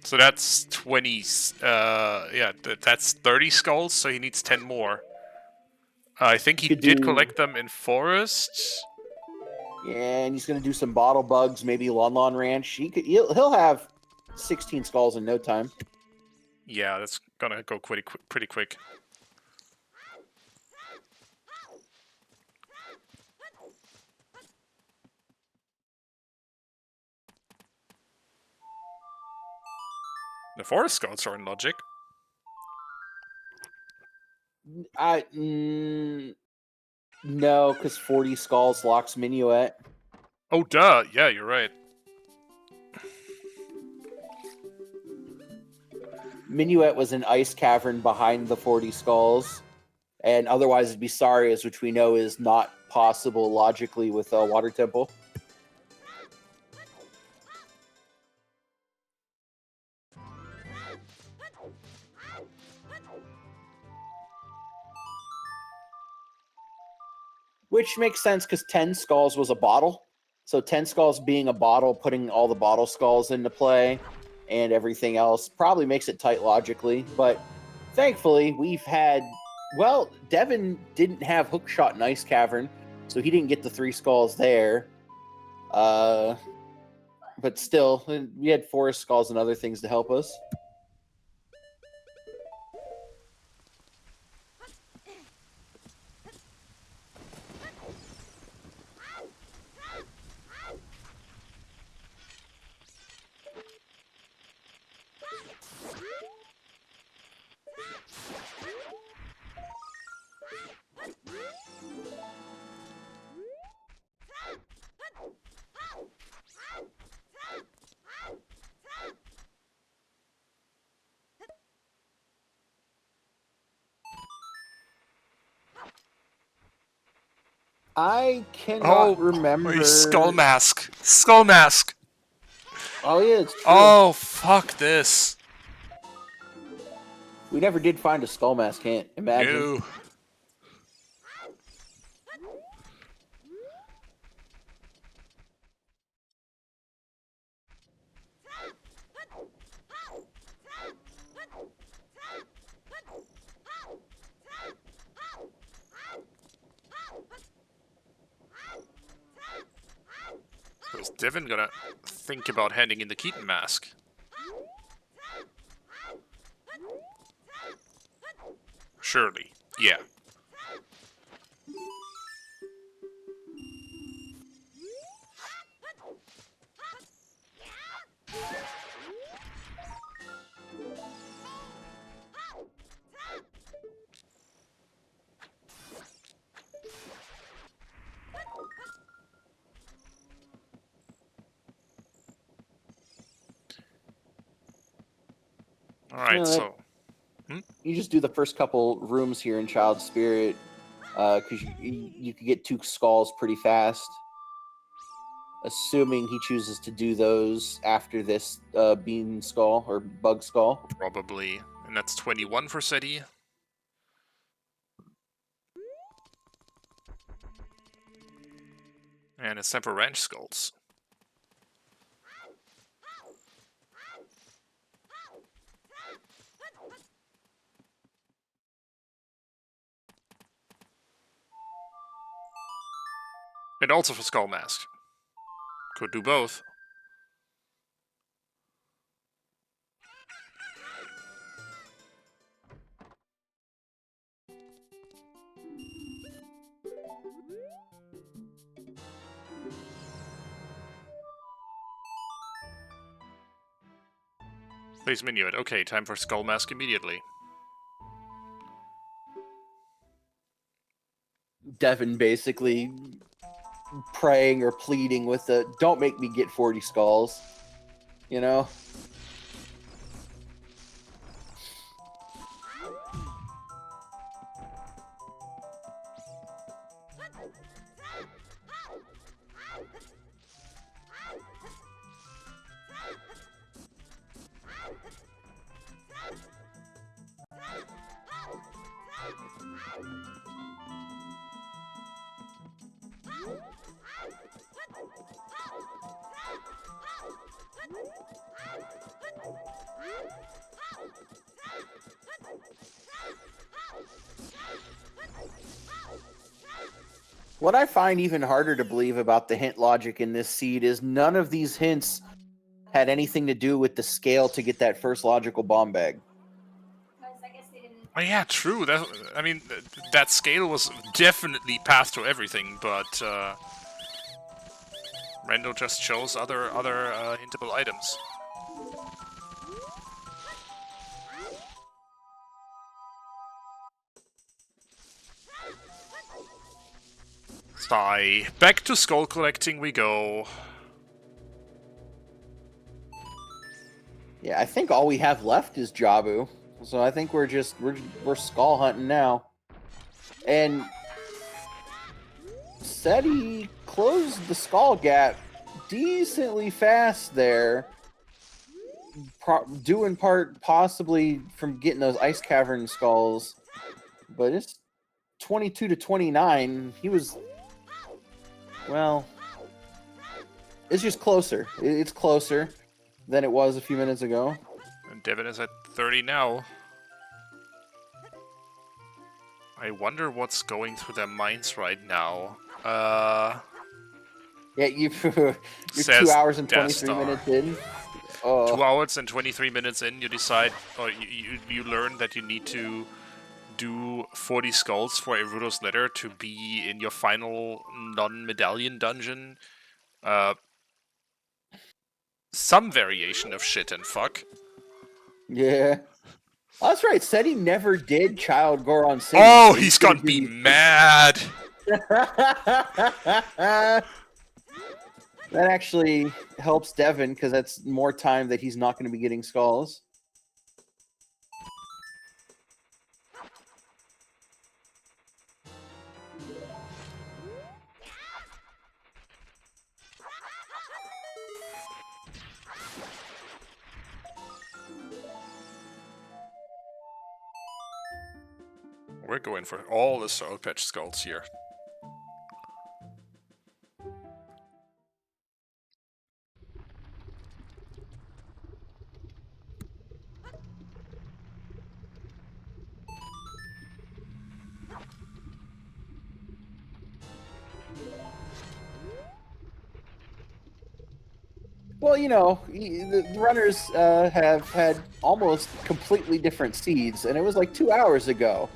So that's 20, yeah, that's 30 skulls, so he needs 10 more. I think he did collect them in Forest. Yeah, and he's going to do some Bottle Bugs, maybe Lon Lon Ranch. He'll have 16 skulls in no time. Yeah, that's gonna go pretty quick. The Forest Skulls are in Logic. No, because 40 skulls locks Minuet. Oh, duh. Yeah, you're right. Minuet was an ice cavern behind the 40 skulls, and otherwise it'd be Saria's, which we know is not possible logically with a Water Temple. Which makes sense because 10 skulls was a bottle. So 10 skulls being a bottle, putting all the bottle skulls into play and everything else probably makes it tight logically. But thankfully, we've had... Well, Devin didn't have Hookshot in Ice Cavern, so he didn't get the 3 skulls there. But still, we had forest skulls and other things to help us. I cannot remember. Skull mask. Skull mask. Oh yeah, it's true. Oh, fuck this. We never did find a skull mask, can't imagine. No. Is Devin gonna think about handing in the Keaton mask? Surely. Yeah. Alright, so... You just do the first couple rooms here in Child Spirit, because you could get 2 skulls pretty fast. Assuming he chooses to do those after this bean skull, or bug skull. Probably. And that's 21 for Ceddy. And it's time for ranch skulls. And also for skull mask. Could do both. Place minuet. Okay, time for skull mask immediately. Devin basically praying or pleading with the, don't make me get 40 skulls, you know? What I find even harder to believe about the hint logic in this seed is none of these hints had anything to do with the scale to get that first logical bomb bag. Oh yeah, true. That, I mean, that scale was definitely passed to everything, but Rando just chose other hintable items. Sigh. Back to skull collecting we go. Yeah, I think all we have left is Jabu. So I think we're skull hunting now. And Ceddy closed the skull gap decently fast there. Due in part possibly from getting those ice cavern skulls. But it's 22 to 29. He was, well, it's just closer. It's closer than it was a few minutes ago. And Devin is at 30 now. I wonder what's going through their minds right now. Yeah, you're Says 2 hours and Death 23 Star. minutes in. 2 hours and 23 minutes in, you decide, or you learn that you need to do 40 skulls for a Rudo's Letter to be in your final non-medallion dungeon. Some variation of shit and fuck. Yeah. Oh, that's right. Ceddy never did Child Goron City. Oh, so he's gonna be mad! that actually helps Devin, because that's more time that he's not going to be getting skulls. We're going for all the Soul Patch skulls here. Well, you know, the runners have had almost completely different seeds, and it was like 2 hours ago.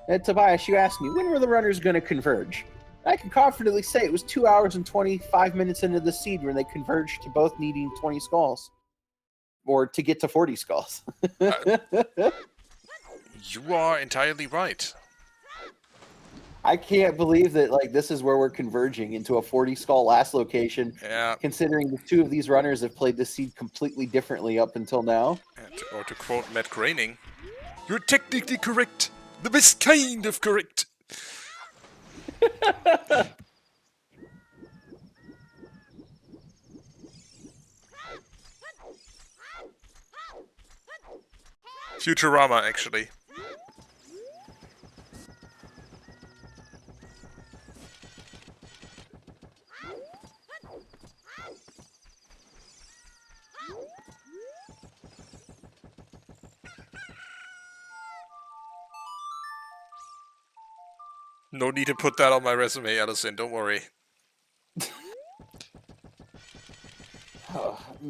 And Tobias, you asked me, when were the runners going to converge? I can confidently say it was 2 hours and 25 minutes into the seed when they converged to both needing 20 skulls. Or to get to 40 skulls. You are entirely right. I can't believe that like this is where we're converging into a 40 skull last location. Yeah. Considering the two of these runners have played this seed completely differently up until now. Or to quote Matt Groening, you're technically correct. The best kind of correct. Futurama, actually. No need to put that on my resume, Allison, don't worry.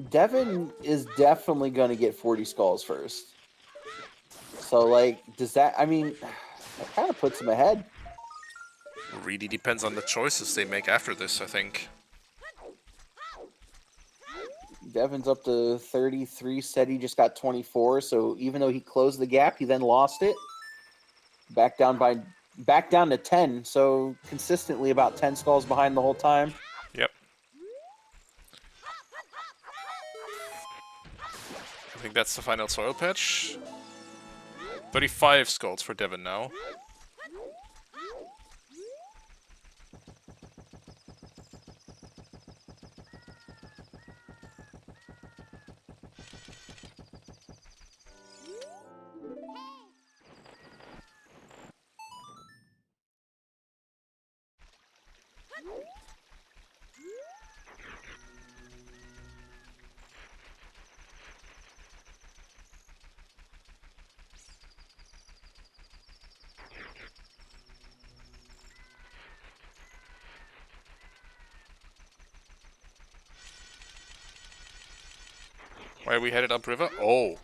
Devin is definitely going to get 40 skulls first. So, like, does that, I mean, that kind of puts him ahead. Really depends on the choices they make after this, I think. Devin's up to 33, said he just got 24, so even though he closed the gap, he then lost it. Back down to 10, so consistently about 10 skulls behind the whole time. Yep. I think that's the final soil patch. 35 skulls for Devin now. Why are we headed upriver? Oh.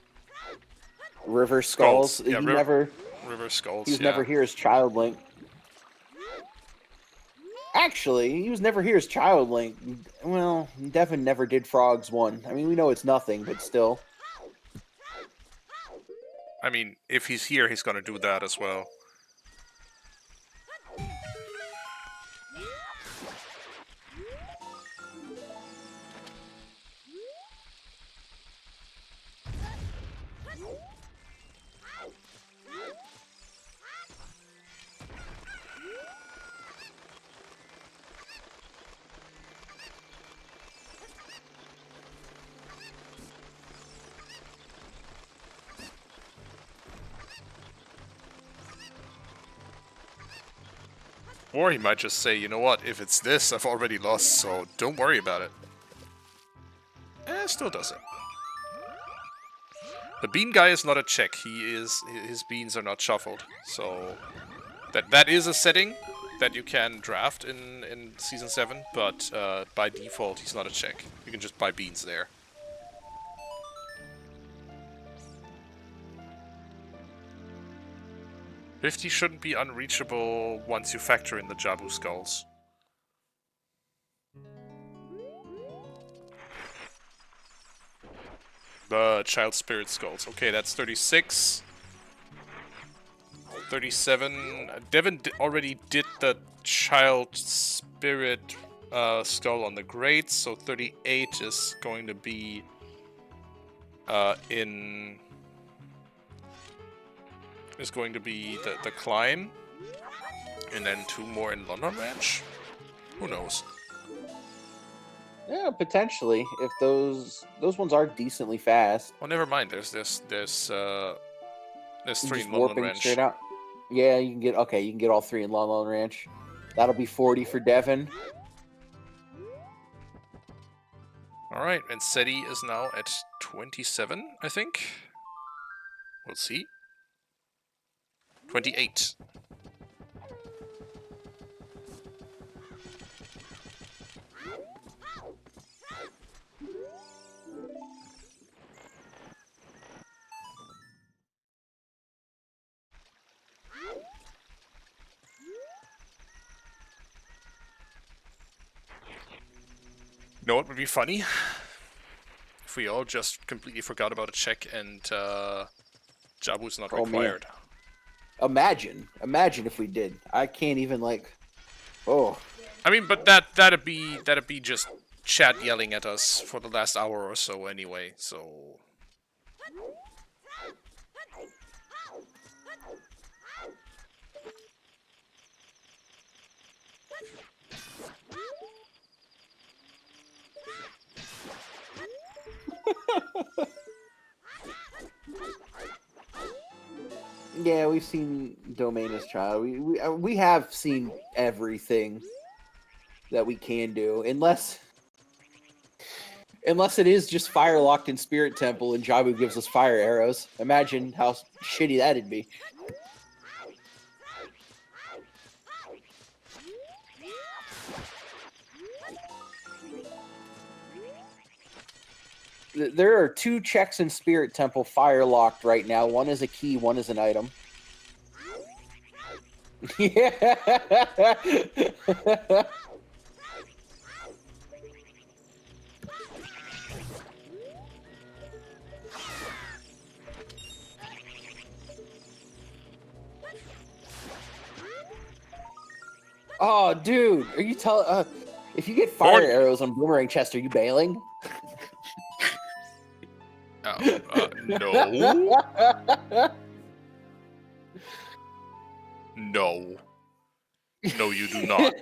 River skulls. Yeah, he never. River skulls. He was never here as Child Link. Actually, he was never here as Child Link. Well, Devin never did Frogs 1. I mean, we know it's nothing, but still. I mean, if he's here, he's gonna do that as well. Or he might just say, you know what, if it's this, I've already lost, so don't worry about it. Still does it. The bean guy is not a check. His beans are not shuffled. So that is a setting. that you can draft in Season 7, but by default he's not a check. You can just buy beans there. $50 shouldn't be unreachable once you factor in the Jabu skulls. The Child Spirit skulls. Okay, that's 36. 37. Devin already did the Child Spirit skull on the grades, so 38 is going to be the climb, and then 2 more in London Ranch. Who knows? Yeah, potentially. If those ones are decently fast. Well, never mind. There's 3 Just in London warping Ranch. straight out. Yeah, you can get all 3 in Lon Lon Ranch. That'll be 40 for Devin. Alright, and Ceddy is now at 27, I think. We'll see. 28. You know what would be funny? If we all just completely forgot about a check and Jabu's not required. Man. Imagine if we did. I can't even oh. I mean, but that'd be just chat yelling at us for the last hour or so anyway. So Yeah, we've seen Domainus Child. We have seen everything that we can do, unless it is just fire locked in Spirit Temple and Jabu gives us fire arrows. Imagine how shitty that'd be. There are 2 checks in Spirit Temple fire locked right now. One is a key, one is an item. Yeah. Oh, dude, are you telling? If you get fire arrows on Boomerang Chest, are you bailing? no. No. No, you do not.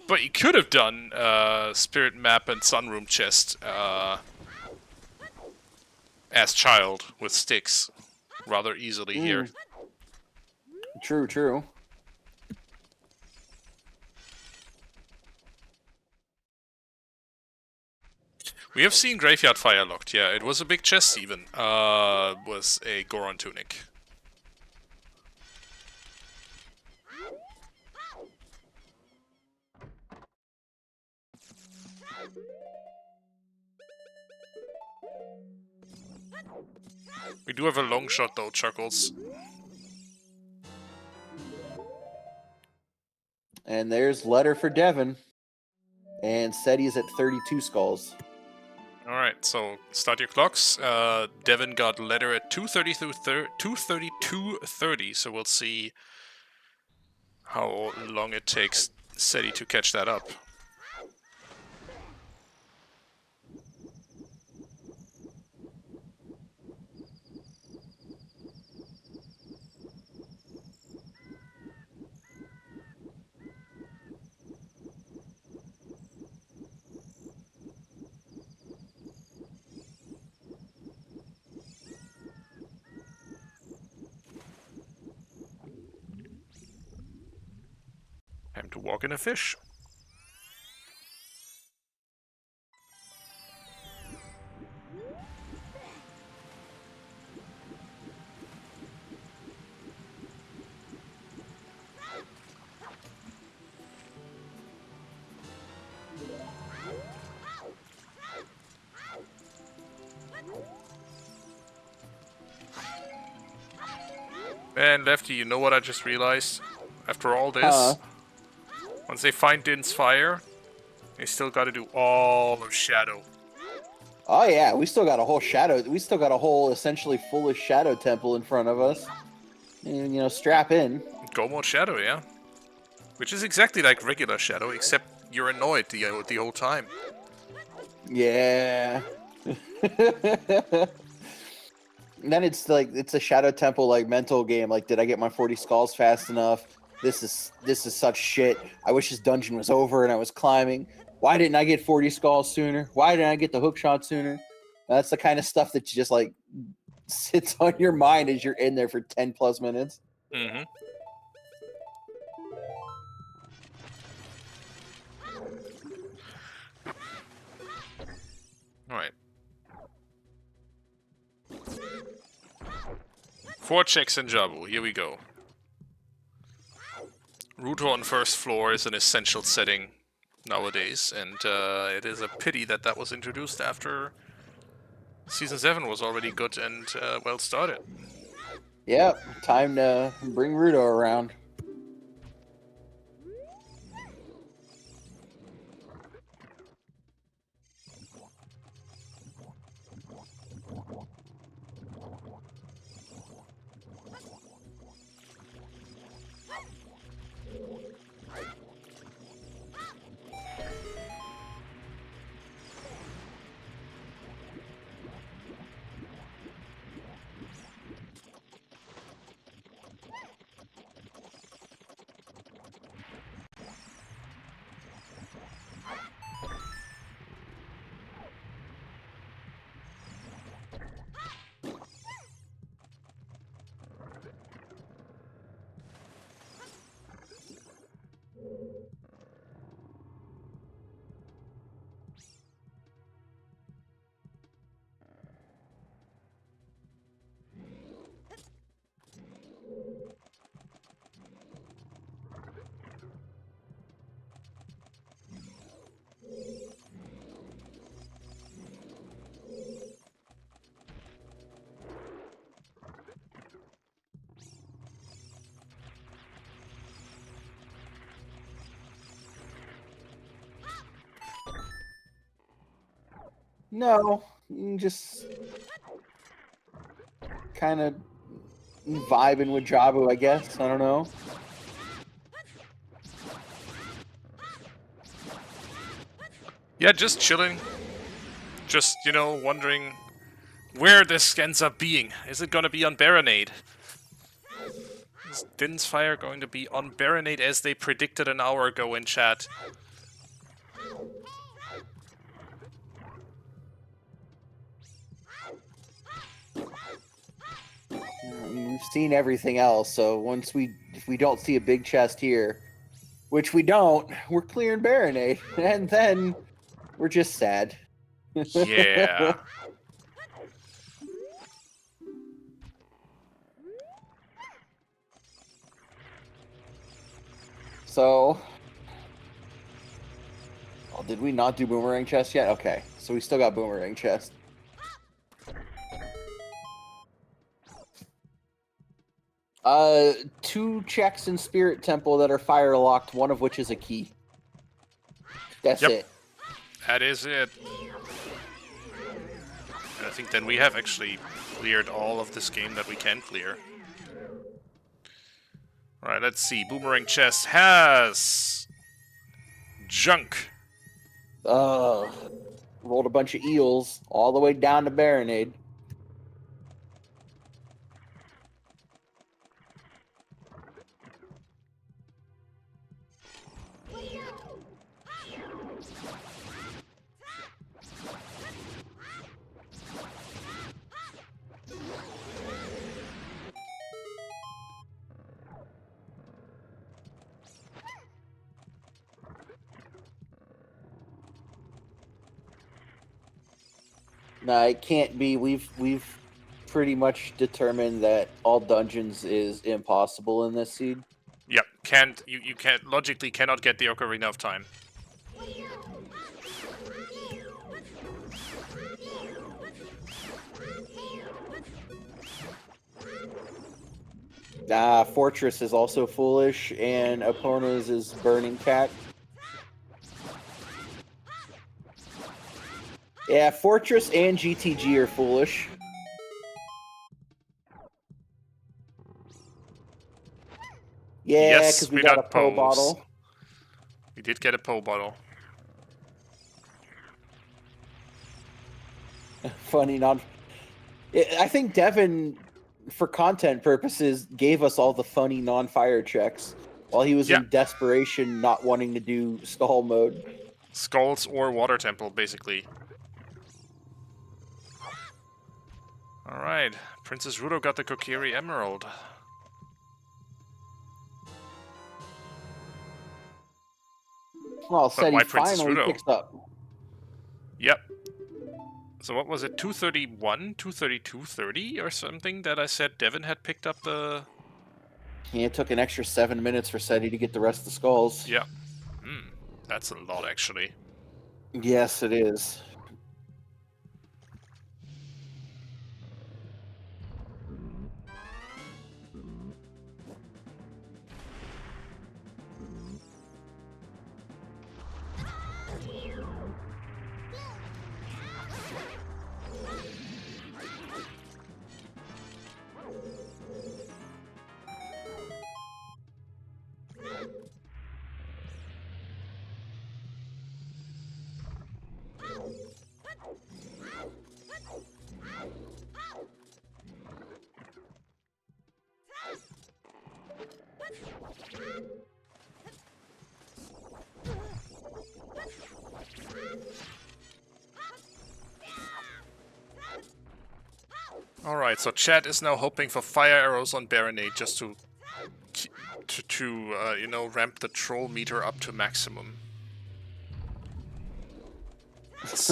But you could have done Spirit Map and Sunroom Chest as Child with sticks rather easily here. True. We have seen Graveyard Fire locked, yeah. It was a big chest even. Was a Goron Tunic. We do have a long shot though, Chuckles. And there's letter for Devin. And Ceddy's at 32 skulls. Alright, so start your clocks. Devin got letter at 2:32:30, so we'll see how long it takes Ceddy to catch that up. Time to walk in a fish. And Lefty, you know what I just realized? After all this, Huh. once they find Din's fire, they still gotta do all of Shadow. Oh yeah, we still got a whole shadow. We still got a whole essentially full shadow temple in front of us. And, you know, strap in. Go mode Shadow, yeah. Which is exactly like regular Shadow, except you're annoyed the whole time. Yeah. And then it's like it's a shadow temple like mental game. Like, did I get my 40 skulls fast enough? This is such shit. I wish this dungeon was over and I was climbing. Why didn't I get 40 skulls sooner? Why didn't I get the hook shot sooner? That's the kind of stuff that you just like sits on your mind as you're in there for 10 plus minutes. Mm-hmm. Alright. 4 checks in Jabu, here we go. Router on first floor is an essential setting nowadays, and it is a pity that that was introduced after Season 7 was already good and well started. Yep, time to bring Rudo around. No, just kind of vibing with Jabu, I guess. I don't know. Yeah, just chilling. Just, you know, wondering where this ends up being. Is it gonna be on Baronade? Is Din's Fire going to be on Baronade as they predicted an hour ago in chat? We've seen everything else, so if we don't see a big chest here, which we don't, we're clearing Baronade, and then we're just sad. Yeah. So, oh, did we not do Boomerang Chest yet? Okay, so we still got Boomerang Chest. Two checks in Spirit Temple that are fire locked, one of which is a key. That's Yep. it. That is it. And I think then we have actually cleared all of this game that we can clear. Alright, let's see. Boomerang Chest has junk. Rolled a bunch of eels all the way down to Baronade. No, it can't be. We've pretty much determined that all dungeons is impossible in this seed. Yep, you can't logically cannot get the Ocarina of Time. Fortress is also foolish, and Epona's is Burning Cat. Yeah, Fortress and GTG are foolish. Yeah, Yes, because we we got a got Po Poes. bottle. We did get a Po bottle. Funny, not. I think Devin, for content purposes, gave us all the funny non-fire checks while he was Yeah. in desperation, not wanting to do skull mode. Skulls or Water Temple, basically. Alright, Princess Rudo got the Kokiri Emerald. Well, But said he why Princess finally Rudo? picks up. Yep. So what was it, 231, 232, 30 or something that I said Devin had picked up the... Yeah, it took an extra 7 minutes for Seti to get the rest of the skulls. Yeah. That's a lot, actually. Yes, it is. Alright, so chat is now hoping for fire arrows on Baronade just to you know, ramp the troll meter up to maximum. It's,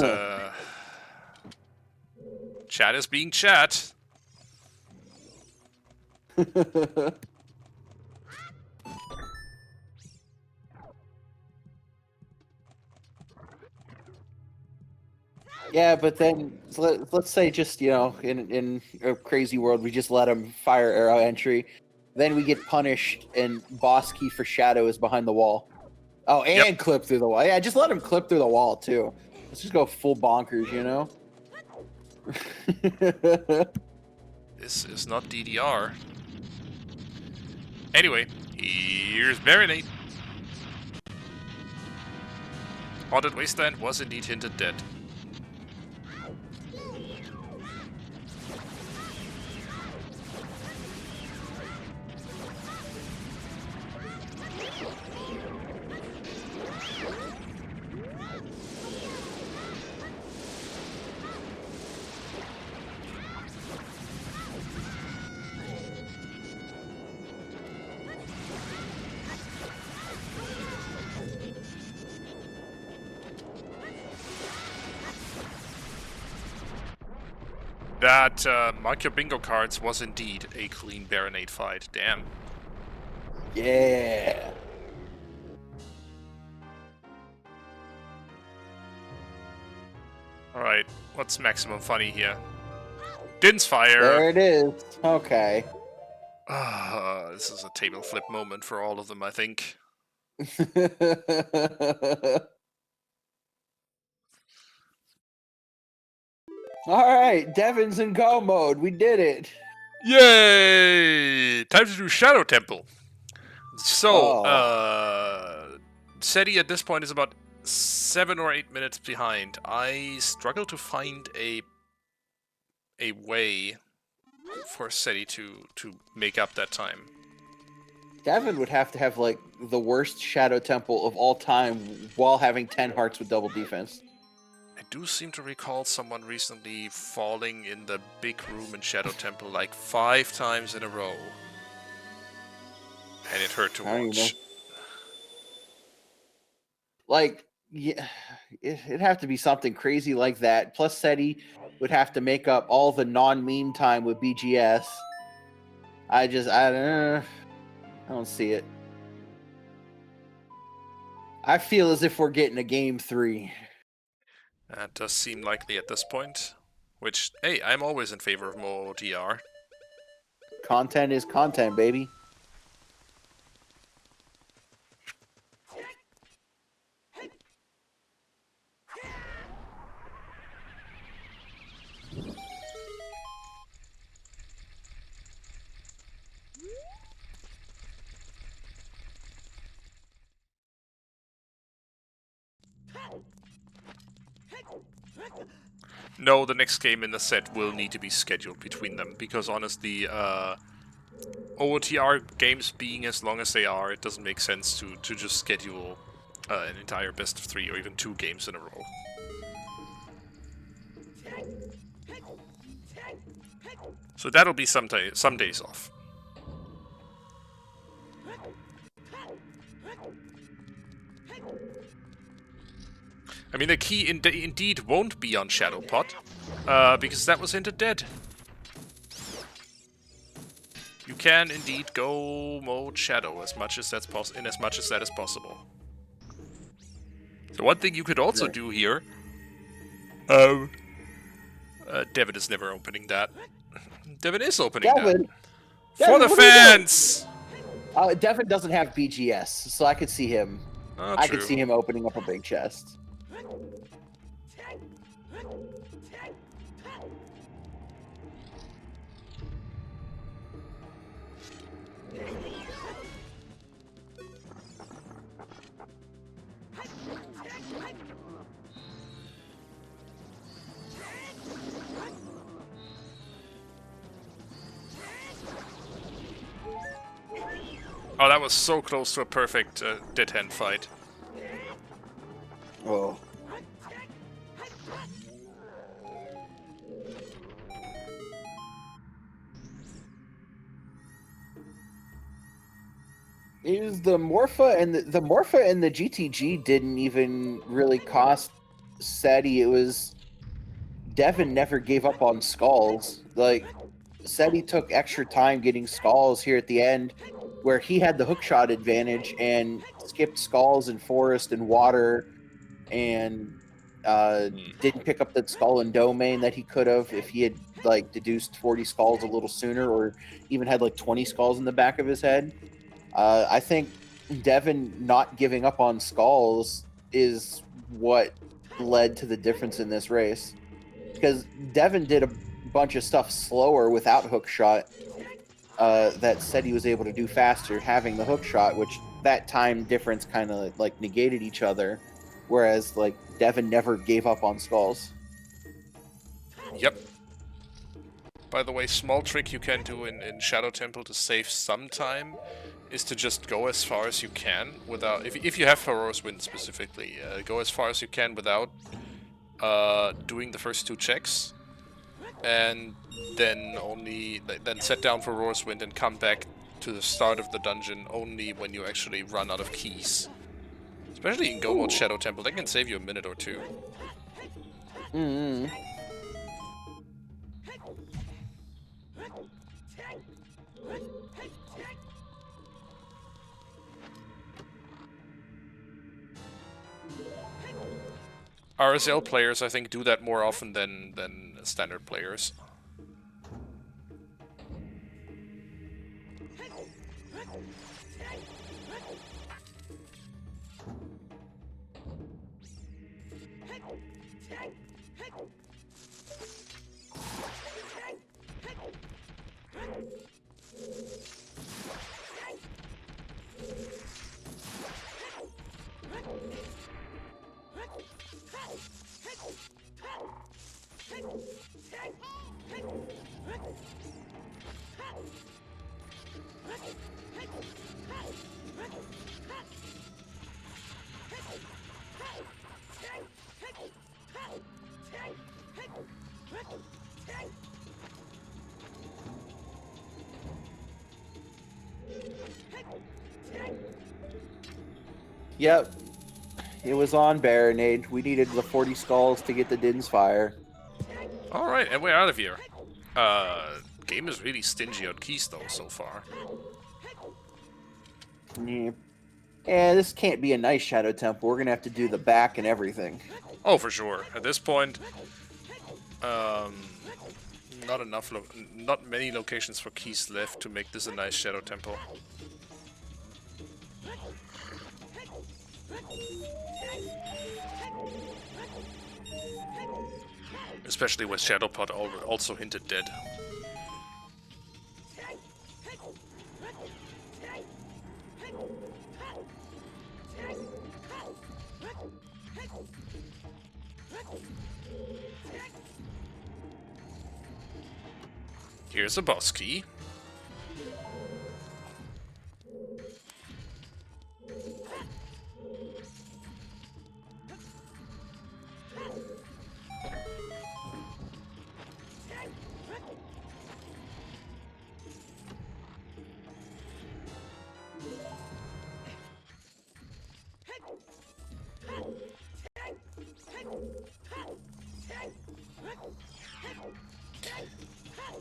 chat is being chat. Yeah, but then let's say just, you know, in a crazy world, we just let him fire arrow entry. Then we get punished, and boss key for Shadow is behind the wall. Oh, and Yep. clip through the wall. Yeah, just let him clip through the wall, too. Let's just go full bonkers, you know? This is not DDR. Anyway, here's Baronade. Haunted Wasteland was indeed hinted dead. That Mark Your Bingo cards was indeed a clean Baronade fight. Damn. Yeah. Alright, what's maximum funny here? Din's fire! There it is. Okay. This is a table flip moment for all of them, I think. All right, Devin's in go mode. We did it. Yay! Time to do Shadow Temple. So, Oh. Ceddy at this point is about 7 or 8 minutes behind. I struggle to find a way for Ceddy to make up that time. Devin would have to have, like, the worst Shadow Temple of all time while having 10 hearts with double defense. I do seem to recall someone recently falling in the big room in Shadow Temple like 5 times in a row. And it hurt to watch. Like, yeah, it'd have to be something crazy like that. Plus, Seti would have to make up all the non-meme time with BGS. I don't see it. I feel as if we're getting a game 3. That does seem likely at this point. Which, hey, I'm always in favor of more OTR. Content is content, baby. No, the next game in the set will need to be scheduled between them, because honestly, OOTR games being as long as they are, it doesn't make sense to just schedule an entire best of 3 or even 2 games in a row. So that'll be some days off. I mean, the key indeed won't be on Shadowpot, because that was hinted dead. You can indeed go mode Shadow as much as that is possible. So one thing you could also do here, Devin is never opening that. Devin is opening Devin, that for the fans. Devin doesn't have BGS, so I could see him. I could see him opening up a big chest. Oh, that was so close to a perfect dead hand fight. Oh. It was the Morpha and the Morpha and the GTG didn't even really cost Ceddy. It was Devin never gave up on Skulls. Like Ceddy took extra time getting Skulls here at the end, where he had the hookshot advantage and skipped Skulls and Forest and Water, and didn't pick up the Skull and Domain that he could have if he had like deduced 40 Skulls a little sooner, or even had like 20 Skulls in the back of his head. I think Devin not giving up on Skulls is what led to the difference in this race, because Devin did a bunch of stuff slower without hookshot that said he was able to do faster having the hookshot, which that time difference kind of like negated each other, whereas like Devin never gave up on Skulls. Yep. By the way, small trick you can do in Shadow Temple to save some time is to just go as far as you can without, if you have Hero's Wind specifically, go as far as you can without doing the first 2 checks, and then set down for Hero's Wind and come back to the start of the dungeon only when you actually run out of keys. Especially in Go Mode Shadow Temple, that can save you a minute or 2. Mm-hmm. RSL players, I think, do that more often than standard players. Yep. It was on Baronade. We needed the 40 Skulls to get the Din's Fire. Alright, and we're out of here. Game is really stingy on keys though so far. Yeah. And this can't be a nice Shadow Temple. We're gonna have to do the back and everything. Oh, for sure. At this point, not many locations for keys left to make this a nice shadow temple. Especially with Shadowpot also hinted dead. Here's a boss key.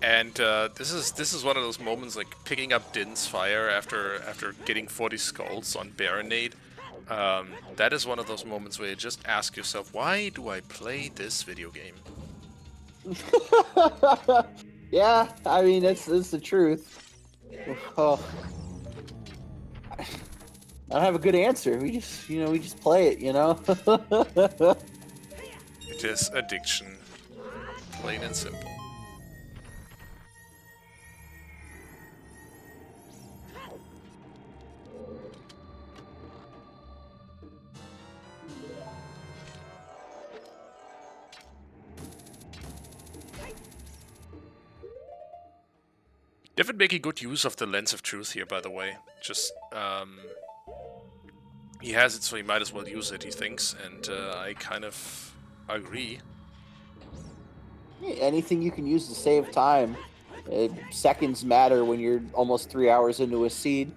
And this is one of those moments like picking up Din's fire after getting 40 skulls on Baronade. That is one of those moments where you just ask yourself, why do I play this video game? Yeah, I mean that's the truth. Oh. I don't have a good answer. We just play it, you know. It is addiction, plain and simple. Devin making good use of the Lens of Truth here, by the way. Just, he has it, so he might as well use it, he thinks, and I kind of agree. Anything you can use to save time. Seconds matter when you're almost 3 hours into a seed.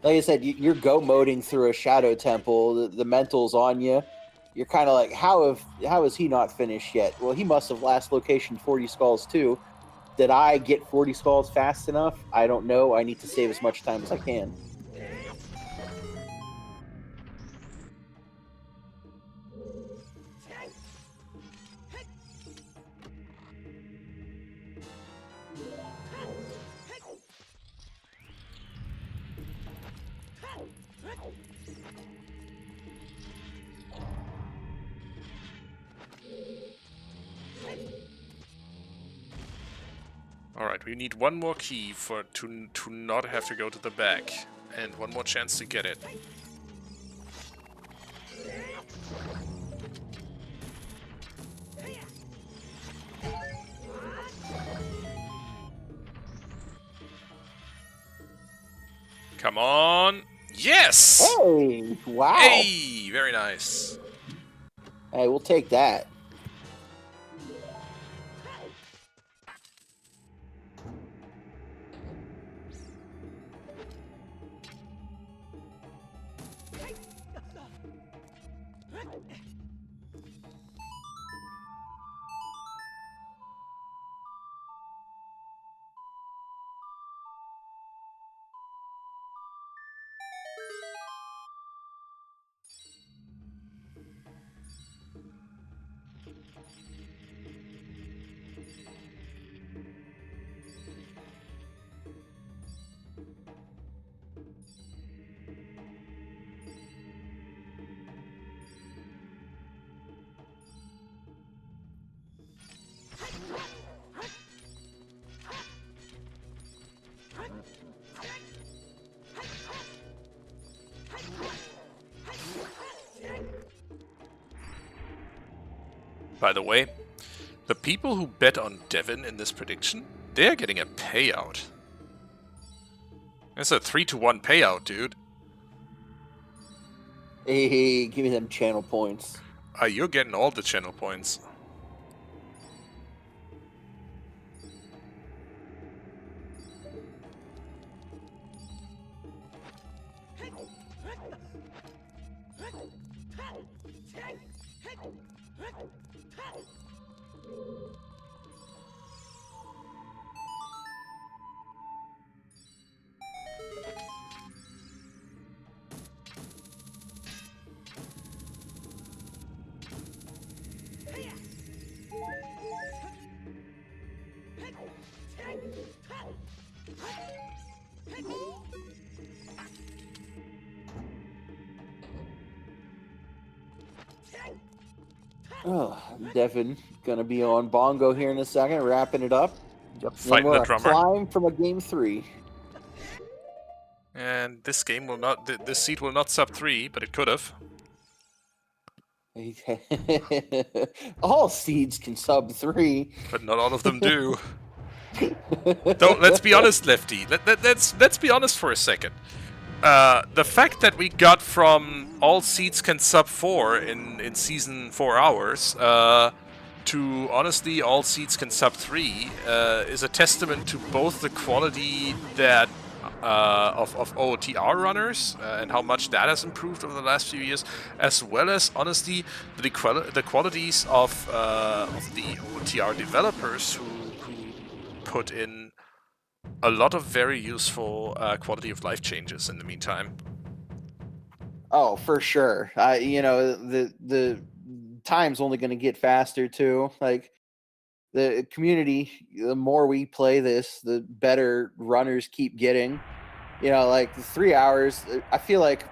Like I said, you're go-moding through a shadow temple. The mental's on you. You're kind of like, how is he not finished yet? Well, he must have last location 40 skulls too. Did I get 40 skulls fast enough? I don't know. I need to save as much time as I can. Alright, we need one more key to not have to go to the back, and one more chance to get it. Come on! Yes! Hey! Wow! Hey! Very nice. Hey, we'll take that. By the way, the people who bet on Devin in this prediction, they're getting a payout. It's a 3-to-1 payout, dude. Hey, give me them channel points. You're getting all the channel points. Oh, Devin gonna be on bongo here in a second, wrapping it up. Yep, One fighting the more drummer. climb from a game 3. And this game will not. This seed will not sub 3, but it could have. All seeds can sub 3. But not all of them do. Don't. Let's be honest, Lefty. Let's be honest for a second. The fact that we got from all seeds can sub 4 in season 4 hours to honestly all seeds can sub 3 is a testament to both the quality that of OOTR runners and how much that has improved over the last few years, as well as honestly the qualities of the OOTR developers who put in a lot of very useful quality of life changes in the meantime. Oh, for sure. You know, the time's only going to get faster too. Like the community, the more we play this, the better runners keep getting. You know, like the 3 hours. I feel like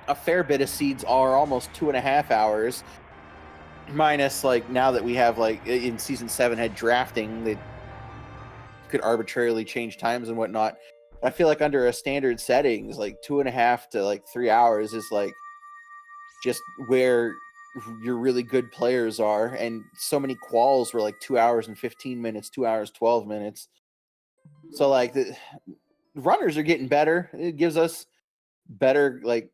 a fair bit of seeds are almost 2.5 hours. Minus, like now that we have like in season 7 had drafting, they could arbitrarily change times and whatnot. I feel like under a standard settings, like 2.5 to like 3 hours is like just where your really good players are. And so many quals were like 2 hours and 15 minutes, 2 hours, 12 minutes. So like the runners are getting better. It gives us better like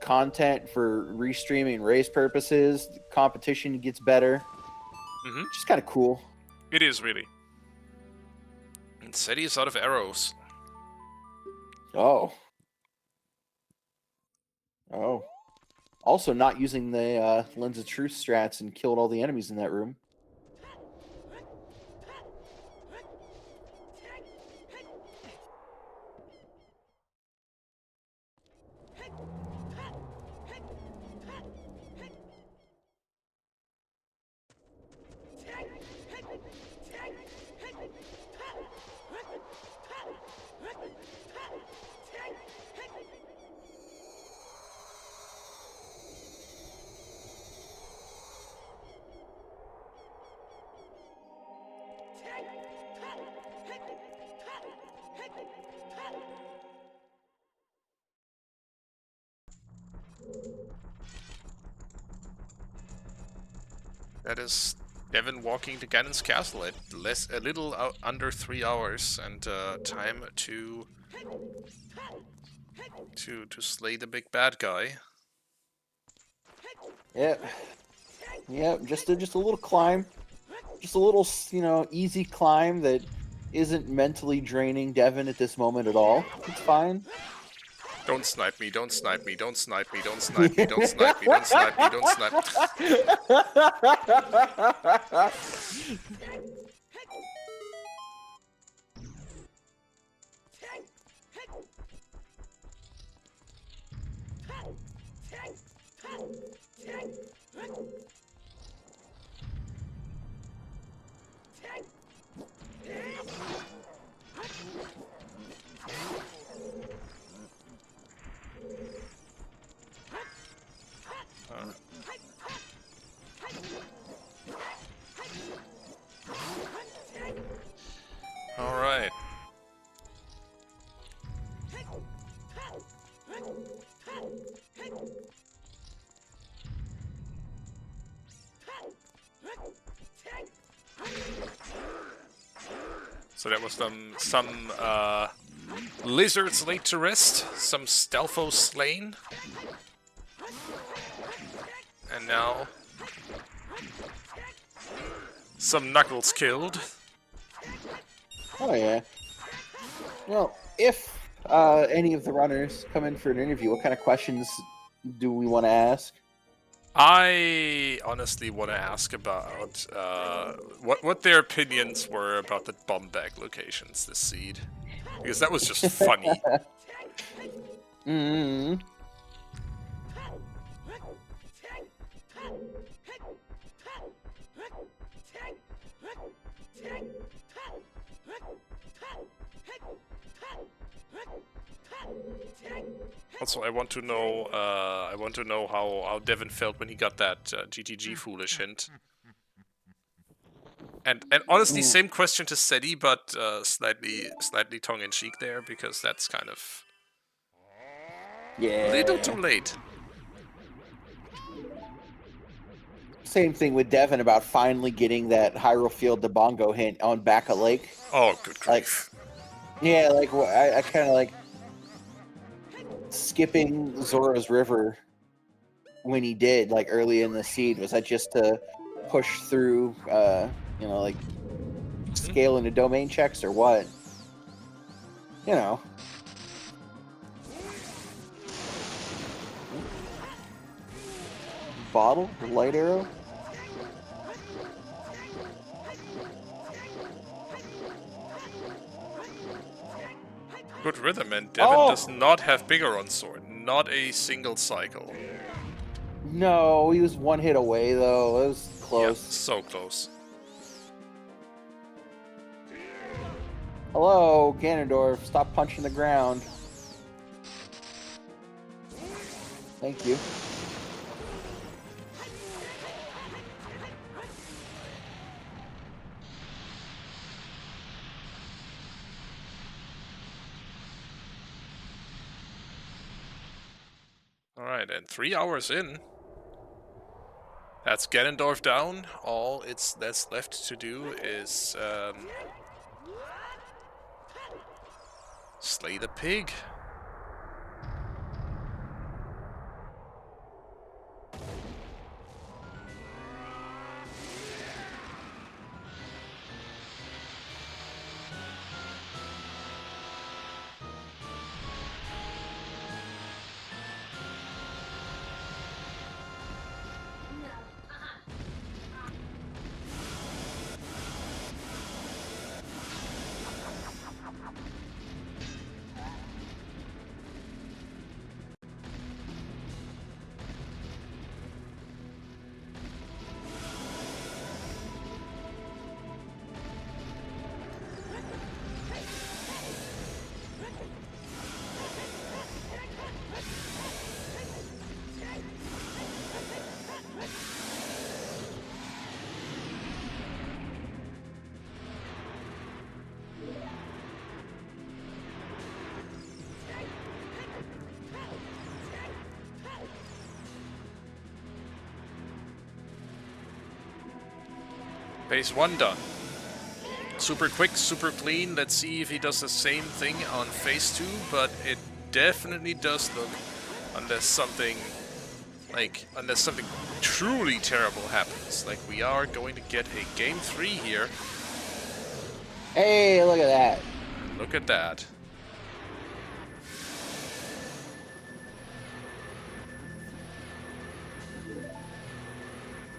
content for restreaming race purposes. The competition gets better. Mm-hmm. Which is kind of cool. It is really. And Ceddy is out of arrows. Oh. Also not using the Lens of Truth strats and killed all the enemies in that room. That is Devin walking to Ganon's castle at a little under 3 hours, and time to slay the big bad guy. Yeah, just a little climb, just a little, you know, easy climb that isn't mentally draining Devin at this moment at all. It's fine. Don't snipe me, don't snipe me, don't snipe me, don't snipe me, don't snipe me, don't snipe me, don't snipe me. All right. So that was some lizards laid to rest, some stealthos slain, and now some knuckles killed. Oh yeah. Well, if any of the runners come in for an interview, what kind of questions do we want to ask? I honestly want to ask about what their opinions were about the bomb bag locations this seed, because that was just funny. Mm-hmm. Also, I want to know. I want to know how Devin felt when he got that GTG foolish hint. And honestly, same question to Ceddy, but slightly tongue in cheek there, because that's kind of Yeah. little too late. Same thing with Devin about finally getting that Hyrule Field to Bongo hint on Bacca Lake. Oh, good Like, grief! yeah, like I kind of like skipping Zora's River when he did, like early in the seed. Was that just to push through, like scale into domain checks or what? You know. Bottle? Light arrow? Good rhythm, and Devin Oh! does not have bigger on sword. Not a single cycle. No, he was one hit away, though. It was close. Yeah, so close. Hello, Ganondorf. Stop punching the ground. Thank you. Alright, and 3 hours in. That's Ganondorf down. All that's left to do is slay the pig. Phase 1 done. Super quick, super clean. Let's see if he does the same thing on phase 2, but it definitely does look, unless something truly terrible happens. Like, we are going to get a game 3 here. Hey, look at that. Look at that.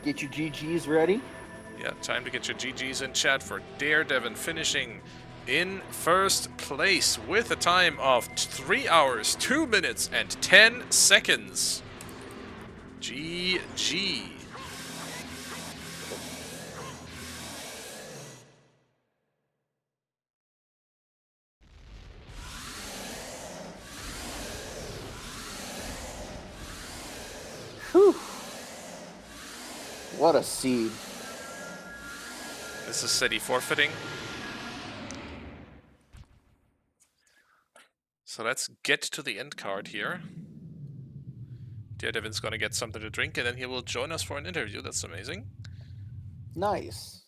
Get your GGs ready. Yeah, time to get your GGs in chat for DareDevin finishing in first place with a time of 3 hours, 2 minutes, and 10 seconds. GG. Whew. What a seed. This is Ceddy forfeiting. So let's get to the end card here. DareDevin's gonna get something to drink, and then he will join us for an interview. That's amazing. Nice.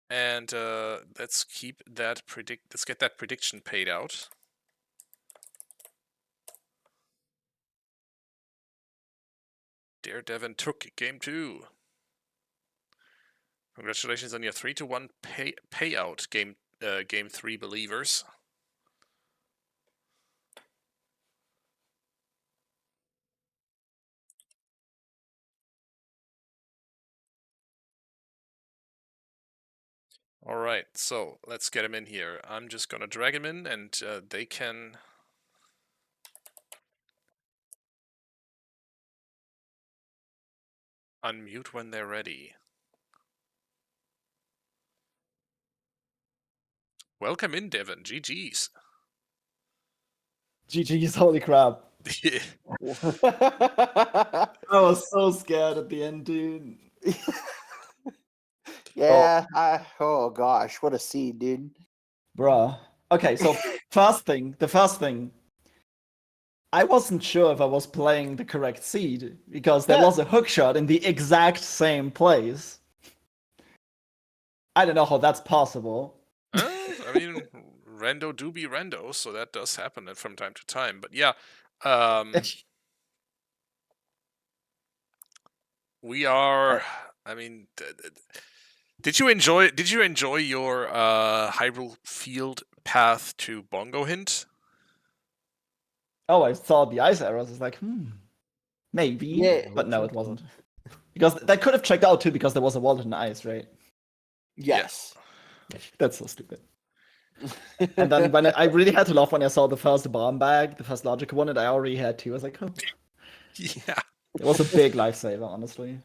And let's keep that let's get that prediction paid out. DareDevin took game 2. Congratulations on your 3-1 payout, game 3 believers. All right, so let's get him in here. I'm just gonna drag him in, and they can unmute when they're ready. Welcome in, Devin. GG's. GG's, holy crap. I was so scared at the end, dude. Yeah. Oh gosh, what a seed, dude. Bruh. Okay, so the first thing, I wasn't sure if I was playing the correct seed because there was a hook shot in the exact same place. I don't know how that's possible. I mean, rando do be rando, so that does happen from time to time. But yeah, we are. I mean, did you enjoy your Hyrule Field path to Bongo Hint? Oh, I saw the ice arrows. I was like, maybe. Yeah. But no, it wasn't. Because that could have checked out too, because there was a wall in ice, right? Yes. That's so stupid. And then when I really had to laugh when I saw the first bomb bag, the first logical one, and I already had two. I was like, oh. Yeah. It was a big lifesaver, honestly.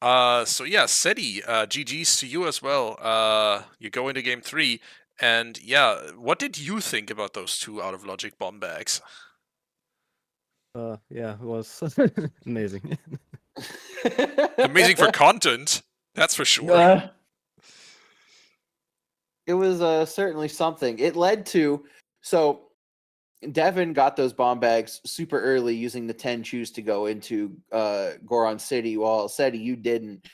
So yeah, Ceddy, GG's to you as well. You go into game 3, and yeah, what did you think about those two out of logic bomb bags? Yeah, it was amazing. Amazing for content, that's for sure. It was certainly something. It led to Devin got those bomb bags super early using the 10 choose to go into Goron City, while Ceddy, you didn't.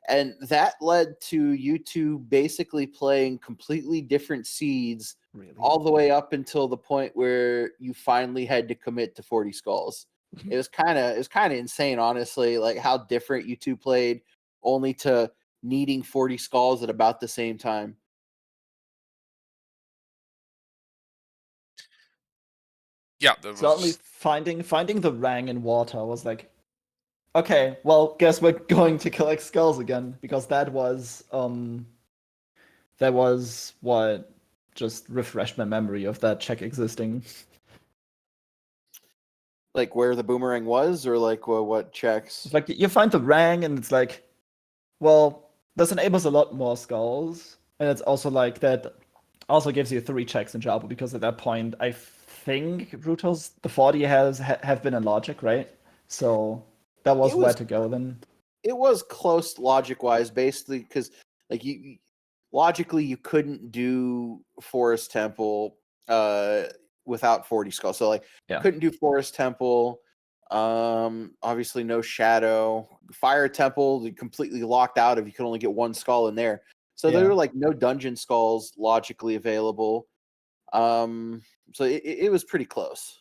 And that led to you two basically playing completely different seeds all the way up until the point where you finally had to commit to 40 skulls. It was kind of insane, honestly, like how different you two played, only to needing 40 skulls at about the same time. Yeah, that Certainly finding the rang in water was like, okay, well, guess we're going to collect skulls again, because that was what just refreshed my memory of that check existing. Like where the boomerang was, or like what checks? It's like you find the rang, and it's like, well, this enables a lot more skulls, and it's also like that also gives you 3 checks in Jabo, because at that point I think Brutos the 40 have been in logic, right? So that was where to go then. It was close logic wise, basically, because like you logically you couldn't do Forest Temple without 40 skulls. So like couldn't do Forest Temple. Obviously no Shadow. Fire Temple completely locked out if you could only get 1 skull in there. So there were like no dungeon skulls logically available. So it was pretty close.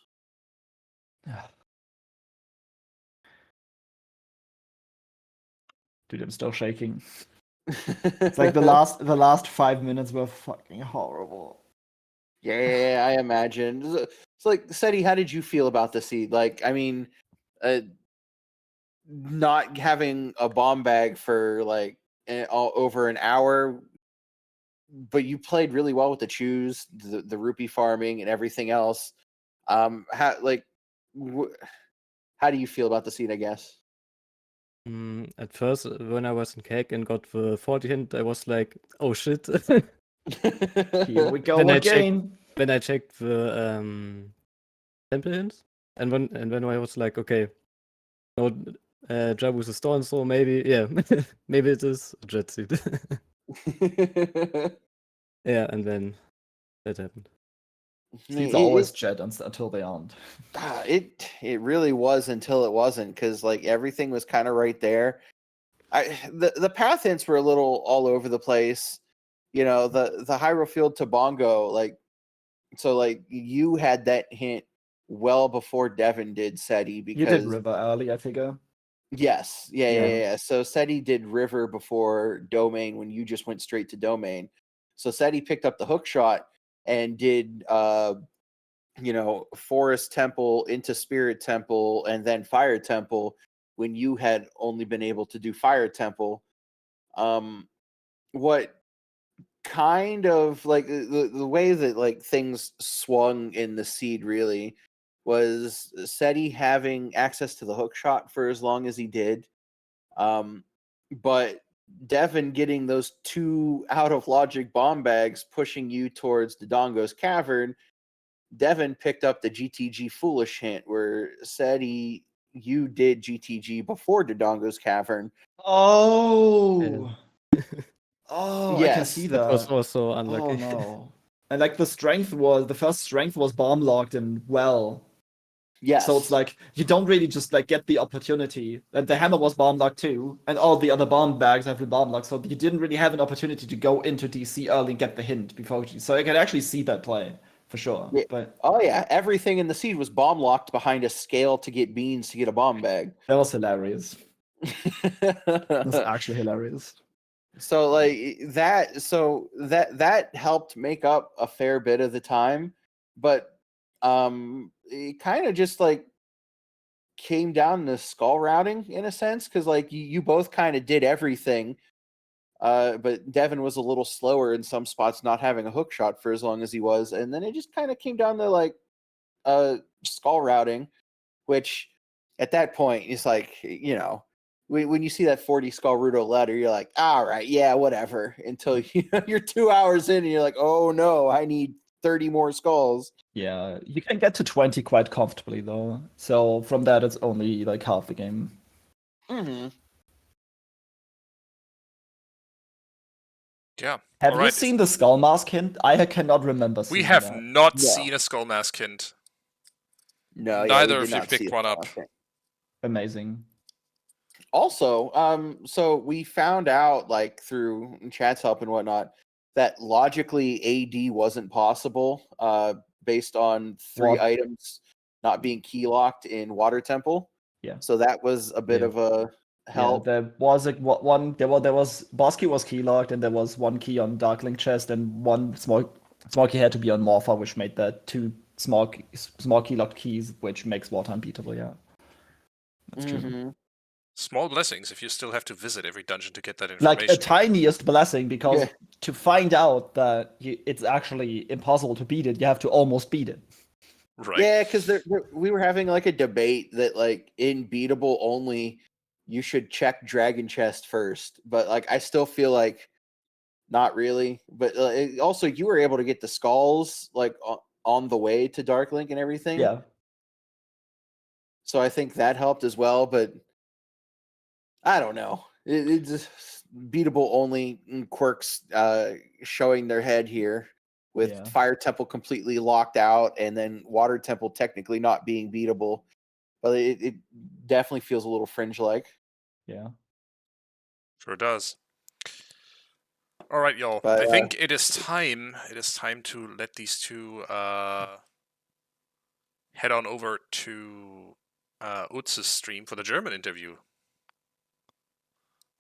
Dude, I'm still shaking. It's like the last 5 minutes were fucking horrible. Yeah, I imagine. So like, Ceddy, how did you feel about the seed? Like, I mean, not having a bomb bag for like over an hour, but you played really well with the choose, the rupee farming, and everything else. How do you feel about the seed? I guess. At first, when I was in CAC and got the 40 hint, I was like, oh shit. Here we go again. When I checked the temple hints, and when I was like, okay, no, Jabu's a stone, so maybe, yeah, maybe it is a jet seed. Yeah, and then that happened. Seeds always jet until they aren't. It really was until it wasn't, because like everything was kind of right there. The path hints were a little all over the place. You know, the Hyrule Field to Bongo, like, so like you had that hint well before Devin did, Ceddy, because you did river early, I figure. Yes, yeah. So Ceddy did river before domain when you just went straight to domain. So Ceddy picked up the hook shot and did Forest Temple into Spirit Temple and then Fire Temple when you had only been able to do Fire Temple. What kind of like the way that like things swung in the seed really was Ceddy having access to the hook shot for as long as he did. But Devin getting those 2 out of logic bomb bags pushing you towards Dodongo's cavern Devin picked up the GTG foolish hint where Ceddy, you did GTG before Dodongo's Cavern. Oh. Oh, I can Yes. see That was that. also Oh unlucky. no. And like the first strength was bomb locked in well. Yes. So it's like you don't really just like get the opportunity. And the hammer was bomb locked too, and all the other bomb bags have been bomb locked. So you didn't really have an opportunity to go into DC early and get the hint before. So I can actually see that play for sure. Yeah. But Oh yeah, everything in the seed was bomb locked behind a scale to get beans to get a bomb bag. that was hilarious. That was actually hilarious. So like that helped make up a fair bit of the time, but it kind of just like came down to skull routing in a sense, because like you both kind of did everything, but Devin was a little slower in some spots, not having a hook shot for as long as he was, and then it just kind of came down to like skull routing, which at that point is like, you know, when you see that 40 skull Rudo letter, you're like, all right, yeah, whatever, until you're 2 hours in and you're like, oh no, I need 30 more skulls. Yeah, you can get to 20 quite comfortably though. So from that, it's only like half the game. Mm-hmm. Yeah. Have All you right. seen the skull mask hint? I cannot remember seeing We have that. not No. seen a skull mask hint. No, Neither yeah, we of did you not picked see one it. up. Okay. Amazing. Also, so we found out like through chat's help and whatnot that logically AD wasn't possible, based on 3 What? items not being key locked in Water Temple. Yeah. So that was a bit Yeah. of a help. Yeah, there was like one. There was boss key was key locked, and there was one key on Darklink chest, and one small key had to be on Morpha, which made that 2 small key locked keys, which makes water unbeatable. Yeah, that's true. Mhm. Small blessings if you still have to visit every dungeon to get that Like information. a tiniest blessing, because Yeah. to find out that it's actually impossible to beat it, you have to almost beat it. Right. Yeah, because we were having like a debate that like in beatable only you should check Dragon Chest first, but like I still feel like not really. But also you were able to get the skulls like on the way to Darklink and everything. Yeah, So I think that helped as well. But I don't know. It's just beatable only quirks showing their head here, with Yeah. Fire Temple completely locked out and then Water Temple technically not being beatable. But it definitely feels a little fringe-like. yeah. Sure does. All right, y'all. But, I think it is time. It is time to let these two head on over to Utz's stream for the German interview.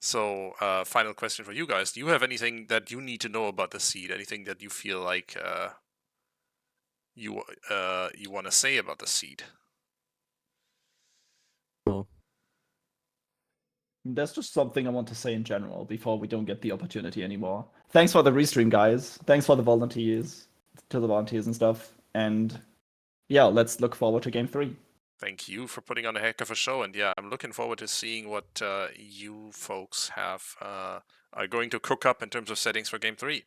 So, final question for you guys: do you have anything that you need to know about the seed? Anything that you feel like you want to say about the seed? No. That's just something I want to say in general before we don't get the opportunity anymore. Thanks for the restream, guys. Thanks for the volunteers, and stuff. And yeah, let's look forward to game 3. Thank you for putting on a heck of a show, and yeah, I'm looking forward to seeing what you folks have are going to cook up in terms of settings for game 3.